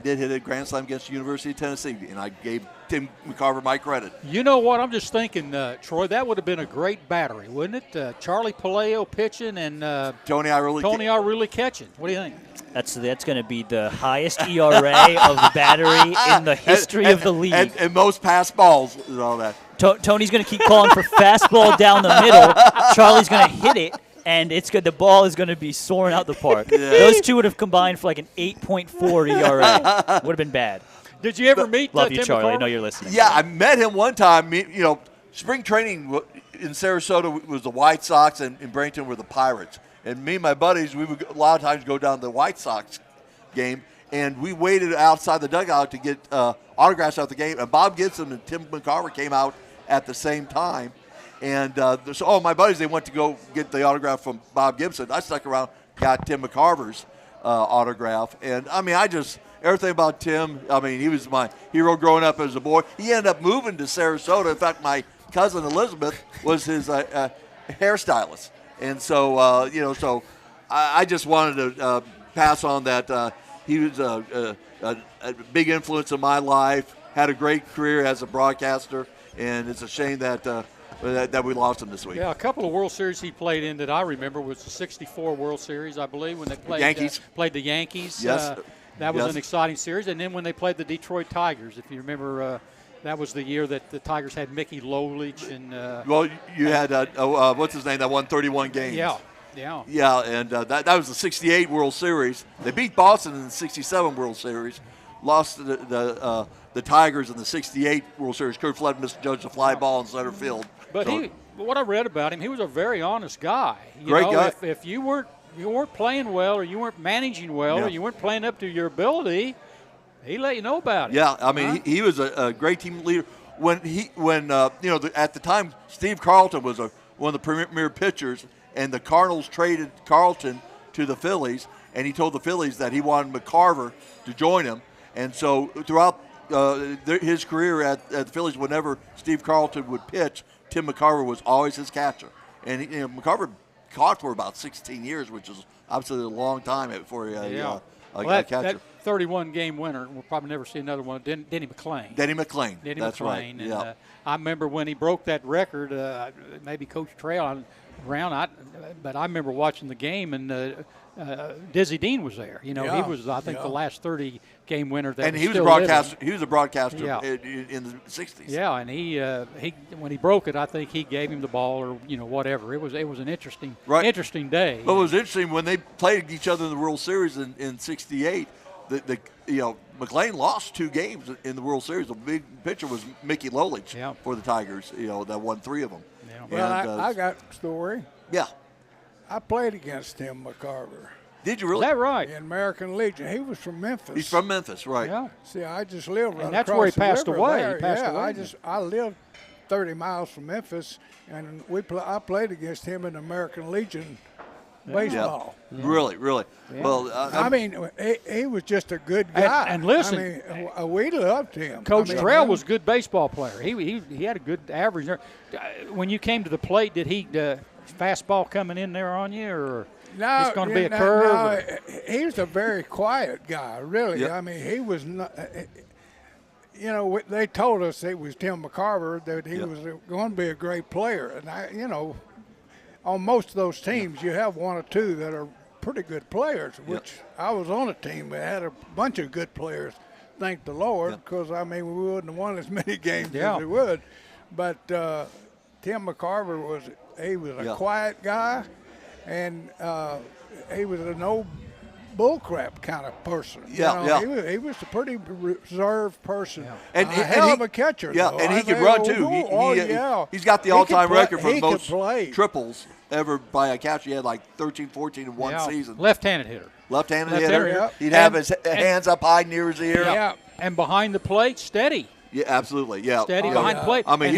did hit a grand slam against the University of Tennessee, and I gave Tim McCarver my credit. You know what? I'm just thinking, Troy, that would have been a great battery, wouldn't it? Charlie Palaio pitching and Tony Iruli catching. What do you think? That's going to be the highest ERA of the battery in the history of the league. And most pass balls and all that. Tony's going to keep calling for fastball down the middle. Charlie's going to hit it. And the ball is going to be soaring out the park. Yeah. Those two would have combined for like an 8.4 ERA. Would have been bad. Did you ever meet Love you, Tim Charlie. McCarver? I know you're listening. Yeah, I met him one time. Spring training in Sarasota was the White Sox, and in Bradenton were the Pirates. And me and my buddies, we would a lot of times go down to the White Sox game, and we waited outside the dugout to get autographs out the game. And Bob Gibson and Tim McCarver came out at the same time. And my buddies, they went to go get the autograph from Bob Gibson. I stuck around, got Tim McCarver's autograph. And, everything about Tim, he was my hero growing up as a boy. He ended up moving to Sarasota. In fact, my cousin Elizabeth was his hairstylist. And so I just wanted to pass on that he was a big influence in my life. had a great career as a broadcaster, and it's a shame that that we lost him this week. Yeah, a couple of World Series he played in that I remember was the '64 World Series, I believe, when they played Yankees. Played the Yankees. Yes. That was an exciting series. And then when they played the Detroit Tigers, if you remember, that was the year that the Tigers had Mickey Lolich and. Well, you had what's his name that won 31 games. Yeah. Yeah, and that was the '68 World Series. They beat Boston in the '67 World Series, lost to the Tigers in the '68 World Series. Kurt Flood misjudged a fly ball in center field. But what I read about him, he was a very honest guy. Great guy. If you weren't playing well, or you weren't managing well, or you weren't playing up to your ability, he let you know about it. Yeah, I mean he was a great team leader. At the time Steve Carlton was one of the premier pitchers. And the Cardinals traded Carlton to the Phillies, and he told the Phillies that he wanted McCarver to join him. And so throughout his career at the Phillies, whenever Steve Carlton would pitch, Tim McCarver was always his catcher. And McCarver caught for about 16 years, which is absolutely a long time for a catcher. That 31-game winner, we'll probably never see another one. Denny McClain. Denny McClain. That's right. And, yeah. I remember when he broke that record, maybe Coach Trail around, but I remember watching the game, and Dizzy Dean was there. He was, I think, the last 30-game winner. That and he was still a broadcaster. living. He was a broadcaster in the '60s. Yeah, and he when he broke it, I think he gave him the ball or whatever. It was an interesting day. Well, it was interesting when they played each other in the World Series in '68. McClain lost 2 games in the World Series. The big pitcher was Mickey Lolich for the Tigers. that won 3 of them. Yeah. Well, I got a story. Yeah. I played against Tim McCarver. Did you really? Is that right? In American Legion. He was from Memphis. He's from Memphis, right? Yeah. See, I just lived right and that's across where he the passed river away. there. He passed away. I lived 30 miles from Memphis, and I played against him in American Legion baseball. Yeah. Really? Yeah. Well, he was just a good guy. And listen, we loved him. Coach Trail was a good baseball player. He had a good average. When you came to the plate, did he fastball coming in there on you, or no, it's going to be a curve? No, he was a very quiet guy, really. Yep. I mean, he was not. They told us it was Tim McCarver that he was going to be a great player, and on most of those teams, you have 1 or 2 that are pretty good players, which I was on a team that had a bunch of good players, thank the Lord, because, we wouldn't have won as many games as we would. But Tim McCarver was a quiet guy, and he was a no bullcrap kind of person. He was a pretty reserved person. And a hell of a catcher. Yeah, though. and he could run too. He's got the all-time record for most triples ever by a catcher. He had like 13, 14 in one season. Left-handed hitter. Left-handed hitter. Yep. He'd have his hands up high near his ear. Yeah, and behind the plate, steady. Yeah, absolutely. Yeah, steady behind the plate. I mean, and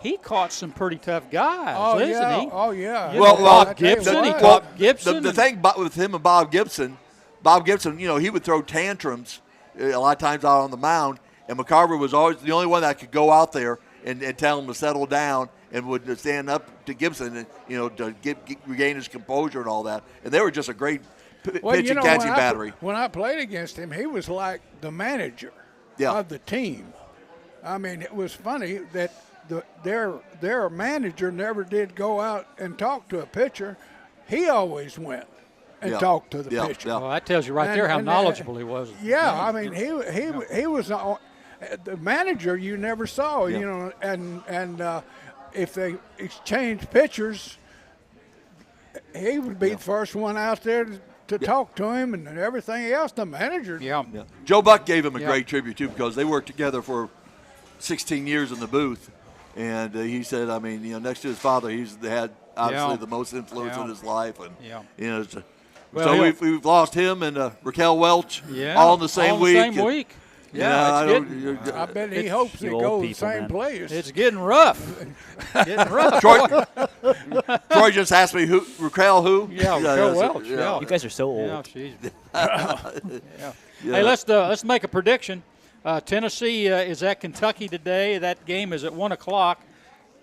he caught some pretty tough guys. Oh, isn't he? Oh, yeah. Bob Gibson. He caught Gibson. The thing with him and Bob Gibson, he would throw tantrums a lot of times out on the mound, and McCarver was always the only one that could go out there and tell him to settle down and would stand up to Gibson and, to regain his composure and all that. And they were just a great pitching catching battery. When I played against him, he was like the manager of the team. I mean, it was funny that their manager never did go out and talk to a pitcher. He always went and talked to the pitcher. Well, that tells you there how knowledgeable he was. Yeah, I mean, he was the manager you never saw, and if they exchanged pitchers, he would be the first one out there to talk to him and everything else. The manager. Yeah. Joe Buck gave him a great tribute too, because they worked together for 16 years in the booth. And he said, next to his father, he's had obviously the most influence in his life. And so we've lost him and Raquel Welch all in the same week. I bet he hopes it goes the same place. It's getting rough. Troy just asked me Raquel who? Yeah, Raquel Welch. Yeah. You guys are so old. Yeah, she's. Hey, let's make a prediction. Tennessee is at Kentucky today. That game is at 1 o'clock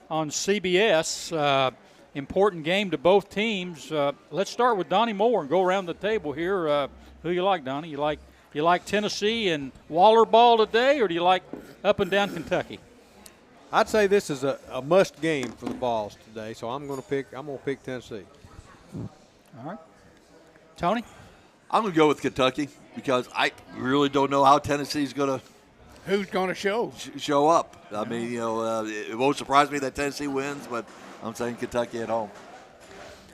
on CBS. Important game to both teams. Let's start with Donnie Moore and go around the table here. Who you like, Donnie? You like you like Tennessee and Waller ball today, or do you like up and down Kentucky? I'd say this is a must game for the Vols today, so I'm going to pick Tennessee. All right. Tony? I'm going to go with Kentucky because I really don't know how Tennessee's going to – who's going to show up. I mean, it won't surprise me that Tennessee wins, but I'm saying Kentucky at home.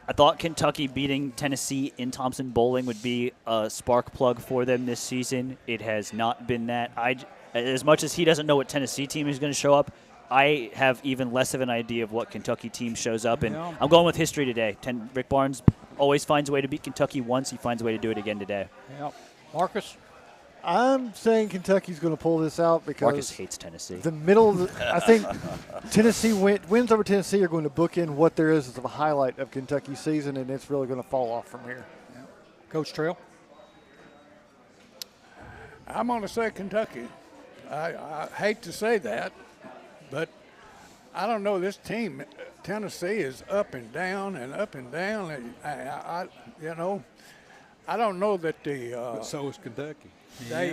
I thought Kentucky beating Tennessee in Thompson Bowling would be a spark plug for them this season. It has not been that. As much as he doesn't know what Tennessee team is going to show up, I have even less of an idea of what Kentucky team shows up. And I'm going with history today. Rick Barnes always finds a way to beat Kentucky once. He finds a way to do it again today. Yeah. Marcus? I'm saying Kentucky's going to pull this out because Marcus hates Tennessee. The middle, I think Tennessee wins over Tennessee are going to book in what there is as a highlight of Kentucky's season, and it's really going to fall off from here. Yeah. Coach Trail? I'm going to say Kentucky. I hate to say that, but I don't know. This team, Tennessee, is up and down and up and down. And I don't know that but so is Kentucky. I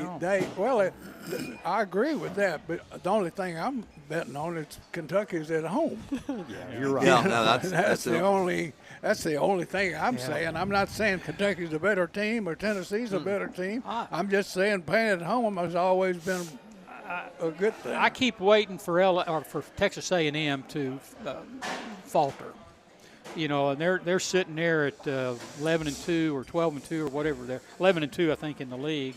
agree with that, but the only thing I'm betting on is Kentucky's at home. Yeah, you're right. Yeah, that's the only thing I'm saying. I'm not saying Kentucky's a better team or Tennessee's a better team. I'm just saying playing at home has always been a good thing. I keep waiting for Texas A&M to falter. And they're sitting there at 11-2 or 12-2 or whatever. They're 11-2, I think, in the league,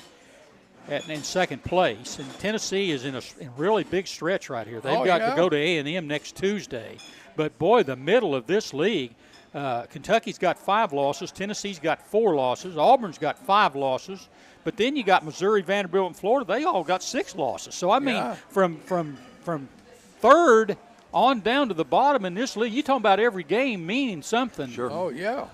in second place. And Tennessee is in a really big stretch right here. They've got to go to A&M next Tuesday. But boy, the middle of this league, Kentucky's got 5 losses. Tennessee's got 4 losses. Auburn's got 5 losses. But then you got Missouri, Vanderbilt, and Florida. They all got 6 losses. So I mean, from third on down to the bottom in this league, you're talking about every game meaning something. Sure. Oh, yeah.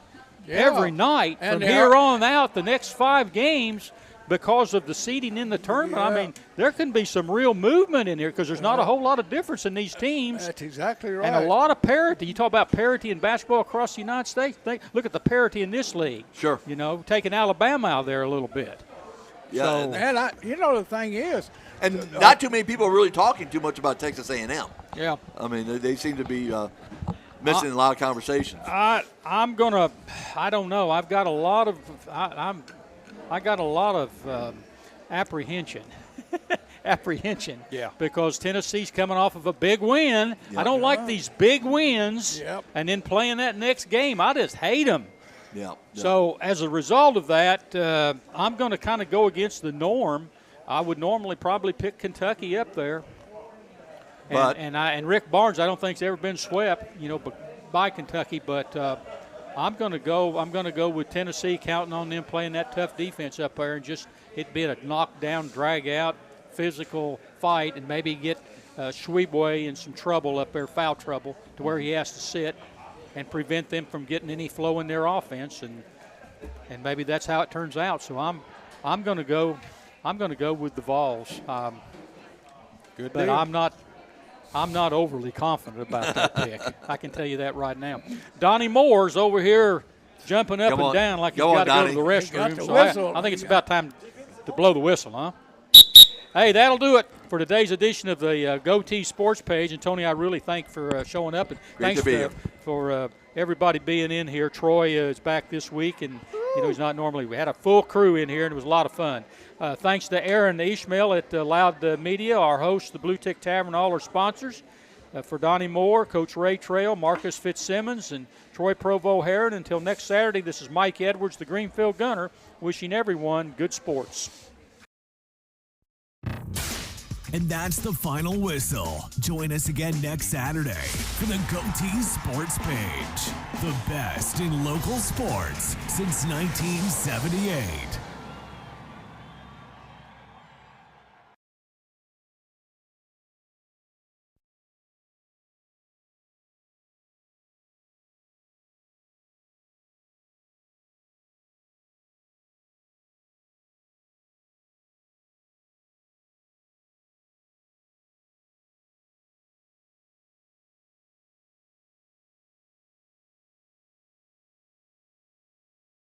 Every night from here on out, the next 5 games, because of the seeding in the tournament, I mean, there can be some real movement in here because there's not a whole lot of difference in these teams. That's exactly right. And a lot of parity. You talk about parity in basketball across the United States. Look at the parity in this league. Sure. Taking Alabama out there a little bit. Yeah. So, and the thing is. And not too many people are really talking too much about Texas A&M. Yeah. I mean, they seem to be missing a lot of conversations. I don't know. I've got a lot of apprehension. Yeah. Because Tennessee's coming off of a big win. Yep. I don't like these big wins. Yep. And then playing that next game. I just hate them. Yeah. So as a result of that, I'm going to kind of go against the norm. I would normally probably pick Kentucky up there. And Rick Barnes, I don't think has ever been swept, by Kentucky. But I'm going to go with Tennessee, counting on them playing that tough defense up there, and just it being a knockdown, drag out, physical fight, and maybe get Schwebwe in some trouble up there, foul trouble, to where he has to sit and prevent them from getting any flow in their offense, and maybe that's how it turns out. So I'm going to go with the Vols. Good but deal. I'm not overly confident about that pick. I can tell you that right now. Donnie Moore's over here jumping up and down like he's got to go to the restroom. So I think it's about time to blow the whistle, huh? Hey, that'll do it for today's edition of the Goatee Sports page. And, Tony, I really thank for showing up. And thanks for everybody being in here. Troy is back this week, and he's not normally. We had a full crew in here, and it was a lot of fun. Thanks to Aaron Ishmael at Loud Media, our host, the Blue Tick Tavern, all our sponsors. For Donnie Moore, Coach Ray Trail, Marcus Fitzsimmons, and Troy Provo Heron. Until next Saturday, this is Mike Edwards, the Greenfield Gunner, wishing everyone good sports. And that's the final whistle. Join us again next Saturday for the Goatee Sports page. The best in local sports since 1978.